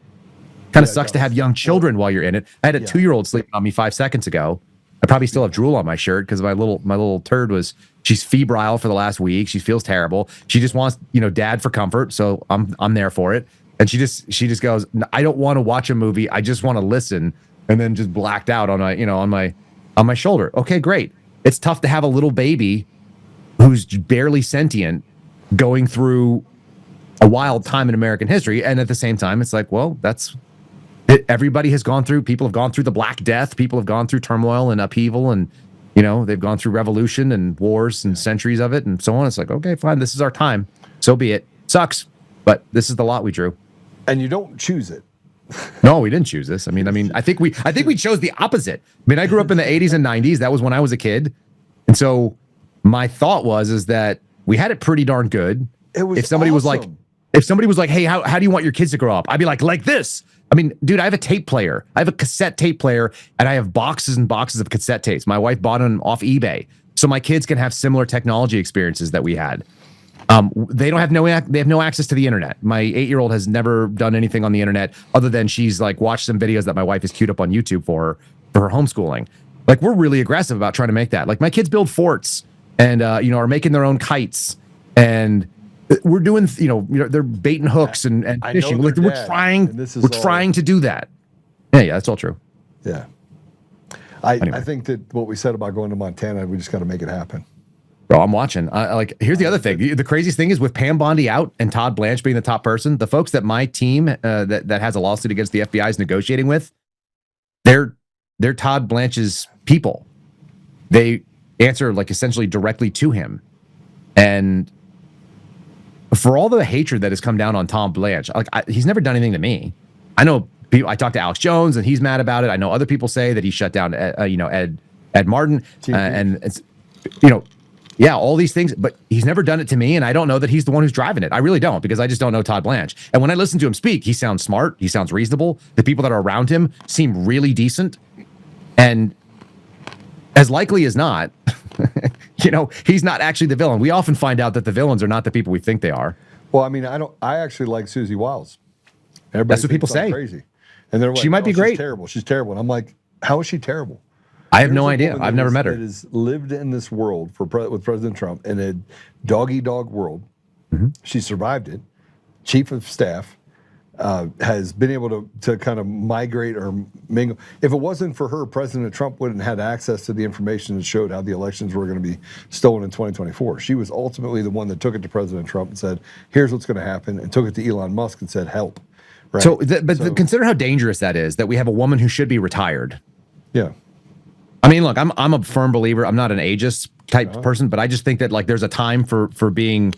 Kind of sucks to have young children while you're in it. I had a 2-year-old sleeping on me 5 seconds ago. I probably still have drool on my shirt because my little turd she's febrile for the last week. She feels terrible. She just wants, dad for comfort. So I'm there for it. And she just goes, I don't want to watch a movie. I just want to listen. And then just blacked out on my shoulder. Okay, great. It's tough to have a little baby who's barely sentient going through a wild time in American history. And at the same time, it's like, well, that's it. Everybody has gone through, people have gone through the Black Death. People have gone through turmoil and upheaval and, they've gone through revolution and wars and centuries of it and so on. It's like, okay, fine. This is our time. So be it. Sucks, but this is the lot we drew. And you don't choose it. No, we didn't choose this. I think we chose the opposite. I grew up in the 80s and 90s. That was when I was a kid. And so my thought is that we had it pretty darn good. It was if somebody was like, hey, how do you want your kids to grow up? I'd be like this. Dude, I have a tape player. I have a cassette tape player, and I have boxes and boxes of cassette tapes. My wife bought them off eBay. So my kids can have similar technology experiences that we had. They have no access to the internet. My 8-year-old has never done anything on the internet other than she's like watched some videos that my wife has queued up on YouTube for her homeschooling. Like, we're really aggressive about trying to make that. Like, my kids build forts and are making their own kites, and we're doing they're baiting hooks and fishing. Like, we're trying to do that. Yeah, that's all true. Yeah. I think that what we said about going to Montana, we just got to make it happen. Bro, I'm watching. Here's the other thing. The craziest thing is with Pam Bondi out and Todd Blanche being the top person, the folks that my team that has a lawsuit against the FBI is negotiating with, they're Todd Blanche's people. They answer like essentially directly to him. And for all the hatred that has come down on Tom Blanche, he's never done anything to me. I know people. I talked to Alex Jones and he's mad about it. I know other people say that he shut down Ed Martin and it's yeah, all these things, but he's never done it to me, and I don't know that he's the one who's driving it. I really don't, because I just don't know Todd Blanche. And when I listen to him speak, he sounds smart, he sounds reasonable. The people that are around him seem really decent, and as likely as not, he's not actually the villain. We often find out that the villains are not the people we think they are. Well, I actually like Susie Wiles. Everybody That's what people say. Crazy, and they're like, she might be great. She's terrible. And I'm like, how is she terrible? I have no Here's a idea. woman I've that never is- met her. That has lived in this world with President Trump in a dog-eat-dog world. She survived it. Chief of staff. Has been able to kind of migrate or mingle. If it wasn't for her, President Trump wouldn't have had access to the information that showed how the elections were going to be stolen in 2024. She was ultimately the one that took it to President Trump and said, here's what's going to happen, and took it to Elon Musk and said, help. Right? So consider how dangerous that is, that we have a woman who should be retired. Yeah. I mean, look, I'm a firm believer. I'm not an ageist type person, but I just think that like there's a time for being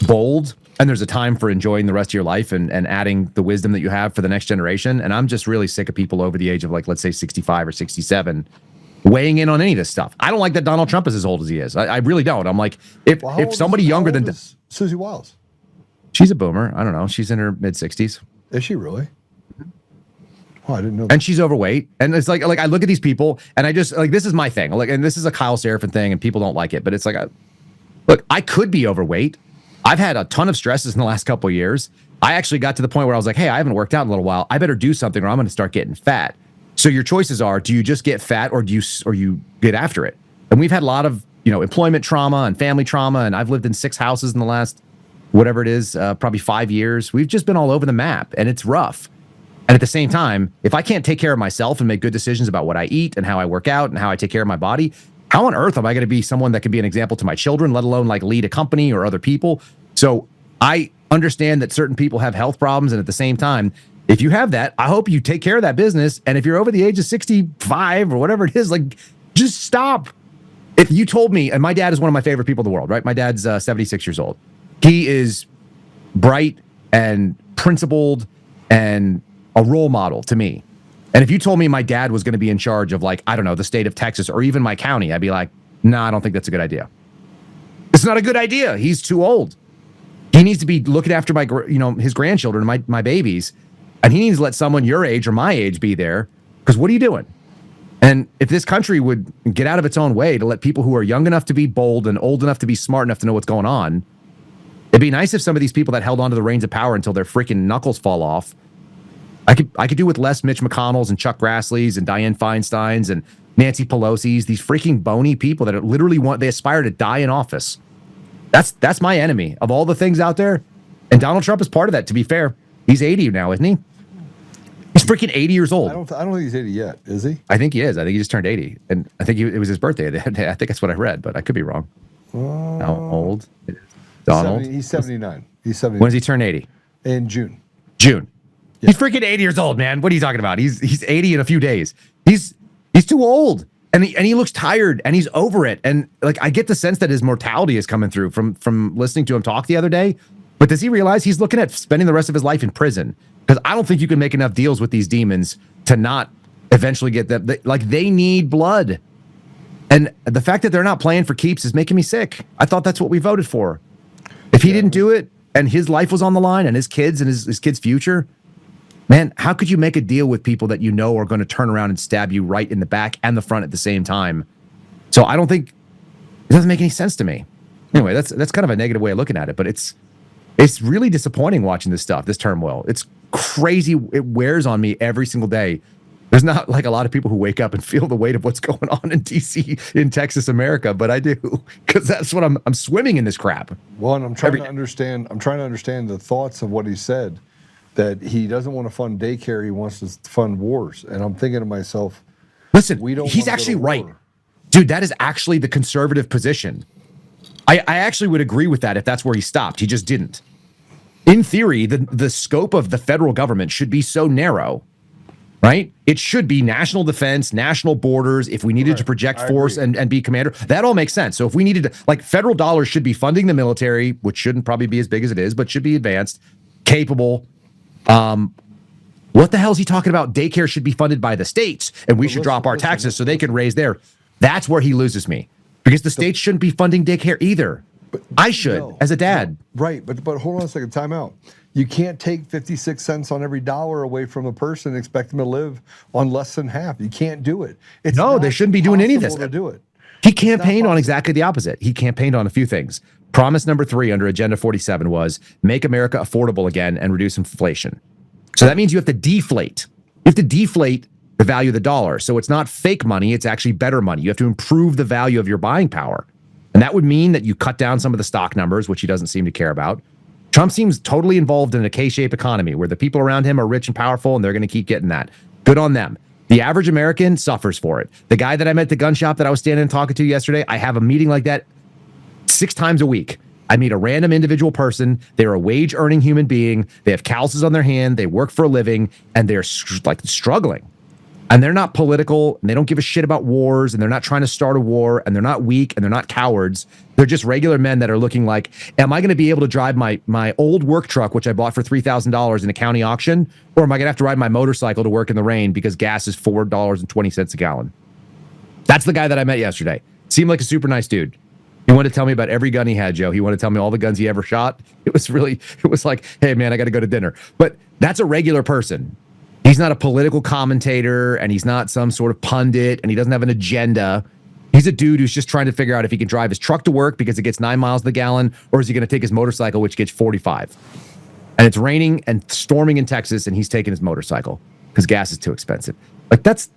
bold, and there's a time for enjoying the rest of your life and adding the wisdom that you have for the next generation. And I'm just really sick of people over the age of like, let's say 65 or 67 weighing in on any of this stuff. I don't like that Donald Trump is as old as he is. I really don't. I'm like, if somebody younger than Susie Wiles, she's a boomer. I don't know. She's in her mid 60s. Is she really? Oh, I didn't know. And she's overweight. And it's like I look at these people and I just like, this is my thing. Like, and this is a Kyle Seraphin thing and people don't like it, but it's like, look, I could be overweight. I've had a ton of stresses in the last couple of years. I actually got to the point where I was like, hey, I haven't worked out in a little while. I better do something or I'm going to start getting fat. So your choices are, do you just get fat or you get after it? And we've had a lot of, employment trauma and family trauma. And I've lived in 6 houses in the last, whatever it is, probably 5 years. We've just been all over the map and it's rough. And at the same time, if I can't take care of myself and make good decisions about what I eat and how I work out and how I take care of my body, how on earth am I going to be someone that can be an example to my children, let alone like lead a company or other people? So I understand that certain people have health problems. And at the same time, if you have that, I hope you take care of that business. And if you're over the age of 65 or whatever it is, like just stop. If you told me, and my dad is one of my favorite people in the world, right? My dad's 76 years old. He is bright and principled and a role model to me. And if you told me my dad was going to be in charge of like, I don't know, the state of Texas or even my county, I'd be like, nah, I don't think that's a good idea. It's not a good idea. He's too old. He needs to be looking after his grandchildren, my babies. And he needs to let someone your age or my age be there. Because what are you doing? And if this country would get out of its own way to let people who are young enough to be bold and old enough to be smart enough to know what's going on, it'd be nice if some of these people that held onto the reins of power until their freaking knuckles fall off, I could do with less Mitch McConnells and Chuck Grassley's and Dianne Feinstein's and Nancy Pelosi's, these freaking bony people that literally they aspire to die in office. That's my enemy of all the things out there. And Donald Trump is part of that, to be fair. He's 80 now, isn't he? He's freaking 80 years old. I don't think he's 80 yet, is he? I think he is. I think he just turned 80. And I think it was his birthday. I think that's what I read, but I could be wrong. How old is Donald? He's 79. He's 79. When does he turn 80? In June. June. Yeah. He's freaking 80 years old, man. What are you talking about? He's 80 in a few days. He's too old. And he looks tired and he's over it. And like I get the sense that his mortality is coming through from listening to him talk the other day. But does he realize he's looking at spending the rest of his life in prison? Because I don't think you can make enough deals with these demons to not eventually get them. Like they need blood. And the fact that they're not playing for keeps is making me sick. I thought that's what we voted for. If he didn't do it and his life was on the line and his kids and his kids' future, man, how could you make a deal with people that you know are going to turn around and stab you right in the back and the front at the same time? So I don't think it doesn't make any sense to me. Anyway, that's kind of a negative way of looking at it, but it's really disappointing watching this stuff, this turmoil. It's crazy. It wears on me every single day. There's not like a lot of people who wake up and feel the weight of what's going on in DC, in Texas, America, but I do, because that's what I'm swimming in this crap. Well, and I'm trying to understand the thoughts of what he said, that he doesn't want to fund daycare, he wants to fund wars. And I'm thinking to myself, listen, he's actually right. Dude, that is actually the conservative position. I actually would agree with that if that's where he stopped. He just didn't. In theory, the scope of the federal government should be so narrow, right? It should be national defense, national borders. If we needed to project force and be commander, that all makes sense. So if we needed to, like, federal dollars should be funding the military, which shouldn't probably be as big as it is, but should be advanced, capable. What the hell is he talking about? Daycare should be funded by the states, and we should drop our taxes so they can raise their. That's where he loses me, because the states shouldn't be funding daycare either. I should, as a dad. Right, but hold on a second, time out. You can't take 56 cents on every dollar away from a person and expect them to live on less than half. You can't do it. No, they shouldn't be doing any of this. To do it. He campaigned on exactly the opposite. He campaigned on a few things. Promise number 3 under Agenda 47 was make America affordable again and reduce inflation. So that means you have to deflate. You have to deflate the value of the dollar. So it's not fake money, it's actually better money. You have to improve the value of your buying power. And that would mean that you cut down some of the stock numbers, which he doesn't seem to care about. Trump seems totally involved in a K-shaped economy where the people around him are rich and powerful, and they're going to keep getting that. Good on them. The average American suffers for it. The guy that I met at the gun shop that I was standing and talking to yesterday, I have a meeting like that 6 times a week. I meet a random individual person. They're a wage-earning human being. They have calluses on their hand. They work for a living, and they're struggling. And they're not political, and they don't give a shit about wars, and they're not trying to start a war, and they're not weak, and they're not cowards. They're just regular men that are looking like, am I going to be able to drive my old work truck, which I bought for $3,000 in a county auction, or am I going to have to ride my motorcycle to work in the rain because gas is $4.20 a gallon? That's the guy that I met yesterday. Seemed like a super nice dude. He wanted to tell me about every gun he had, Joe. He wanted to tell me all the guns he ever shot. It was like, hey, man, I got to go to dinner. But that's a regular person. He's not a political commentator, and he's not some sort of pundit, and he doesn't have an agenda. He's a dude who's just trying to figure out if he can drive his truck to work because it gets 9 miles to the gallon, or is he going to take his motorcycle, which gets 45. And it's raining and storming in Texas, and he's taking his motorcycle because gas is too expensive. Like, that's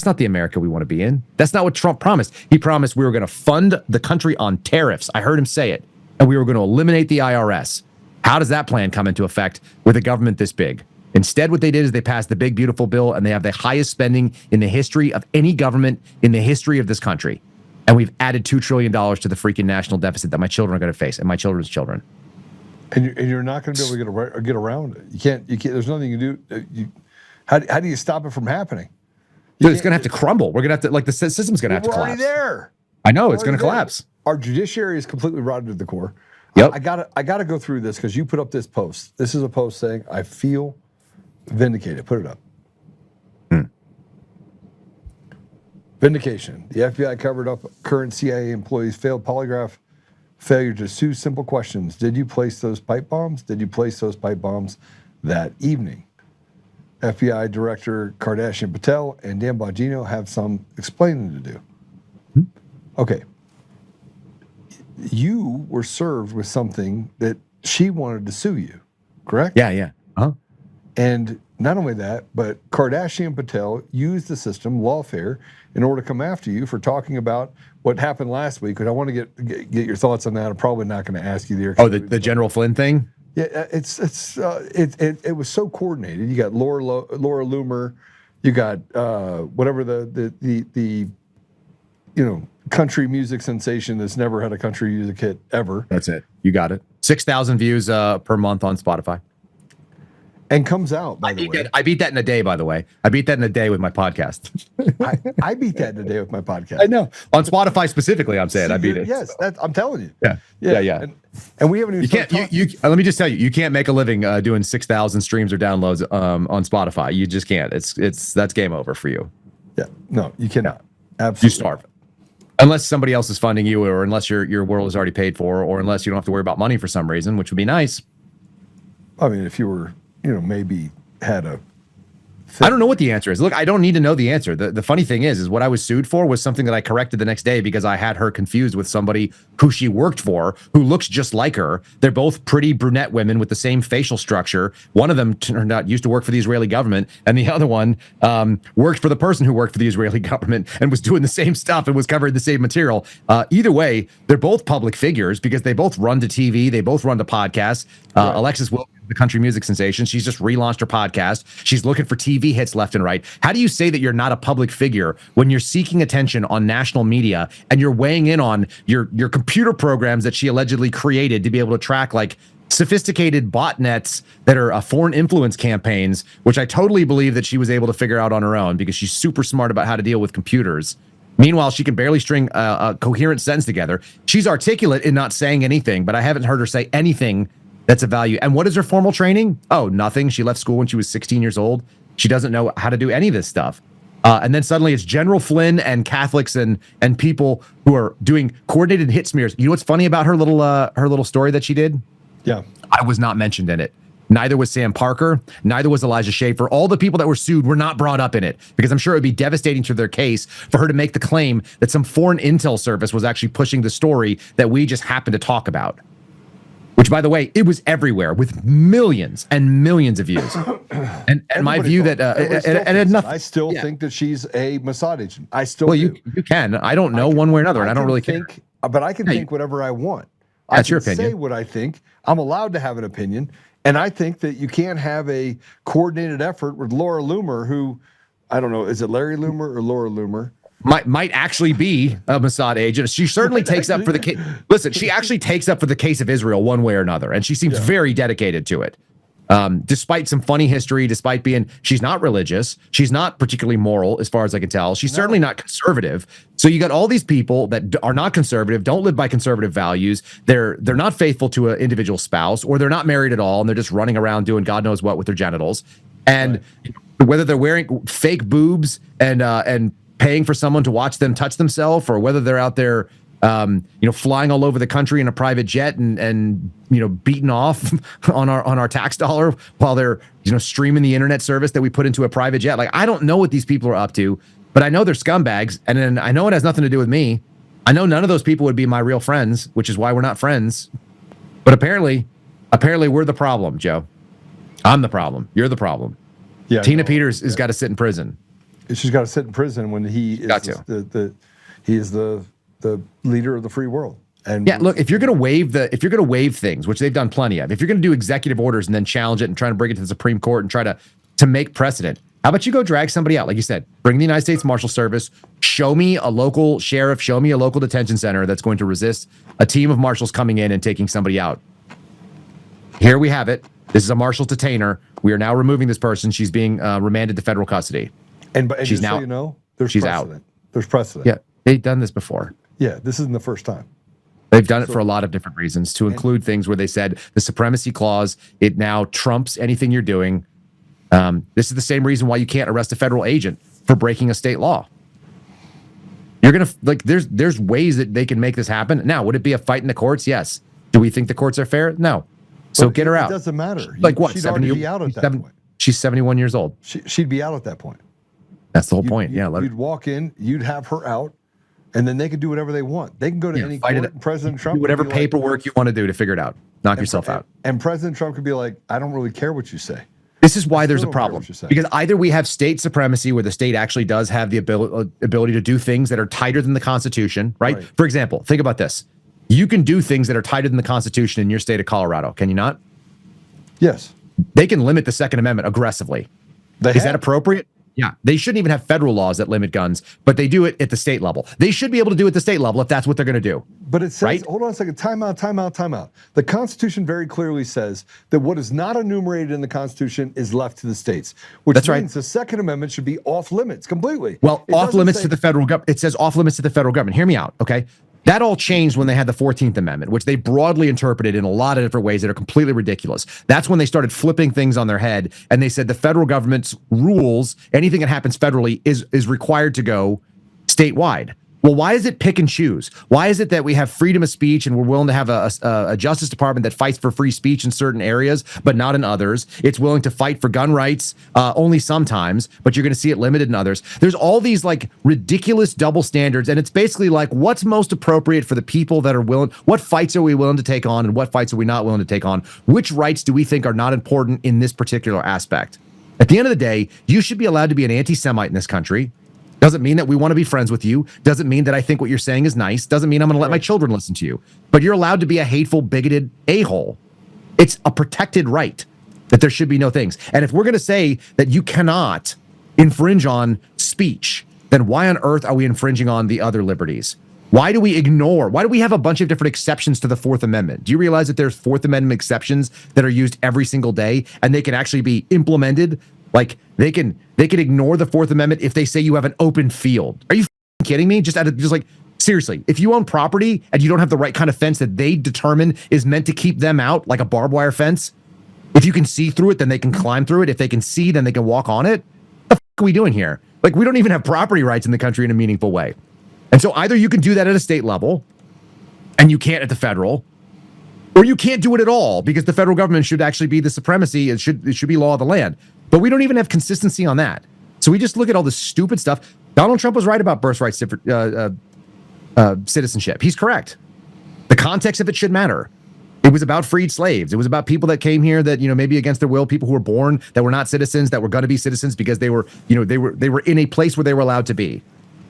not the America we want to be in. That's not what Trump promised. He promised we were going to fund the country on tariffs. I heard him say it. And we were going to eliminate the IRS. How does that plan come into effect with a government this big? Instead, what they did is they passed the big, beautiful bill, and they have the highest spending in the history of any government in the history of this country. And we've added $2 trillion to the freaking national deficit that my children are going to face, and my children's children. And you're not going to be able to get around it. You can't. There's nothing you can do. How do you stop it from happening? Dude, it's going to have to crumble. We're going to have to, the system's going to have to collapse. We're already there. I know, it's going to collapse. Our judiciary is completely rotten to the core. Yep. I gotta go through this because you put up this post. This is a post saying, I feel vindicated. Put it up. Vindication. The FBI covered up current CIA employees' failed polygraph failure to sue simple questions. Did you place those pipe bombs? Did you place those pipe bombs that evening? FBI Director Kardashian Patel and Dan Bongino have some explaining to do. Okay. You were served with something that she wanted to sue you, correct? Yeah. Uh-huh. And not only that, but Kardashian Patel used the system, lawfare, in order to come after you for talking about what happened last week. And I want to get your thoughts on that. I'm probably not going to ask you there. Oh, the General Flynn thing? Yeah, it was so coordinated. You got Laura Loomer, you got whatever the country music sensation that's never had a country music hit ever. That's it. You got it. 6,000 views per month on Spotify. And comes out, by the way. I beat that in a day, by the way. I beat that in a day with my podcast. I beat that in a day with my podcast. I know. On Spotify specifically, I'm saying I beat it. Yes, I'm telling you. Yeah. And we haven't even. You can't. Let me just tell you, you can't make a living doing 6,000 streams or downloads on Spotify. You just can't. That's game over for you. Yeah. No, you cannot. Absolutely. You starve. Unless somebody else is funding you, or unless your world is already paid for, or unless you don't have to worry about money for some reason, which would be nice. I mean, if you were, maybe had a I don't know what the answer is. Look, I don't need to know the answer. The funny thing is what I was sued for was something that I corrected the next day because I had her confused with somebody who she worked for who looks just like her. They're both pretty brunette women with the same facial structure. One of them turned out used to work for the Israeli government, and the other one worked for the person who worked for the Israeli government and was doing the same stuff and was covering the same material. Either way, they're both public figures because they both run to TV. They both run to podcasts. Right. Alexis Wilkins, the country music sensation, she's just relaunched her podcast. She's looking for TV hits left and right. How do you say that you're not a public figure when you're seeking attention on national media and you're weighing in on your computer programs that she allegedly created to be able to track like sophisticated botnets that are foreign influence campaigns, which I totally believe that she was able to figure out on her own because she's super smart about how to deal with computers. Meanwhile, she can barely string a coherent sentence together. She's articulate in not saying anything, but I haven't heard her say anything that's of value. And what is her formal training? Oh, nothing. She left school when she was 16 years old. She doesn't know how to do any of this stuff. And then suddenly it's General Flynn and Catholics and people who are doing coordinated hit smears. You know what's funny about her little story that she did? Yeah. I was not mentioned in it. Neither was Sam Parker. Neither was Elijah Schaffer. All the people that were sued were not brought up in it because I'm sure it would be devastating to their case for her to make the claim that some foreign intel service was actually pushing the story that we just happened to talk about. which, by the way, it was everywhere with millions and millions of views. And my view that and it nothing. I still think that she's a Mossad agent. I still well, do. You can. I don't know one way or another, and I don't really care. But I can think whatever I want. That's your I can opinion. say what I think. I'm allowed to have an opinion, and I think that you can't have a coordinated effort with Laura Loomer, who I don't know, is it Larry Loomer or Laura Loomer? Might actually be a Mossad agent. She certainly takes up for the case. Listen, she actually takes up for the case of Israel one way or another, and she seems very dedicated to it. Despite some funny history, despite being, she's not religious, she's not particularly moral, as far as I can tell. She's certainly not conservative. So you got all these people that are not conservative, don't live by conservative values. They're not faithful to an individual spouse, or they're not married at all, and they're just running around doing God knows what with their genitals. And whether they're wearing fake boobs and paying for someone to watch them touch themselves, or whether they're out there flying all over the country in a private jet and beating off on our tax dollar while they're streaming the internet service that we put into a private jet. Like, I don't know what these people are up to, but I know they're scumbags, and then I know it has nothing to do with me. I know none of those people would be my real friends, which is why we're not friends. But apparently we're the problem, Joe. I'm the problem. You're the problem. Yeah, Tina Peters has got to sit in prison. She's got to sit in prison when he is he is the leader of the free world. And yeah, look, if you're going to waive things, which they've done plenty of, if you're going to do executive orders and then challenge it and try to bring it to the Supreme Court and try to make precedent, how about you go drag somebody out? Like you said, bring the United States Marshal Service, show me a local sheriff, show me a local detention center that's going to resist a team of marshals coming in and taking somebody out. Here we have it. This is a marshal's detainer. We are now removing this person. She's being remanded to federal custody. And she's now, so there's she's precedent. out. There's precedent. Yeah, they've done this before. Yeah, this isn't the first time. They've done it for a lot of different reasons, to include things where they said the supremacy clause, it now trumps anything you're doing. This is the same reason why you can't arrest a federal agent for breaking a state law. You're going to, there's ways that they can make this happen. Now, would it be a fight in the courts? Yes. Do we think the courts are fair? No. So get her out. It doesn't matter. Like what? She'd already be out at that point. She's 71 years old. She'd be out at that point. That's the whole point. You'd walk in, you'd have her out, and then they could do whatever they want. They can go to any court, and President Trump do whatever paperwork you want to do to figure it out. Knock yourself out. And President Trump could be like, I don't really care what you say. This is why there's a problem. Because either we have state supremacy where the state actually does have the ability to do things that are tighter than the Constitution, right? For example, think about this. You can do things that are tighter than the Constitution in your state of Colorado, can you not? Yes. They can limit the Second Amendment aggressively. Is that appropriate? Yeah. They shouldn't even have federal laws that limit guns, but they do it at the state level. They should be able to do it at the state level if that's what they're going to do. But it says, hold on a second, time out. The Constitution very clearly says that what is not enumerated in the Constitution is left to the states, which means the Second Amendment should be off limits completely. Well, off limits to the federal government. It says off limits to the federal government. Hear me out, okay? That all changed when they had the 14th Amendment, which they broadly interpreted in a lot of different ways that are completely ridiculous. That's when they started flipping things on their head, and they said the federal government's rules, anything that happens federally, is required to go statewide. Well, why is it pick and choose? Why is it that we have freedom of speech and we're willing to have a Justice Department that fights for free speech in certain areas, but not in others? It's willing to fight for gun rights only sometimes, but you're going to see it limited in others. There's all these like ridiculous double standards, and it's basically like what's most appropriate for the people that are willing. What fights are we willing to take on, and what fights are we not willing to take on? Which rights do we think are not important in this particular aspect? At the end of the day, you should be allowed to be an anti-Semite in this country. Doesn't mean that we want to be friends with you. Doesn't mean that I think what you're saying is nice. Doesn't mean I'm going to let my children listen to you. But you're allowed to be a hateful, bigoted a-hole. It's a protected right that there should be no things. And if we're going to say that you cannot infringe on speech, then why on earth are we infringing on the other liberties? Why do we have a bunch of different exceptions to the Fourth Amendment? Do you realize that there's Fourth Amendment exceptions that are used every single day, and they can actually be implemented? Like they can ignore the Fourth Amendment if they say you have an open field. Are you kidding me? Just like seriously, if you own property and you don't have the right kind of fence that they determine is meant to keep them out, like a barbed wire fence, if you can see through it, then they can climb through it. If they can see, then they can walk on it. What the fuck are we doing here? Like, we don't even have property rights in the country in a meaningful way. And so either you can do that at a state level and you can't at the federal, or you can't do it at all because the federal government should actually be the supremacy. It should be law of the land. But we don't even have consistency on that. So we just look at all this stupid stuff. Donald Trump was right about birthright citizenship. He's correct. The context of it should matter. It was about freed slaves. It was about people that came here that, maybe against their will, people who were born that were not citizens, that were going to be citizens because they were in a place where they were allowed to be.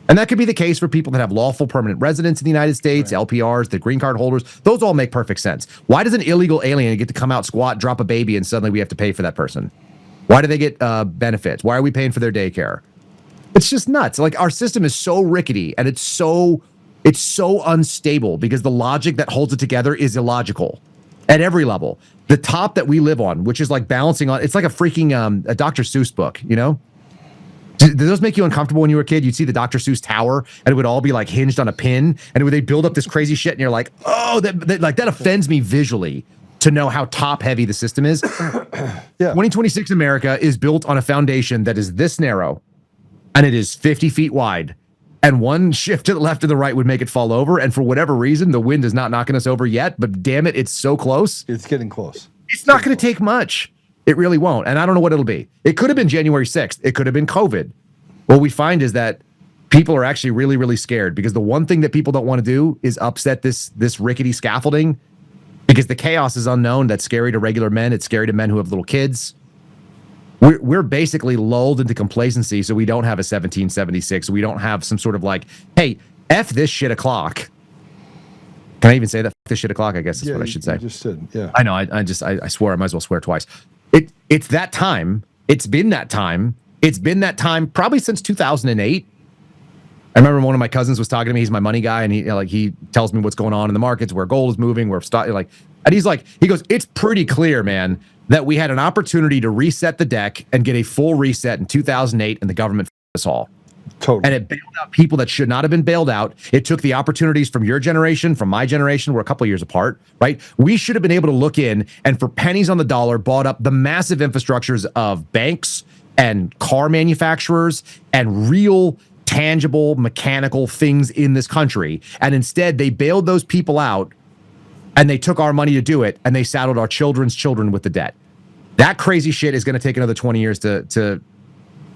And that could be the case for people that have lawful permanent residence in the United States, right. LPRs, the green card holders. Those all make perfect sense. Why does an illegal alien get to come out, squat, drop a baby, and suddenly we have to pay for that person? Why do they get benefits? Why are we paying for their daycare? It's just nuts. Like, our system is so rickety and it's so unstable because the logic that holds it together is illogical at every level. The top that we live on, which is like balancing on, it's like a freaking a Dr. Seuss book, Did those make you uncomfortable when you were a kid? You'd see the Dr. Seuss tower, and it would all be like hinged on a pin, and they'd build up this crazy shit, and you're like, oh, that offends me visually to know how top heavy the system is. Yeah. 2026 America is built on a foundation that is this narrow, and it is 50 feet wide, and one shift to the left and the right would make it fall over. And for whatever reason, the wind is not knocking us over yet, but damn it, it's so close. It's getting close. It's not going to take much. It really won't. And I don't know what it'll be. It could have been January 6th. It could have been COVID. What we find is that people are actually really, really scared because the one thing that people don't want to do is upset this rickety scaffolding because the chaos is unknown. That's scary to regular men. It's scary to men who have little kids. We're basically lulled into complacency, so we don't have a 1776. We don't have some sort of like, hey, F this shit o'clock. Can I even say that? F this shit o'clock, I guess is what I should say. You just said, yeah. I know. I swear. I might as well swear twice. It's that time. It's been that time. It's been that time probably since 2008. I remember one of my cousins was talking to me. He's my money guy, and he tells me what's going on in the markets, where gold is moving, and he goes, it's pretty clear, man, that we had an opportunity to reset the deck and get a full reset in 2008, and the government f***ed us all. Totally. And it bailed out people that should not have been bailed out. It took the opportunities from your generation, from my generation, we're a couple of years apart, right? We should have been able to look in and for pennies on the dollar bought up the massive infrastructures of banks and car manufacturers and real tangible mechanical things in this country. And instead they bailed those people out and they took our money to do it, and they saddled our children's children with the debt. That crazy shit is going to take another 20 years to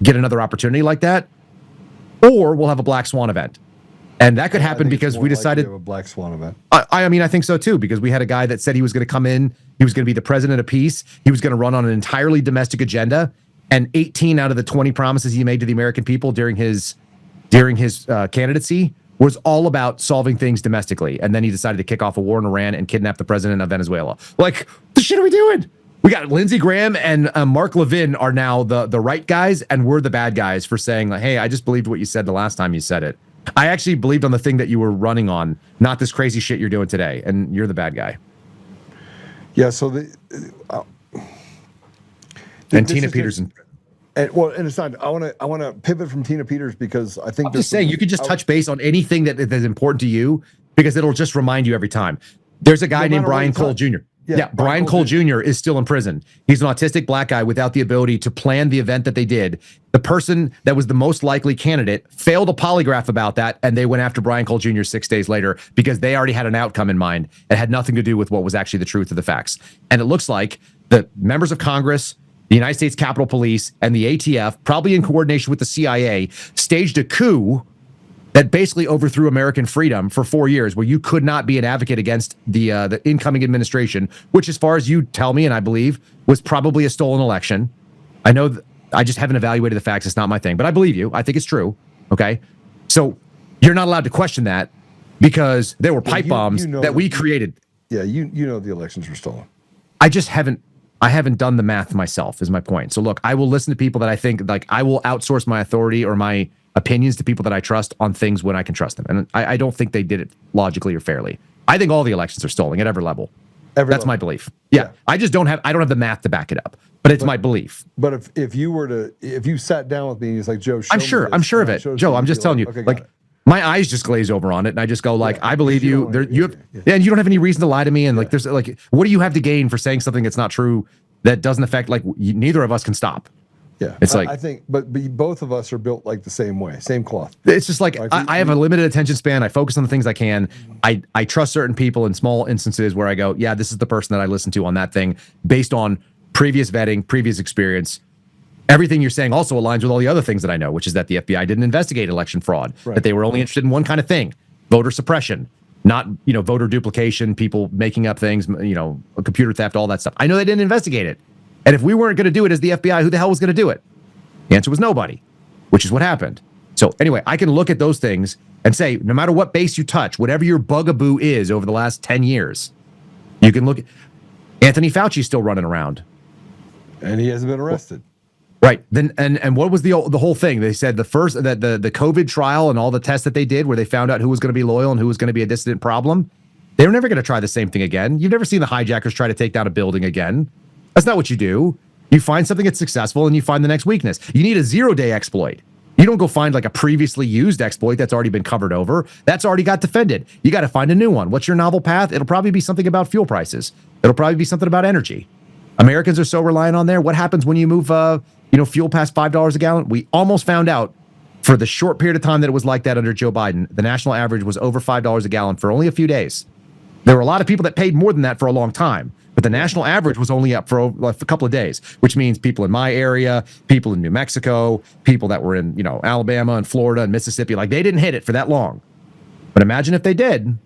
get another opportunity like that. Or we'll have a black swan event. And that could happen because we decided a black swan event. I mean, I think so too, because we had a guy that said he was going to come in, he was going to be the president of peace, he was going to run on an entirely domestic agenda, and 18 out of the 20 promises he made to the American people during his candidacy was all about solving things domestically. And then he decided to kick off a war in Iran and kidnap the president of Venezuela. Like, the shit are we doing? We got Lindsey Graham and Mark Levin are now the right guys, and we're the bad guys for saying, like, hey, I just believed what you said the last time you said it. I actually believed on the thing that you were running on, not this crazy shit you're doing today, and you're the bad guy. Yeah, so and Tina Peters. And it's not. I want to pivot from Tina Peters because I think I'm just saying you can just touch base on anything that is important to you because it'll just remind you every time. There's a guy named Brian Cole Jr. Yeah, Brian Cole Jr. is still in prison. He's an autistic black guy without the ability to plan the event that they did. The person that was the most likely candidate failed a polygraph about that, and they went after Brian Cole Jr. 6 days later because they already had an outcome in mind. It had nothing to do with what was actually the truth of the facts. And it looks like the members of Congress, the United States Capitol Police, and the ATF, probably in coordination with the CIA, staged a coup that basically overthrew American freedom for 4 years, where you could not be an advocate against the incoming administration, which, as far as you tell me, and I believe, was probably a stolen election. I know I just haven't evaluated the facts. It's not my thing, but I believe you. I think it's true. Okay. So you're not allowed to question that because there were pipe bombs that we created. Yeah. You know, the elections were stolen. I haven't done the math myself is my point. So look, I will listen to people that I think, like, I will outsource my authority or my opinions to people that I trust on things when I can trust them. And I don't think they did it logically or fairly. I think all the elections are stolen at every level. That's my belief. Yeah. I don't have the math to back it up, but it's my belief. But if you sat down with me and it's like, Joe, I'm sure of it. Joe, I'm just telling you, okay, like, my eyes just glaze over on it, and I just go like, I believe you. And you don't have any reason to lie to me. And like, there's like, what do you have to gain for saying something that's not true that doesn't affect, like, neither of us can stop. Yeah, it's like, I think, but both of us are built like the same way, same cloth. It's just like I have a limited attention span. I focus on the things I can. I trust certain people in small instances where I go, yeah, this is the person that I listen to on that thing based on previous vetting, previous experience. Everything you're saying also aligns with all the other things that I know, which is that the FBI didn't investigate election fraud, that they were only interested in one kind of thing, voter suppression. not, voter duplication, people making up things, computer theft, all that stuff. I know they didn't investigate it. And if we weren't going to do it as the FBI, who the hell was going to do it? The answer was nobody, which is what happened. So anyway, I can look at those things and say, no matter what base you touch, whatever your bugaboo is over the last 10 years, you can look at Anthony Fauci's still running around. And he hasn't been arrested. Right. Then and what was the whole thing? They said the COVID trial and all the tests that they did where they found out who was going to be loyal and who was going to be a dissident problem. They were never going to try the same thing again. You've never seen the hijackers try to take down a building again. That's not what you do. You find something that's successful and you find the next weakness. You need a 0-day exploit. You don't go find like a previously used exploit that's already been covered over. That's already got defended. You got to find a new one. What's your novel path? It'll probably be something about fuel prices. It'll probably be something about energy. Americans are so reliant on there. What happens when you move fuel past $5 a gallon? We almost found out for the short period of time that it was like that under Joe Biden, the national average was over $5 a gallon for only a few days. There were a lot of people that paid more than that for a long time, but the national average was only up for a couple of days, which means people in my area, people in New Mexico, people that were in, Alabama and Florida and Mississippi, like they didn't hit it for that long. But imagine if they did,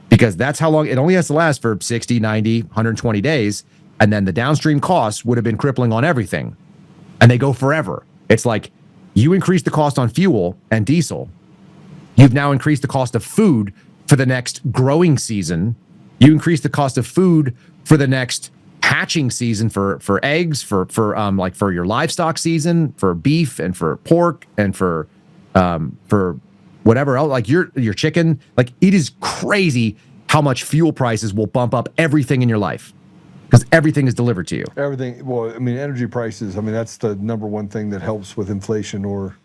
because that's how long it only has to last for 60, 90, 120 days. And then the downstream costs would have been crippling on everything. And they go forever. It's like you increase the cost on fuel and diesel. You've now increased the cost of food for the next growing season. You increase the cost of food for the next hatching season for eggs, for your livestock season, for beef and for pork and for whatever else, like your chicken. Like it is crazy how much fuel prices will bump up everything in your life. Because everything is delivered to you. Everything. Well, I mean, energy prices. I mean, that's the number one thing that helps with inflation or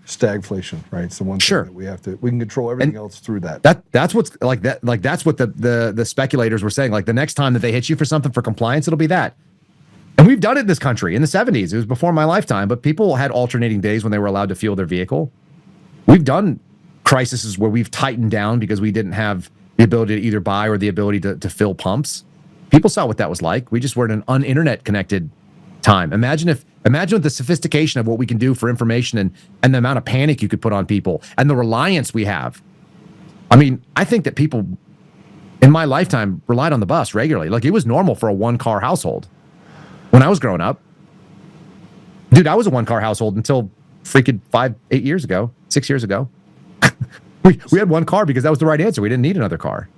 stagflation, right? It's the one thing that we can control everything else through that. That's what's like that. Like that's what the speculators were saying. Like the next time that they hit you for something for compliance, it'll be that. And we've done it in this country in the 70s. It was before my lifetime, but people had alternating days when they were allowed to fuel their vehicle. We've done crises where we've tightened down because we didn't have the ability to either buy or the ability to fill pumps. People saw what that was like. We just were in an un-internet connected time. Imagine the sophistication of what we can do for information and the amount of panic you could put on people and the reliance we have. I mean, I think that people in my lifetime relied on the bus regularly. Like it was normal for a one-car household when I was growing up. Dude, I was a one-car household until freaking 6 years ago. we had one car because that was the right answer. We didn't need another car.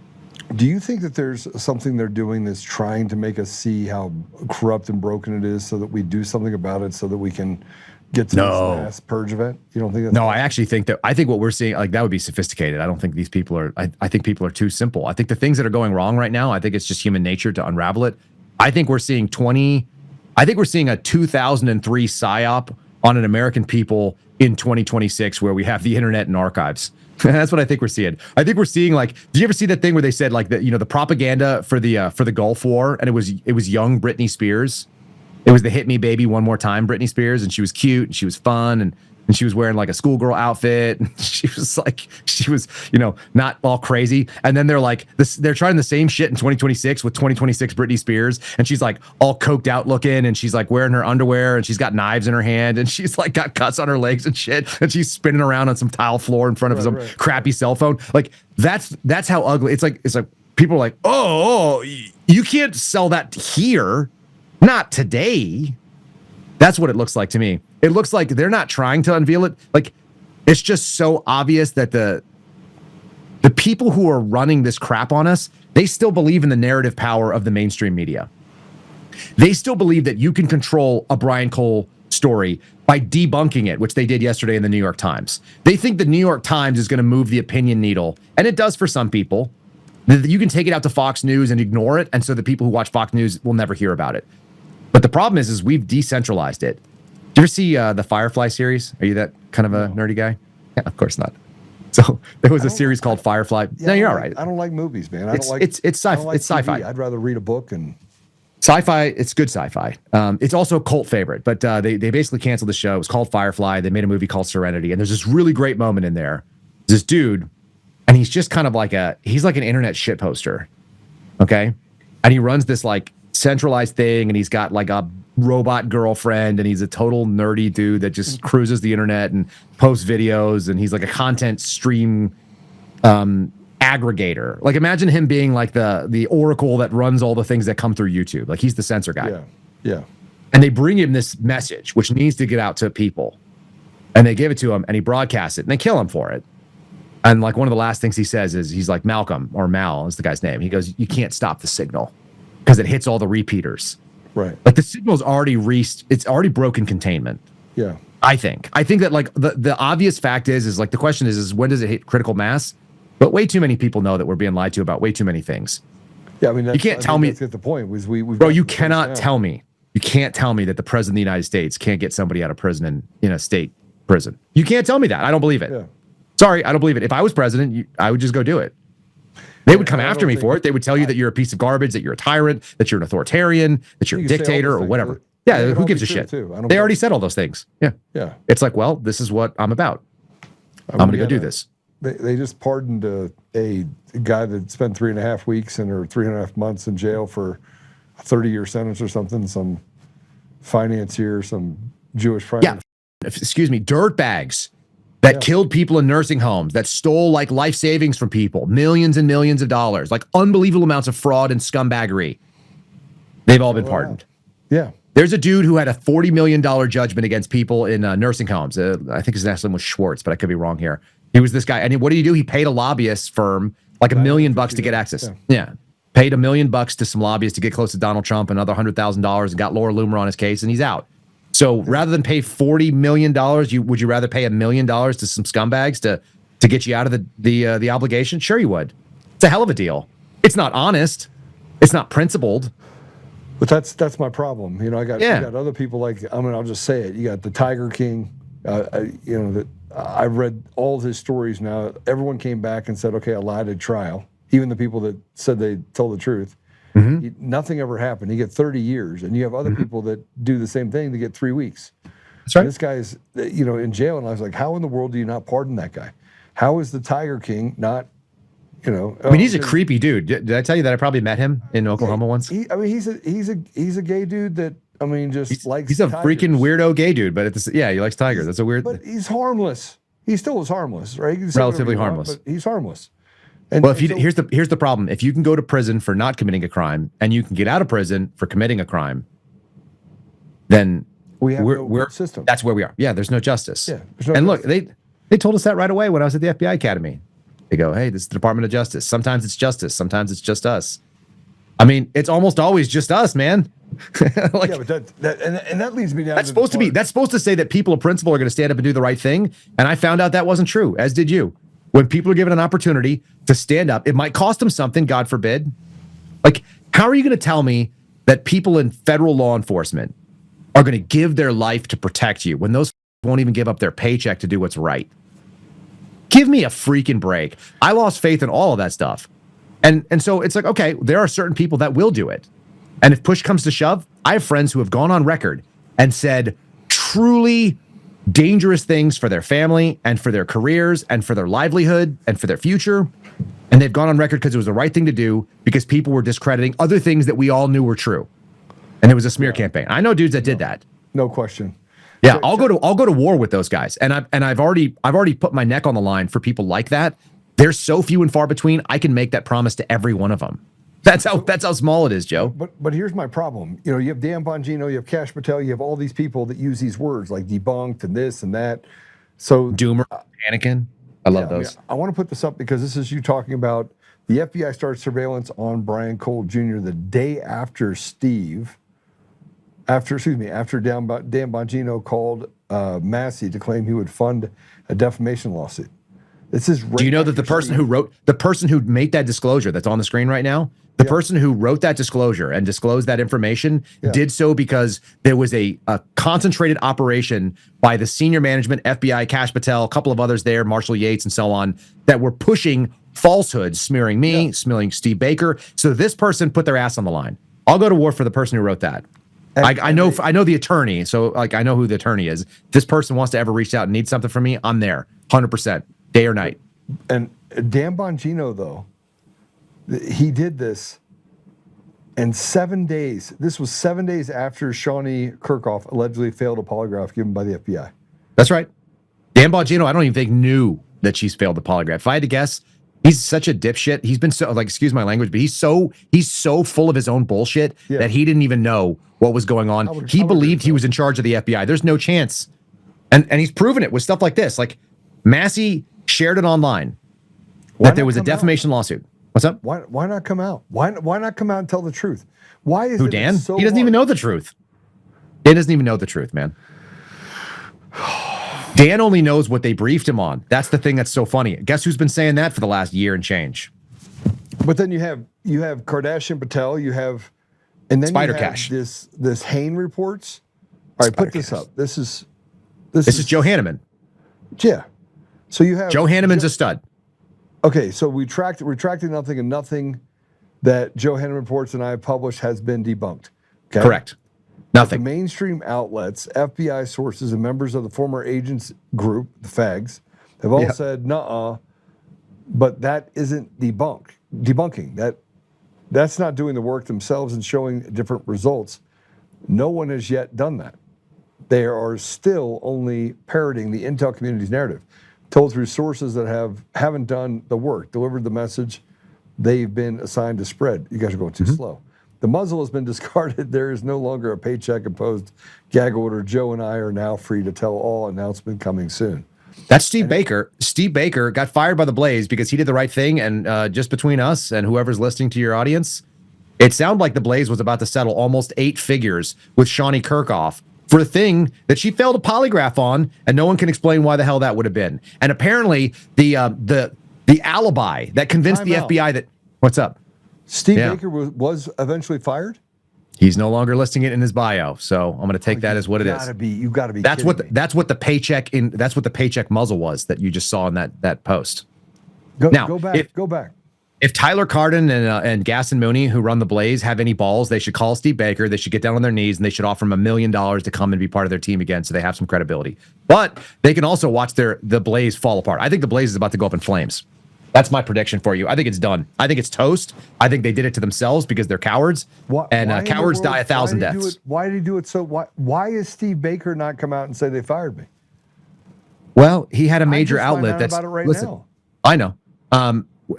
Do you think that there's something they're doing that's trying to make us see how corrupt and broken it is so that we do something about it so that we can get to this last purge event? You don't think that's... No, I actually think what we're seeing, like that would be sophisticated. I don't think these people are, I think people are too simple. I think the things that are going wrong right now, I think it's just human nature to unravel it. I think we're seeing a 2003 psyop on an American people in 2026 where we have the internet and archives. That's what I think we're seeing. I think we're seeing like, did you ever see that thing where they said like the propaganda for the Gulf War, and it was young Britney Spears. It was the "Hit Me Baby One More Time" Britney Spears, and she was cute and she was fun and she was wearing like a schoolgirl outfit and she was not all crazy. And then they're trying the same shit in 2026 with 2026 Britney Spears, and she's like all coked out looking and she's like wearing her underwear and she's got knives in her hand and she's like got cuts on her legs and shit and she's spinning around on some tile floor in front of some crappy cell phone. Like that's how ugly. It's like people are like, oh, you can't sell that here, not today. That's what it looks like to me. It looks like they're not trying to unveil it. Like, it's just so obvious that the people who are running this crap on us, they still believe in the narrative power of the mainstream media. They still believe that you can control a Brian Cole story by debunking it, which they did yesterday in the New York Times. They think the New York Times is going to move the opinion needle, and it does for some people. You can take it out to Fox News and ignore it, and so the people who watch Fox News will never hear about it. But the problem is we've decentralized it. Do you ever see the Firefly series? Are you that kind of a nerdy guy? Yeah, of course not. So there was a series called Firefly. Yeah, no, you're all right. I don't like movies, man. It's sci-fi. I'd rather read a book and sci-fi. It's good sci-fi. It's also a cult favorite, but they basically canceled the show. It was called Firefly. They made a movie called Serenity, and there's this really great moment in there. This dude, and he's just kind of like he's like an internet shit poster, okay? And he runs this like centralized thing, and he's got like a robot girlfriend, and he's a total nerdy dude that just cruises the internet and posts videos, and he's like a content stream aggregator. Like imagine him being like the oracle that runs all the things that come through YouTube. Like he's the censor guy. Yeah. Yeah. And they bring him this message, which needs to get out to people. And they give it to him and he broadcasts it and they kill him for it. And like one of the last things he says is he's like Malcolm or Mal is the guy's name. He goes, you can't stop the signal because it hits all the repeaters. Right. Like the signal's already reached, it's already broken containment. Yeah. I think that like the obvious fact is like the question is when does it hit critical mass? But way too many people know that we're being lied to about way too many things. Yeah. I mean, you can't tell me. That's the point. Was bro, you cannot tell me. You can't tell me that the president of the United States can't get somebody out of prison in a state prison. You can't tell me that. I don't believe it. Yeah. Sorry, I don't believe it. If I was president, I would just go do it. They would come after me for it. They would tell you that you're a piece of garbage, that you're a tyrant, that you're an authoritarian, that you're a dictator or whatever. Yeah, who gives a shit? They already said all those things. Yeah. Yeah. It's like, well, this is what I'm about. I'm going to go do this. They just pardoned a guy that spent 3.5 weeks or 3.5 months in jail for a 30-year sentence or something, some financier, some Jewish financier. Yeah. Excuse me, dirtbags that killed people in nursing homes, that stole like life savings from people, millions and millions of dollars, like unbelievable amounts of fraud and scumbaggery. They've all been pardoned. Yeah. There's a dude who had a $40 million judgment against people in nursing homes. I think his last name was Schwartz, but I could be wrong here. He was this guy. And what did he do? He paid a lobbyist firm like $1 million to get access. Yeah. Paid $1 million to some lobbyists to get close to Donald Trump, another $100,000 and got Laura Loomer on his case, and he's out. So rather than pay $40 million, would you rather pay $1 million to some scumbags to get you out of the obligation? Sure you would. It's a hell of a deal. It's not honest. It's not principled. But that's my problem. You know, I got other people like, I'll just say it. You got the Tiger King. I've read all his stories now. Everyone came back and said, okay, I lied at trial. Even the people that said they told the truth. Mm-hmm. Nothing ever happened. You get 30 years, and you have other people that do the same thing to get 3 weeks. That's right. And this guy's, in jail, and I was like, how in the world do you not pardon that guy? How is the Tiger King not, I mean, he's a creepy dude. Did I tell you that I probably met him in Oklahoma once? He's a gay dude that likes. He's a tigers. Freaking weirdo gay dude, but he likes tigers. That's a weird. But he's harmless. He still is harmless, right? Relatively harmless. But he's harmless. Here's the problem. If you can go to prison for not committing a crime and you can get out of prison for committing a crime, then we're system. That's where we are. Yeah, there's no justice. Yeah, Look, they told us that right away when I was at the FBI Academy. They go, hey, this is the Department of Justice. Sometimes it's justice. Sometimes it's just us. I mean, it's almost always just us, man. But that leads me down. That's supposed to say that people of principle are going to stand up and do the right thing. And I found out that wasn't true, as did you. When people are given an opportunity to stand up, it might cost them something, God forbid. Like, how are you going to tell me that people in federal law enforcement are going to give their life to protect you when those won't even give up their paycheck to do what's right? Give me a freaking break. I lost faith in all of that stuff. And so it's like, okay, there are certain people that will do it. And if push comes to shove, I have friends who have gone on record and said truly dangerous things for their family and for their careers and for their livelihood and for their future. And they've gone on record because it was the right thing to do because people were discrediting other things that we all knew were true. And it was a smear campaign. I know dudes that did that. No question. Yeah, I'll go to war with those guys. And I've already put my neck on the line for people like that. They're so few and far between. I can make that promise to every one of them. That's how small it is, Joe. But here's my problem. You have Dan Bongino, you have Kash Patel, you have all these people that use these words like debunked and this and that. So Doomer, Anakin. I love those. I want to put this up because this is you talking about the FBI started surveillance on Brian Cole Jr. the day after after Dan Bongino called Massey to claim he would fund a defamation lawsuit. This is right. Do you know that the person who made that disclosure that's on the screen right now, the person who wrote that disclosure and disclosed that information did so because there was a concentrated operation by the senior management, FBI, Kash Patel, a couple of others there, Marshall Yates and so on, that were pushing falsehoods, smearing me, smearing Steve Baker. So this person put their ass on the line. I'll go to war for the person who wrote that. I know the attorney, so I know who the attorney is. If this person wants to ever reach out and need something from me, I'm there, 100%, day or night. And Dan Bongino, though, he did this in 7 days. This was 7 days after Shawnee Kirkhoff allegedly failed a polygraph given by the FBI. That's right. Dan Bongino, I don't even think knew that she's failed the polygraph. If I had to guess, He's such a dipshit. He's been so, like, excuse my language, but he's so full of his own bullshit that he didn't even know what was going on. He believed he was in charge of the FBI. There's no chance. And he's proven it with stuff like this. Like, Massey shared it online that there was a defamation lawsuit. What's up? Why not come out? Why not come out and tell the truth? Why is Dan? So he doesn't even know the truth. Dan doesn't even know the truth, man. Dan only knows what they briefed him on. That's the thing that's so funny. Guess who's been saying that for the last year and change? But then you have Kardashian Patel, and then Spider you have Cash. this Hain reports. All right, put this up. This is Joe Hanneman. Yeah. So you have Joe Hanneman's a stud. Okay, so we retracted nothing, and nothing that Joe Hanneman reports and I have published has been debunked. Okay? Correct. Nothing. The mainstream outlets, FBI sources, and members of the former agents group, the FAGs, have all said, nuh-uh, but that isn't debunking. That's not doing the work themselves and showing different results. No one has yet done that. They are still only parroting the intel community's narrative, told through sources that haven't done the work, delivered the message they've been assigned to spread. You guys are going too slow. The muzzle has been discarded. There is no longer a paycheck imposed gag order. Joe and I are now free to tell all. Announcement coming soon. That's Steve Baker. Steve Baker got fired by the Blaze because he did the right thing. And just between us and whoever's listening to your audience, it sounded like the Blaze was about to settle almost 8 figures with Shawnee Kirkhoff for a thing that she failed a polygraph on, and no one can explain why the hell that would have been. And apparently, the alibi that convinced the FBI that what's up. Steve Baker was eventually fired. He's no longer listing it in his bio, so I'm going to take that as what it is. You got to be. That's what the paycheck muzzle was that you just saw in that post. Go back. If Tyler Cardin and Gaston Mooney, who run the Blaze, have any balls, they should call Steve Baker. They should get down on their knees and they should offer him $1 million to come and be part of their team again, so they have some credibility. But they can also watch the Blaze fall apart. I think the Blaze is about to go up in flames. That's my prediction for you. I think it's done. I think it's toast. I think they did it to themselves because they're cowards. And cowards die 1,000 deaths. Why did he do it so? Why is Steve Baker not come out and say they fired me? Well, he had a major outlet that's about it right listen. Now. I know.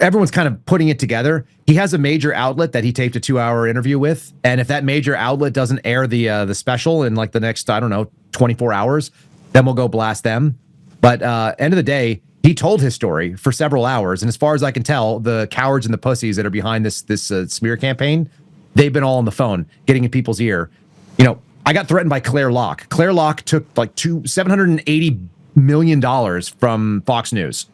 Everyone's kind of putting it together. He has a major outlet that he taped a 2-hour interview with, and if that major outlet doesn't air the special in like the next 24 hours, then we'll go blast them. But end of the day, he told his story for several hours, and as far as I can tell, the cowards and the pussies that are behind this smear campaign, they've been all on the phone, getting in people's ear. I got threatened by Claire Locke. Claire Locke took like $780 million from Fox News.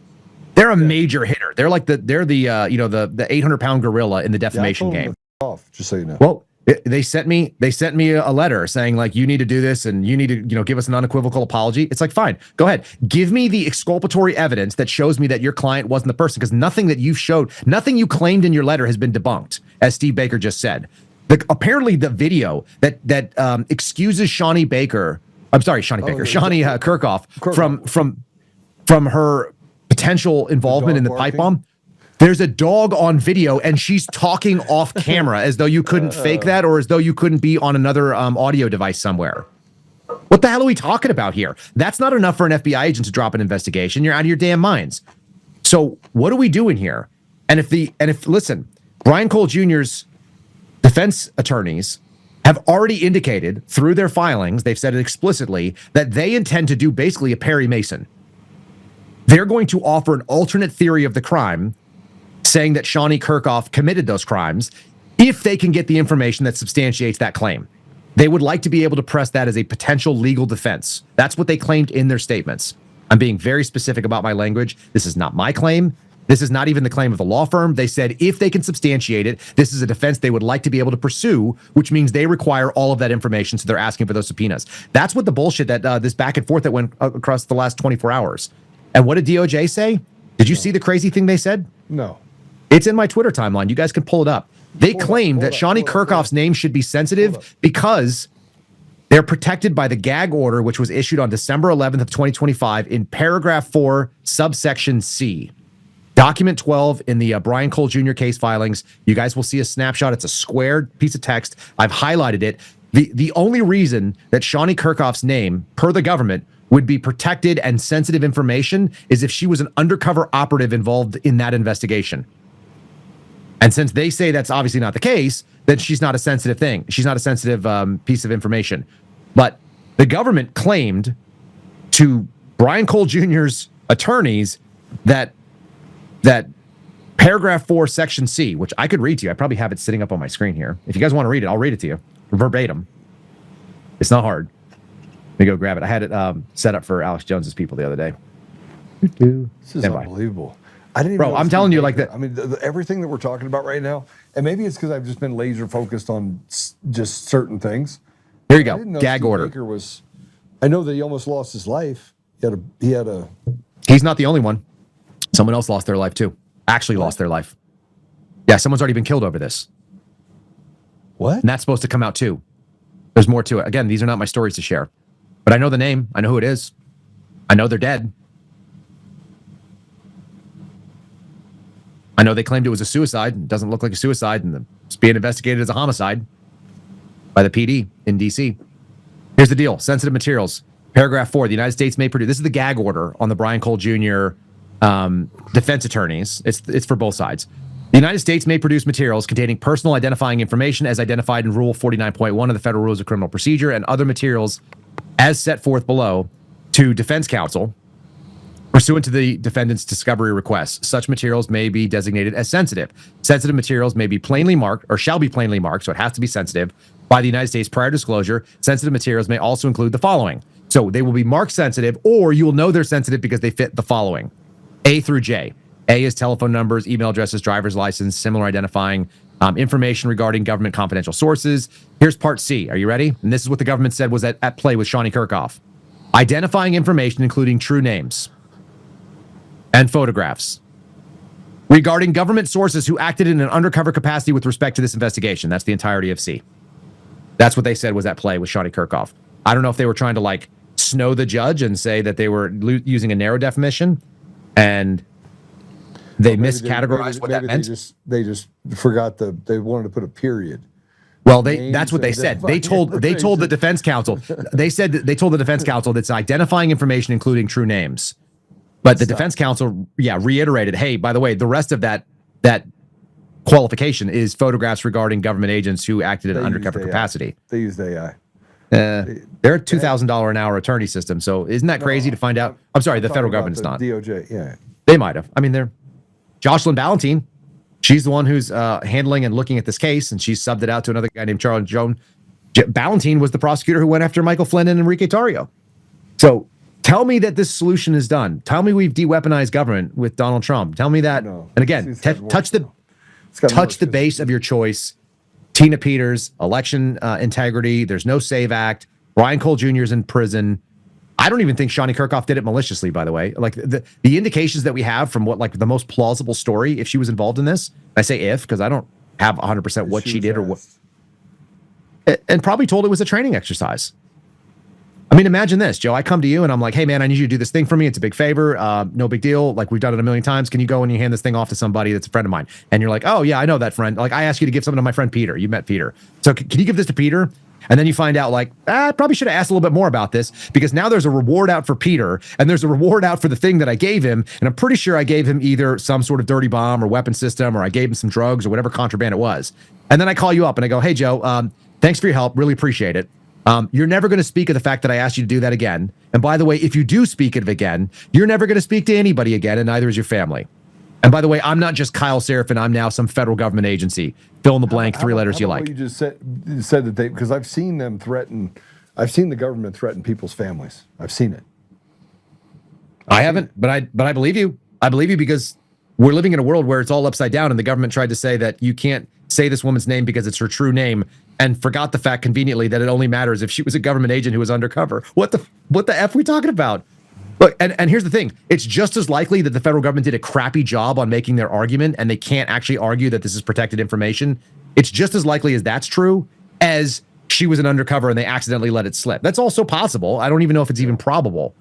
They're a major hitter. They're like the 800-pound gorilla in the defamation game. Off, just so you know. Well, they sent me a letter saying like, you need to do this and you need to give us an unequivocal apology. It's like, fine, go ahead, give me the exculpatory evidence that shows me that your client wasn't the person, because nothing that you've showed, nothing you claimed in your letter has been debunked, as Steve Baker just said. Apparently the video that excuses Shawnee Kirkhoff from her potential involvement in the pipe bomb. There's a dog on video and she's talking off camera as though you couldn't fake that, or as though you couldn't be on another audio device somewhere. What the hell are we talking about here? That's not enough for an FBI agent to drop an investigation. You're out of your damn minds. So what are we doing here? And if listen, Brian Cole Jr.'s defense attorneys have already indicated through their filings, they've said it explicitly, that they intend to do basically a Perry Mason. They're going to offer an alternate theory of the crime, saying that Shawnee Kirkhoff committed those crimes, if they can get the information that substantiates that claim. They would like to be able to press that as a potential legal defense. That's what they claimed in their statements. I'm being very specific about my language. This is not my claim. This is not even the claim of the law firm. They said if they can substantiate it, this is a defense they would like to be able to pursue, which means they require all of that information, so they're asking for those subpoenas. That's what the bullshit that this back and forth that went across the last 24 hours. And what did DOJ say? Did you see the crazy thing they said? No. It's in my Twitter timeline. You guys can pull it up. They claim that Shawnee Kirkhoff's name should be sensitive because they're protected by the gag order, which was issued on December 11th of 2025 in paragraph 4, subsection C. Document 12 in the Brian Cole Jr. case filings. You guys will see a snapshot. It's a squared piece of text. I've highlighted it. The only reason that Shawnee Kirkhoff's name, per the government, would be protected and sensitive information is if she was an undercover operative involved in that investigation. And since they say that's obviously not the case, then she's not a sensitive thing. She's not a sensitive piece of information. But the government claimed to Brian Cole Jr.'s attorneys that paragraph 4, section C, which I could read to you. I probably have it sitting up on my screen here. If you guys want to read it, I'll read it to you verbatim. It's not hard. Let me go grab it. I had it set up for Alex Jones's people the other day. This is unbelievable. I didn't even Bro, I'm telling you like that. I mean, everything that we're talking about right now, and maybe it's because I've just been laser focused on just certain things. Here you go. Gag order. Baker was, I know that he almost lost his life. He's not the only one. Someone else lost their life too. Actually lost their life. Yeah, someone's already been killed over this. What? And that's supposed to come out too. There's more to it. Again, these are not my stories to share. But I know the name. I know who it is. I know they're dead. I know they claimed it was a suicide. It doesn't look like a suicide, and it's being investigated as a homicide by the PD in D.C. Here's the deal. Sensitive materials. Paragraph 4, the United States may produce. This is the gag order on the Brian Cole Jr. Defense attorneys. It's for both sides. The United States may produce materials containing personal identifying information as identified in Rule 49.1 of the Federal Rules of Criminal Procedure and other materials as set forth below to defense counsel pursuant to the defendant's discovery requests. Such materials may be designated as sensitive. Sensitive materials may be plainly marked or shall be plainly marked, so it has to be sensitive, by the United States prior disclosure. Sensitive materials may also include the following. So they will be marked sensitive, or you will know they're sensitive because they fit the following. A through J. A is telephone numbers, email addresses, driver's license, similar identifying information regarding government confidential sources. Here's part C. Are you ready? And this is what the government said was at play with Shawnee Kirkhoff. Identifying information, including true names and photographs regarding government sources who acted in an undercover capacity with respect to this investigation. That's the entirety of C. That's what they said was at play with Shawnee Kirkhoff. I don't know if they were trying to like snow the judge and say that they were using a narrow definition and they miscategorized what that meant. They just forgot they wanted to put a period. Well, that's what they said. They told the defense counsel. They told the defense counsel that's identifying information, including true names. But the defense counsel, reiterated, hey, by the way, the rest of that qualification is photographs regarding government agents who acted in an undercover capacity. They used AI. They're a $2,000 an hour attorney system. So isn't that crazy to find out? I'm sorry, the federal government is not. DOJ, yeah. They might have. I mean, they're Jocelyn Ballantine. She's the one who's handling and looking at this case, and she's subbed it out to another guy named Charles Joan. Ballantine was the prosecutor who went after Michael Flynn and Enrique Tarrio. So tell me that this solution is done. Tell me we've de-weaponized government with Donald Trump. Tell me that. No, and again, touch the base of your choice. Tina Peters, election integrity. There's no SAVE Act. Brian Cole Jr. is in prison. I don't even think Shawnee Kirkhoff did it maliciously, by the way. Like the indications that we have from what like the most plausible story, if she was involved in this, I say if, because I don't have 100% what she did or what, and probably told it was a training exercise. I mean, imagine this, Joe. I come to you and I'm like, hey, man, I need you to do this thing for me. It's a big favor. No big deal. Like, we've done it a million times. Can you go and you hand this thing off to somebody that's a friend of mine? And you're like, oh, yeah, I know that friend. Like, I asked you to give something to my friend Peter. You met Peter. So can you give this to Peter? And then you find out, like, I probably should have asked a little bit more about this because now there's a reward out for Peter and there's a reward out for the thing that I gave him. And I'm pretty sure I gave him either some sort of dirty bomb or weapon system, or I gave him some drugs or whatever contraband it was. And then I call you up and I go, hey, Joe, thanks for your help. Really appreciate it. You're never going to speak of the fact that I asked you to do that again. And by the way, if you do speak of it again, you're never going to speak to anybody again, and neither is your family. And by the way, I'm not just Kyle Seraphin. I'm now some federal government agency. Fill in the blank, three letters you like. You just said that they, because I've seen them threaten, I've seen the government threaten people's families. I've seen it. I haven't, but I believe you. I believe you because we're living in a world where it's all upside down, and the government tried to say that you can't say this woman's name because it's her true name, and forgot the fact conveniently that it only matters if she was a government agent who was undercover. What the F are we talking about? Look, and here's the thing. It's just as likely that the federal government did a crappy job on making their argument and they can't actually argue that this is protected information. It's just as likely as that's true as she was an undercover and they accidentally let it slip. That's also possible. I don't even know if it's even probable.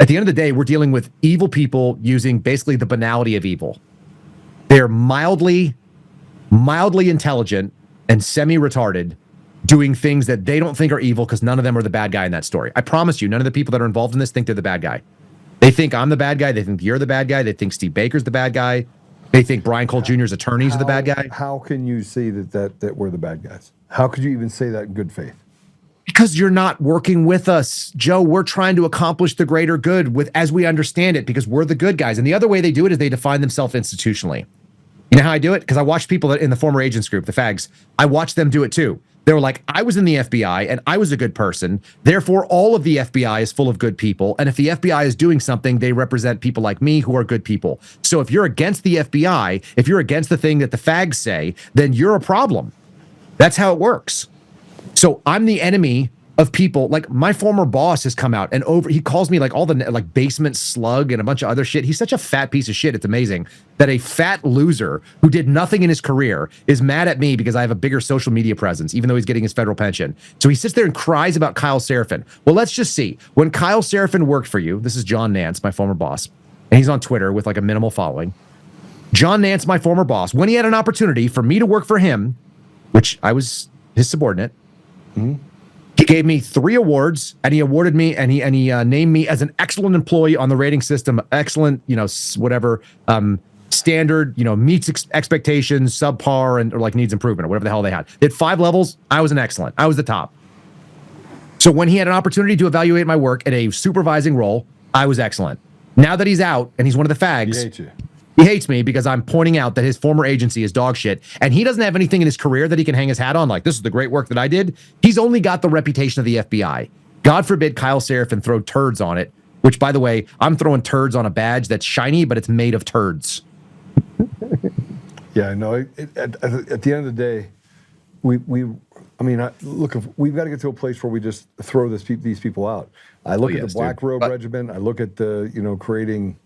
At the end of the day, we're dealing with evil people using basically the banality of evil. They're mildly intelligent and semi-retarded doing things that they don't think are evil because none of them are the bad guy in that story. I promise you, none of the people that are involved in this think they're the bad guy. They think I'm the bad guy. They think you're the bad guy. They think Steve Baker's the bad guy. They think Brian Cole Jr.'s attorneys are the bad guy. How can you see that we're the bad guys? How could you even say that in good faith? Because you're not working with us, Joe. We're trying to accomplish the greater good as we understand it, because we're the good guys. And the other way they do it is they define themselves institutionally. You know how I do it? Because I watched people in the former agents group, the fags. I watched them do it too. They were like, I was in the FBI and I was a good person. Therefore, all of the FBI is full of good people. And if the FBI is doing something, they represent people like me who are good people. So if you're against the FBI, if you're against the thing that the fags say, then you're a problem. That's how it works. So I'm the enemy of people. Like, my former boss has come out and he calls me like all the like basement slug and a bunch of other shit. He's such a fat piece of shit. It's amazing that a fat loser who did nothing in his career is mad at me because I have a bigger social media presence, even though he's getting his federal pension. So he sits there and cries about Kyle Seraphin. Well, let's just see. When Kyle Seraphin worked for you, this is John Nance, my former boss, and he's on Twitter with like a minimal following. John Nance, my former boss, when he had an opportunity for me to work for him, which I was his subordinate, he gave me 3 awards, and he awarded me, and he named me as an excellent employee on the rating system. Excellent, whatever, standard, meets expectations, subpar, or like needs improvement, or whatever the hell they had. They had 5 levels. I was an excellent. I was the top. So when he had an opportunity to evaluate my work in a supervising role, I was excellent. Now that he's out and he's one of the fags, He hates you. he hates me because I'm pointing out that his former agency is dog shit, and he doesn't have anything in his career that he can hang his hat on. Like, this is the great work that I did. He's only got the reputation of the FBI. God forbid Kyle Seraphin throw turds on it, which, by the way, I'm throwing turds on a badge that's shiny, but it's made of turds. Yeah, I know. At the end of the day, look, we've got to get to a place where we just throw these people out. I look at the Black Robe Regiment. I look at the, creating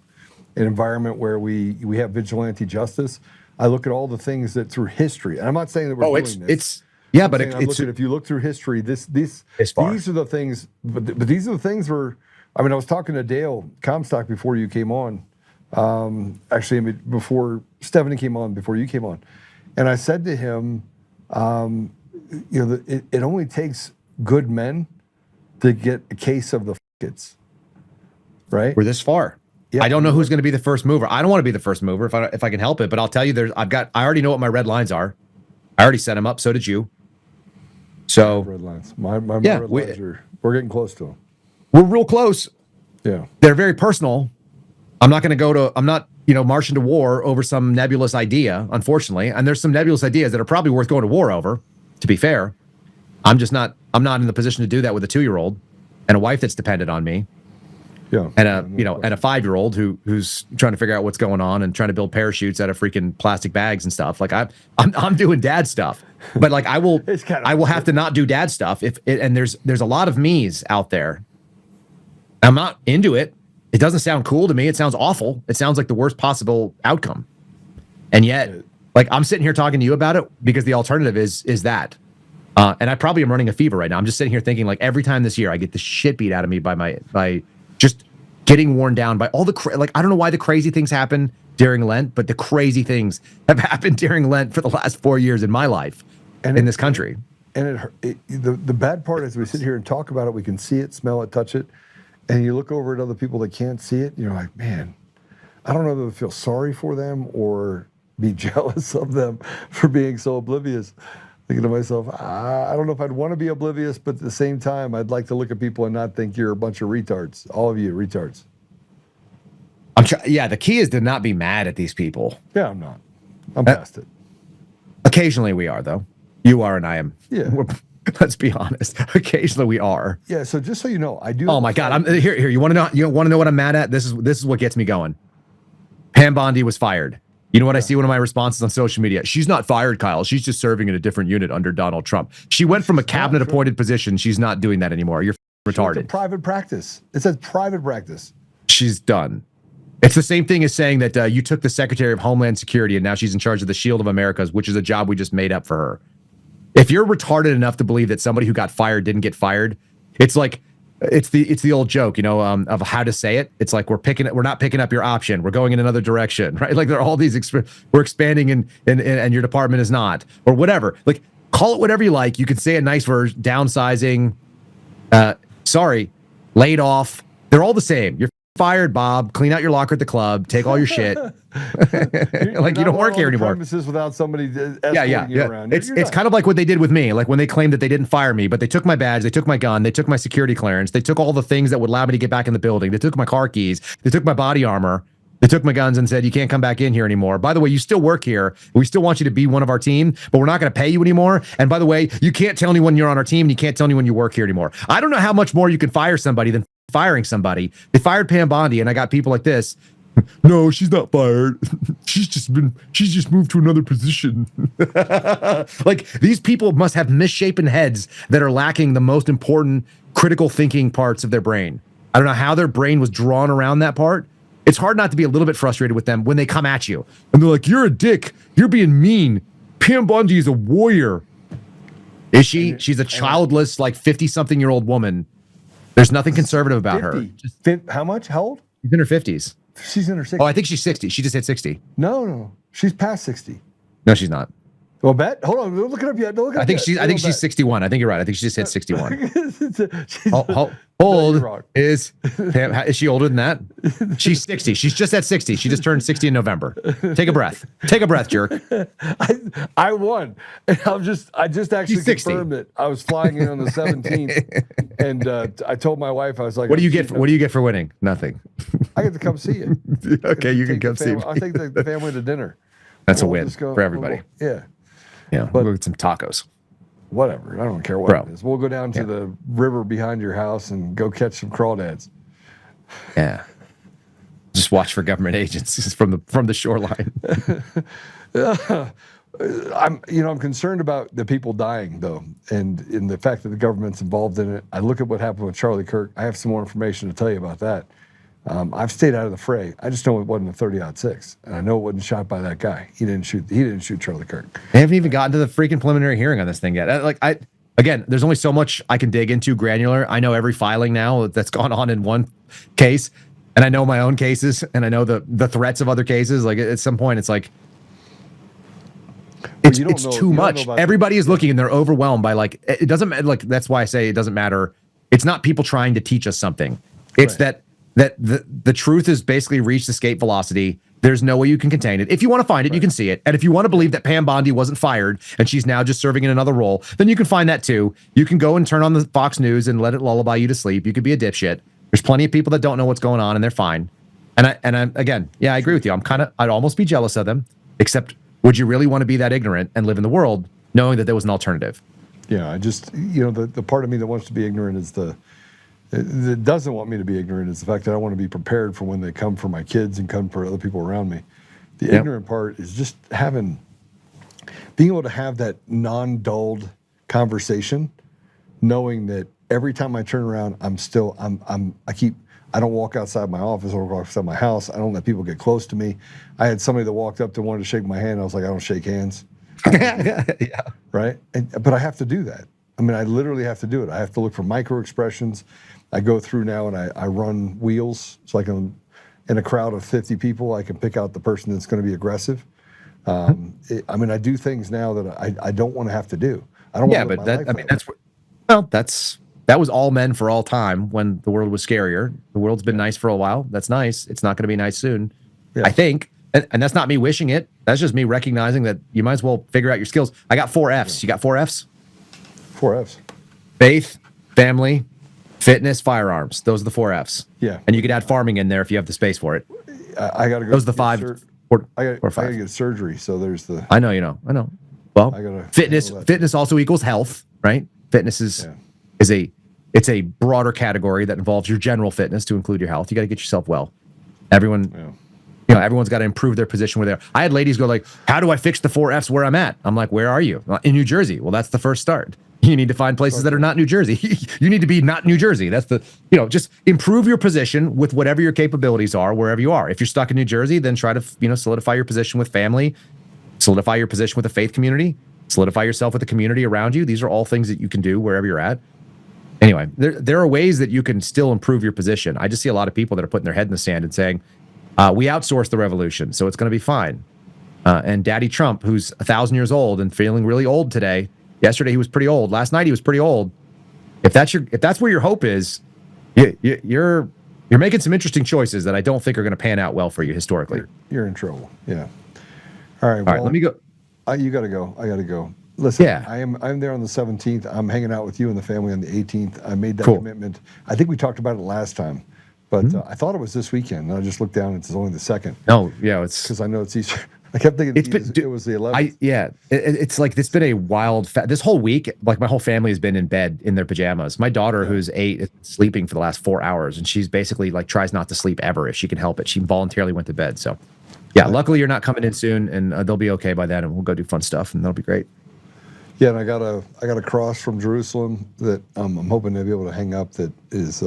an environment where we have vigilante justice. I look at all the things that through history, and I'm not saying that we're doing this. If you look through history, these are the things. But these are the things where, I was talking to Dale Comstock before you came on. Before Stephanie came on, before you came on, and I said to him, it only takes good men to get a case of the kids. Right? We're this far. Yeah, I don't know who's going to be the first mover. I don't want to be the first mover if I can help it, but I'll tell you, I already know what my red lines are. I already set them up. So did you. So red lines. My red lines we're getting close to them. We're real close. Yeah. They're very personal. I'm not marching to war over some nebulous idea, unfortunately. And there's some nebulous ideas that are probably worth going to war over, to be fair. I'm not in the position to do that with a 2-year-old and a wife that's dependent on me. Yeah. And a 5-year-old who's trying to figure out what's going on and trying to build parachutes out of freaking plastic bags and stuff. Like, I'm doing dad stuff, but like I will have to not do dad stuff and there's a lot of me's out there. I'm not into it. It doesn't sound cool to me. It sounds awful. It sounds like the worst possible outcome. And yet, like, I'm sitting here talking to you about it because the alternative is that. And I probably am running a fever right now. I'm just sitting here thinking, like, every time this year I get the shit beat out of me by just getting worn down by all the I don't know why the crazy things happen during Lent, but the crazy things have happened during Lent for the last 4 years in my life in this country. And the bad part is we sit here and talk about it, we can see it, smell it, touch it, and you look over at other people that can't see it, you're like, man, I don't know whether to feel sorry for them or be jealous of them for being so oblivious. Thinking to myself, I don't know if I'd want to be oblivious, but at the same time, I'd like to look at people and not think you're a bunch of retards. All of you retards. The key is to not be mad at these people. Yeah, I'm not. I'm past it. Occasionally we are, though. You are and I am. Yeah. Let's be honest. Occasionally we are. Yeah, so just so you know, I do. Oh my God. I'm here. You want to know what I'm mad at? This is what gets me going. Pam Bondi was fired. You know what I see one of my responses on social media? She's not fired, Kyle. She's just serving in a different unit under Donald Trump. She went from a cabinet appointed position. She's not doing that anymore. You're retarded. Private practice. It says private practice. She's done. It's the same thing as saying that you took the Secretary of Homeland Security and now she's in charge of the Shield of Americas, which is a job we just made up for her. If you're retarded enough to believe that somebody who got fired didn't get fired, it's like it's the old joke, of how to say it. It's like we're not picking up your option. We're going in another direction, right? Like there are all these we're expanding and your department is not, or whatever. Like call it whatever you like. You could say a nice version, downsizing, sorry, laid off. They're all the same. You're fired, Bob. Clean out your locker at the club. Take all your shit. Like, you don't work here anymore. Premises without somebody escorting you around. It's kind of like what they did with me. Like when they claimed that they didn't fire me, but they took my badge, they took my gun, they took my security clearance, they took all the things that would allow me to get back in the building. They took my car keys, they took my body armor, they took my guns and said, you can't come back in here anymore. By the way, you still work here. We still want you to be one of our team, but we're not going to pay you anymore. And by the way, you can't tell anyone you're on our team, and you can't tell anyone you work here anymore. I don't know how much more you can fire somebody than firing somebody. They fired Pam Bondi, and I got people like this. No, she's not fired. She's just moved to another position. Like, these people must have misshapen heads that are lacking the most important critical thinking parts of their brain. I don't know how their brain was drawn around that part. It's hard not to be a little bit frustrated with them when they come at you and they're like, you're a dick. You're being mean. Pam Bondi is a warrior. Is she? She's a childless, like 50-something-year-old woman. There's nothing conservative about 50. her. How much? How old? She's in her 50s. She's in her 60s. Oh, I think she's 60. She just hit 60. No. She's past 60. No, she's not. Well, bet. Hold on. Don't look it up yet. Don't look it up yet. I think she's 61. I think you're right. I think she just hit 61. No, is she older than that? She's 60. She's just at 60. She just turned 60 in November. Take a breath. Take a breath, jerk. I won. And I just actually confirmed it. I was flying in on the 17th, and I told my wife, I was like, "What do you get? What do you get for winning? Nothing. I get to come see you." Okay, you can come see me. I'll take the family to dinner. That's a win for everybody. Yeah. Yeah, we'll get some tacos. Whatever. I don't care what it is. We'll go down to the river behind your house and go catch some crawdads. Yeah. Just watch for government agents from the shoreline. I'm concerned about the people dying, though, and in the fact that the government's involved in it. I look at what happened with Charlie Kirk. I have some more information to tell you about that. I've stayed out of the fray. I just know it wasn't a 30-06, and I know it wasn't shot by that guy. He didn't shoot Charlie Kirk. They haven't even gotten to the freaking preliminary hearing on this thing yet. Again, there's only so much I can dig into granular. I know every filing now that's gone on in one case, and I know my own cases, and I know the threats of other cases. Like, at some point, it's like it's too much. Everybody is looking, and they're overwhelmed by, like, it doesn't matter. Like, that's why I say it doesn't matter. It's not people trying to teach us something. It's that the truth has basically reached escape velocity. There's no way you can contain it. If you want to find it, you can see it. And if you want to believe that Pam Bondi wasn't fired and she's now just serving in another role, then you can find that too. You can go and turn on the Fox News and let it lullaby you to sleep. You could be a dipshit. There's plenty of people that don't know what's going on and they're fine. And I'm again, yeah, I agree with you. I'd almost be jealous of them, except would you really want to be that ignorant and live in the world knowing that there was an alternative? Yeah, I just, the part of me that wants to be ignorant is that doesn't want me to be ignorant is the fact that I want to be prepared for when they come for my kids and come for other people around me. The ignorant part is just being able to have that non-dulled conversation, knowing that every time I turn around, I don't walk outside my office or walk outside my house. I don't let people get close to me. I had somebody that walked up and wanted to shake my hand. I was like, I don't shake hands. Yeah. Right? But I have to do that. I mean, I literally have to do it. I have to look for micro expressions. I go through now and I run wheels. So I can, in a crowd of 50 people, I can pick out the person that's going to be aggressive. I do things now that I don't want to have to do. I don't want to live my life that was all men for all time when the world was scarier. The world's been nice for a while. That's nice. It's not going to be nice soon. Yeah. I think. And that's not me wishing it. That's just me recognizing that you might as well figure out your skills. I got 4 Fs. You got 4 Fs? 4 Fs. Faith, family, fitness, firearms. Those are the 4 Fs. Yeah. And you could add farming in there if you have the space for it. I got to go. Those are the 5. I got to get surgery. So there's the. I know. Well, fitness also equals health, right? Fitness is a broader category that involves your general fitness to include your health. You got to get yourself well. Everyone's got to improve their position where they are. I had ladies go like, how do I fix the 4 Fs where I'm at? I'm like, where are you? In New Jersey. Well, that's the first start. You need to find places that are not New Jersey. You need to be not New Jersey. That's just improve your position with whatever your capabilities are, wherever you are. If you're stuck in New Jersey, then try to, solidify your position with family, solidify your position with the faith community, solidify yourself with the community around you. These are all things that you can do wherever you're at. Anyway, there are ways that you can still improve your position. I just see a lot of people that are putting their head in the sand and saying, we outsourced the revolution, so it's going to be fine. And Daddy Trump, who's 1,000 years old and feeling really old today, Yesterday he was pretty old. Last night he was pretty old. If that's where your hope is, you're making some interesting choices that I don't think are going to pan out well for you historically. You're in trouble. Yeah. All right. All right. Let me go. You got to go. I got to go. Listen, Yeah. I'm there on the 17th. I'm hanging out with you and the family on the 18th. I made that commitment. I think we talked about it last time, but I thought it was this weekend. And I just looked down. It's only the 2nd. No, yeah, it's because I know it's Easter. I kept thinking it was the 11th. It's like it's been a wild. This whole week, like my whole family has been in bed in their pajamas. My daughter, who's 8, is sleeping for the last 4 hours, and she's basically like tries not to sleep ever if she can help it. She voluntarily went to bed. So, yeah, luckily you're not coming in soon, and they'll be okay by then, and we'll go do fun stuff, and that'll be great. Yeah, and I got a cross from Jerusalem that I'm hoping to be able to hang up that is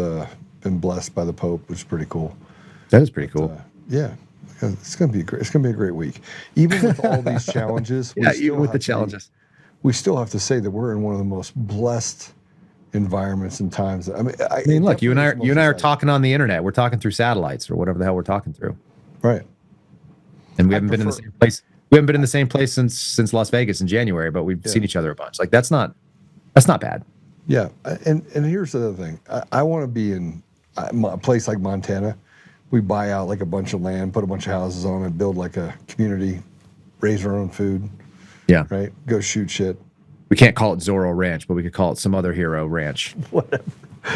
been blessed by the Pope, which is pretty cool. That is pretty cool. Yeah, it's gonna be great. It's gonna be a great week, even with all these challenges. Even with the challenges, we still have to say that we're in one of the most blessed environments and times. I mean, look, you and I are talking on the internet. We're talking through satellites or whatever the hell we're talking through. Right. And we haven't been in the same place. We haven't been in the same place since Las Vegas in January, but we've seen each other a bunch. Like that's not bad. Yeah, and here's the other thing. I want to be in a place like Montana. We buy out like a bunch of land, put a bunch of houses on it, build like a community, raise our own food. Yeah. Right. Go shoot shit. We can't call it Zorro Ranch, but we could call it some other hero ranch. Whatever.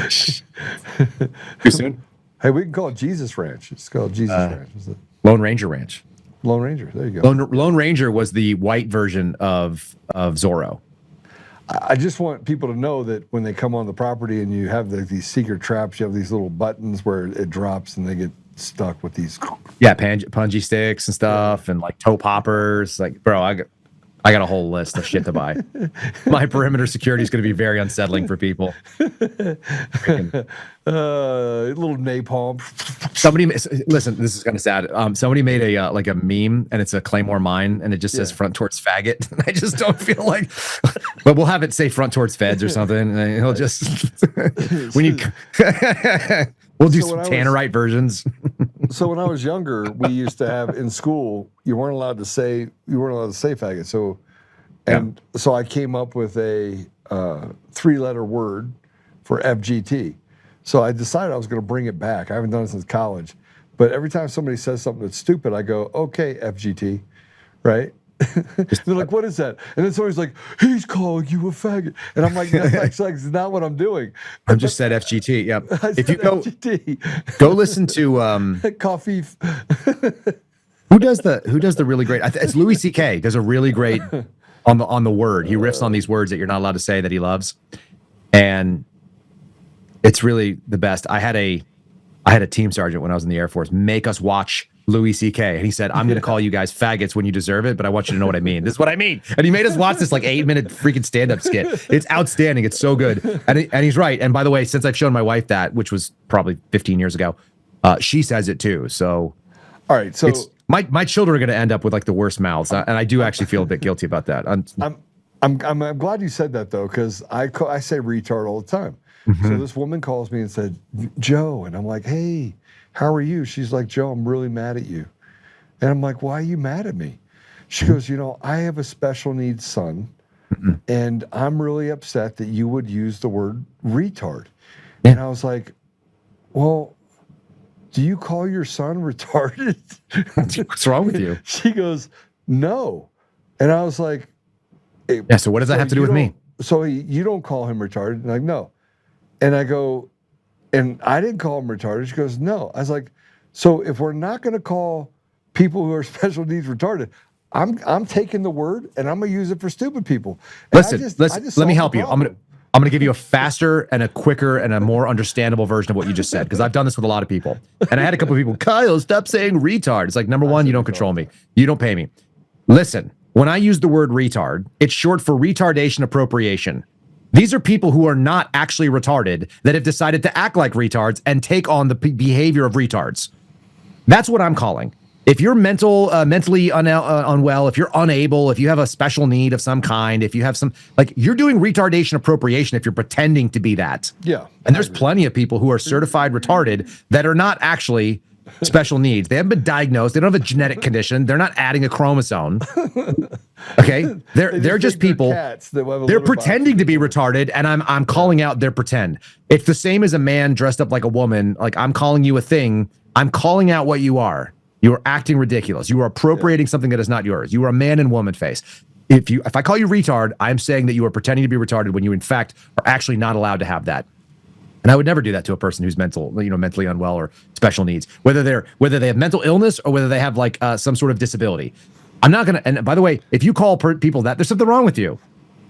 Too soon? Hey, we can call it Jesus Ranch. It's called Jesus Ranch. Is it? Lone Ranger Ranch. Lone Ranger. There you go. Lone Ranger was the white version of Zorro. I just want people to know that when they come on the property and you have these secret traps, you have these little buttons where it drops and they get stuck with these. Yeah, punji sticks and stuff, and like toe poppers. Like, bro, I got a whole list of shit to buy. My perimeter security is going to be very unsettling for people. Little napalm. Somebody listen. This is kind of sad. Somebody made a like a meme, and it's a Claymore mine, and it just says "front towards faggot." I just don't feel like. But we'll have it say "front towards feds" or something, and he'll just. We need. We'll do some Tannerite versions. So when I was younger, we used to have in school, you weren't allowed to say faggot. So, so I came up with a 3-letter word for FGT. So I decided I was going to bring it back. I haven't done it since college, but every time somebody says something that's stupid, I go, "Okay, FGT," right? They're like, "What is that?" And then somebody's like, "He's calling you a faggot," and I'm like, "That's not what I'm doing." I just said FGT. Yeah. If you FGT. Go listen to Coffee. Who does the really great? It's Louis C.K. does a really great on the word. He riffs on these words that you're not allowed to say that he loves, and it's really the best. I had a team sergeant when I was in the Air Force make us watch Louis C.K. and he said, "I'm going to call you guys faggots when you deserve it, but I want you to know what I mean. This is what I mean." And he made us watch this like 8-minute freaking stand-up skit. It's outstanding. It's so good. And he's right. And by the way, since I've shown my wife that, which was probably 15 years ago, she says it too. So, all right. So my children are going to end up with like the worst mouths, and I do actually feel a bit guilty about that. I'm glad you said that though, because I say retard all the time. Mm-hmm. So this woman calls me and said, "Joe," and I'm like, "Hey, how are you?" She's like, "Joe, I'm really mad at you." And I'm like, "Why are you mad at me?" She goes, "I have a special needs son, and I'm really upset that you would use the word retard." Yeah. And I was like, "Well, do you call your son retarded?" What's wrong with you? She goes, "No." And I was like, hey, yeah, so what does that have to do with me? So you don't call him retarded? And like, no. And I go, and I didn't call him retarded. She goes, no. I was like, so if we're not going to call people who are special needs retarded, I'm taking the word and I'm going to use it for stupid people. And listen. Let me help you. I'm going to give you a faster and a quicker and a more understandable version of what you just said, because I've done this with a lot of people. And I had a couple of people, "Kyle, stop saying retard." It's like, number one, you don't control me. You don't pay me. Listen, when I use the word retard, it's short for retardation appropriation. These are people who are not actually retarded that have decided to act like retards and take on the behavior of retards. That's what I'm calling. If you're mentally unwell, if you're unable, if you have a special need of some kind, if you have some, like, you're doing retardation appropriation if you're pretending to be that. Yeah. And there's plenty of people who are certified retarded that are not actually special needs. They haven't been diagnosed. They don't have a genetic condition. They're not adding a chromosome. Okay, they're just people. They're pretending to be retarded, and I'm calling out their pretend. It's the same as a man dressed up like a woman. Like, I'm calling you a thing. I'm calling out what you are. You are acting ridiculous. You are appropriating something that is not yours. You are a man and woman face. If I call you retard, I'm saying that you are pretending to be retarded when you in fact are actually not allowed to have that. And I would never do that to a person who's mentally unwell or special needs, whether they have mental illness or whether they have like some sort of disability. I'm not gonna. And by the way, if you call people that, there's something wrong with you.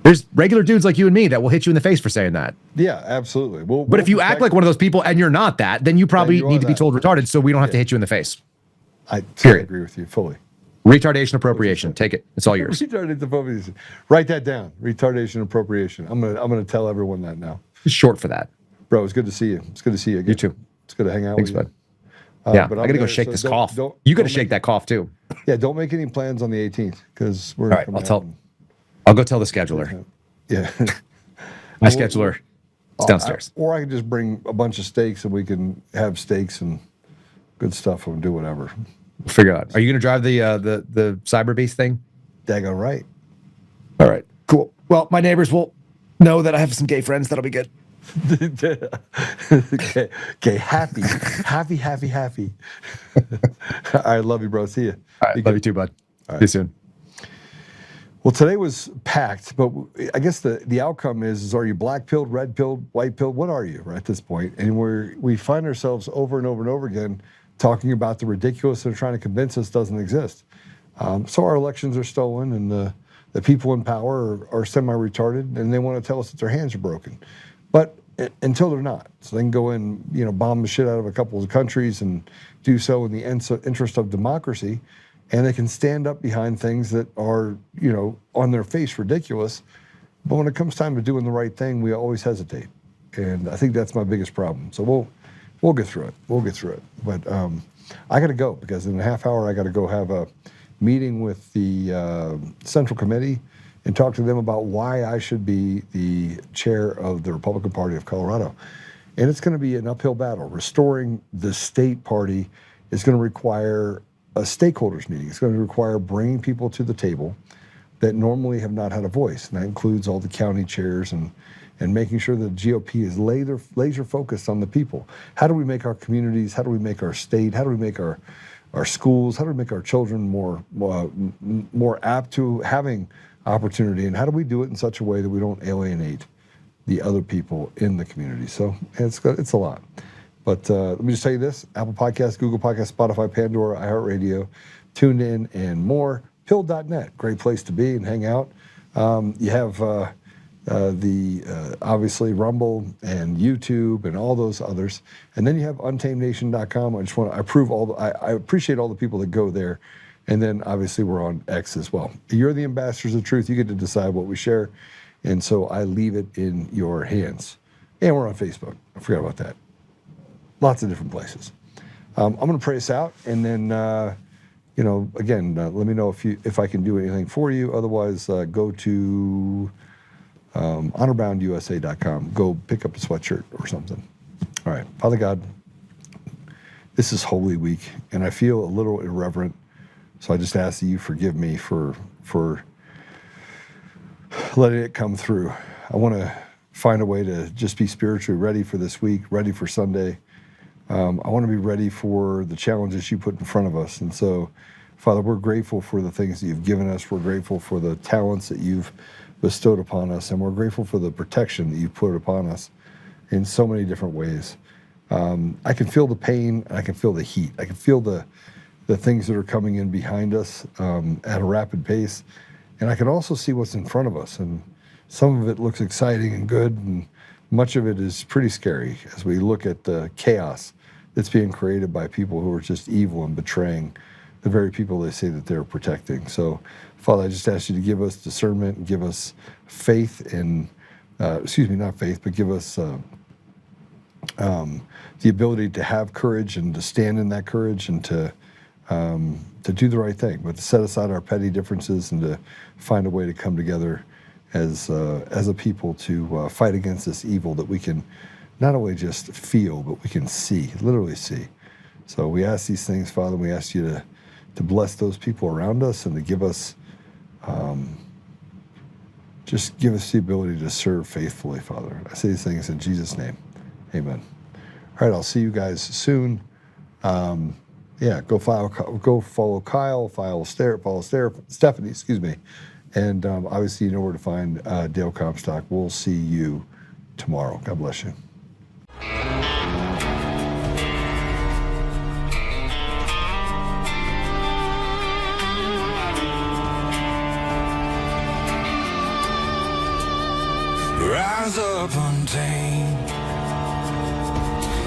There's regular dudes like you and me that will hit you in the face for saying that. Yeah, absolutely. But if you act like one of those people and you're not that, then you probably need to be told retarded, so we don't have to hit you in the face. I totally agree with you fully. Retardation appropriation. Take it. It's all yours. Retardation appropriation. Write that down. Retardation appropriation. I'm gonna tell everyone that now. It's short for that. Bro, it's good to see you. It's good to see you again. You too. It's good to hang out Thanks, with you. Bud. Yeah, but I got to go shake this cough. You got to shake that cough too. Yeah, don't make any plans on the 18th because we're. All right, I'll go tell the scheduler. Yeah. My scheduler is downstairs. Or I could just bring a bunch of steaks and we can have steaks and good stuff and do whatever. We'll figure it out. Are you going to drive the cyber beast thing? Daggone right. All right, cool. Well, my neighbors will know that I have some gay friends. That'll be good. Okay, happy. All right, love you, bro. See you. All right, love you too, bud. All right. See you soon. Well, today was packed, but I guess the outcome is are you black pilled, red pilled, white pilled? What are you right at this point? And we find ourselves over and over and over again talking about the ridiculous they're trying to convince us doesn't exist. So our elections are stolen, and the people in power are semi-retarded, and they want to tell us that their hands are broken. But until they're not. So they can go in, bomb the shit out of a couple of countries and do so in the interest of democracy. And they can stand up behind things that are, on their face ridiculous. But when it comes time to doing the right thing, we always hesitate. And I think that's my biggest problem. So we'll get through it. But I got to go because in a half hour, I got to go have a meeting with the Central Committee and talk to them about why I should be the chair of the Republican Party of Colorado. And it's going to be an uphill battle. Restoring the state party is going to require a stakeholders meeting. It's going to require bringing people to the table that normally have not had a voice. And that includes all the county chairs and making sure that the GOP is laser focused on the people. How do we make our communities, how do we make our state, how do we make our schools, how do we make our children more apt to having opportunity, and how do we do it in such a way that we don't alienate the other people in the community? So it's a lot. But let me just tell you this: Apple Podcasts, Google Podcasts, Spotify, Pandora, iHeartRadio, TuneIn, and more. Pill.net, great place to be and hang out. You have obviously Rumble and YouTube and all those others. And then you have untamednation.com. I appreciate all the people that go there. And then obviously we're on X as well. You're the ambassadors of truth. You get to decide what we share. And so I leave it in your hands. And we're on Facebook. I forgot about that. Lots of different places. I'm going to pray us out. And then, again, let me know if I can do anything for you. Otherwise, go to honorboundusa.com. Go pick up a sweatshirt or something. All right. Father God, this is Holy Week, and I feel a little irreverent. So I just ask that you forgive me for letting it come through. I want to find a way to just be spiritually ready for this week, ready for Sunday. I want to be ready for the challenges you put in front of us. And so, Father, we're grateful for the things that you've given us. We're grateful for the talents that you've bestowed upon us. And we're grateful for the protection that you've put upon us in so many different ways. I can feel the pain, and I can feel the heat. I can feel the things that are coming in behind us at a rapid pace. And I can also see what's in front of us. And some of it looks exciting and good, and much of it is pretty scary as we look at the chaos that's being created by people who are just evil and betraying the very people they say that they're protecting. So, Father, I just ask you to give us discernment and give us faith in, not faith, but give us the ability to have courage and to stand in that courage and to do the right thing, but to set aside our petty differences and to find a way to come together as a people to fight against this evil that we can not only just feel, but we can see, literally see. So we ask these things, Father. We ask you to bless those people around us and to give us, just give us the ability to serve faithfully, Father. I say these things in Jesus' name. Amen. All right, I'll see you guys soon. Go follow Kyle, follow Stephanie, excuse me. And obviously, you know where to find Dale Comstock. We'll see you tomorrow. God bless you. Rise up untamed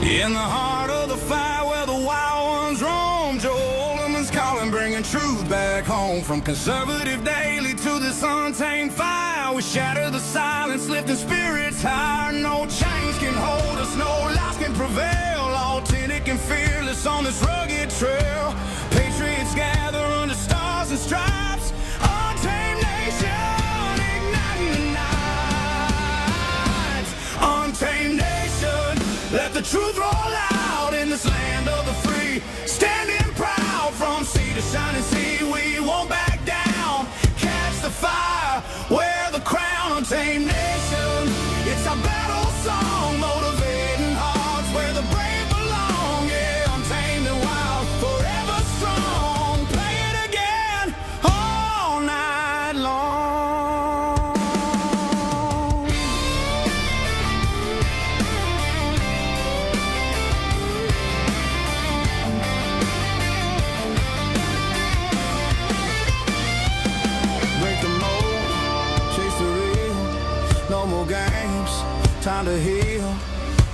in the heart of the fire where the wild ones roam. Joe Oltmann's calling, bringing truth back home. From conservative daily to this untamed fire, we shatter the silence, lifting spirits higher. No chains can hold us, no lies can prevail. Authentic and fearless on this rugged trail. Patriots gather under stars and stripes. Untamed nation, igniting the night. Untamed nation, let the truth roll out in this land of the free. Standing proud from sea to shining sea, we won't back down. Catch the fire, wear the crown. Untamed nation, it's our battle song, motivating hearts where the brave belong. Yeah, untamed and wild, forever strong. Play it again all night long. Break the mold, chase the real. No more games, time to heal.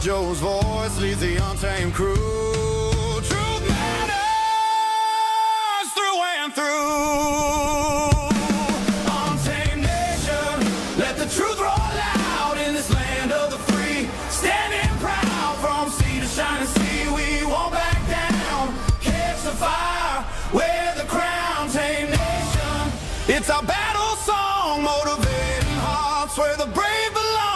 Joe's voice leads the untamed crew. Truth matters through and through. Untamed nation, let the truth roll out in this land of the free. Standing proud from sea to shining sea, we won't back down. Catch the fire, wear the crown. Untamed nation, it's our battle song, motivating hearts where the brave belong.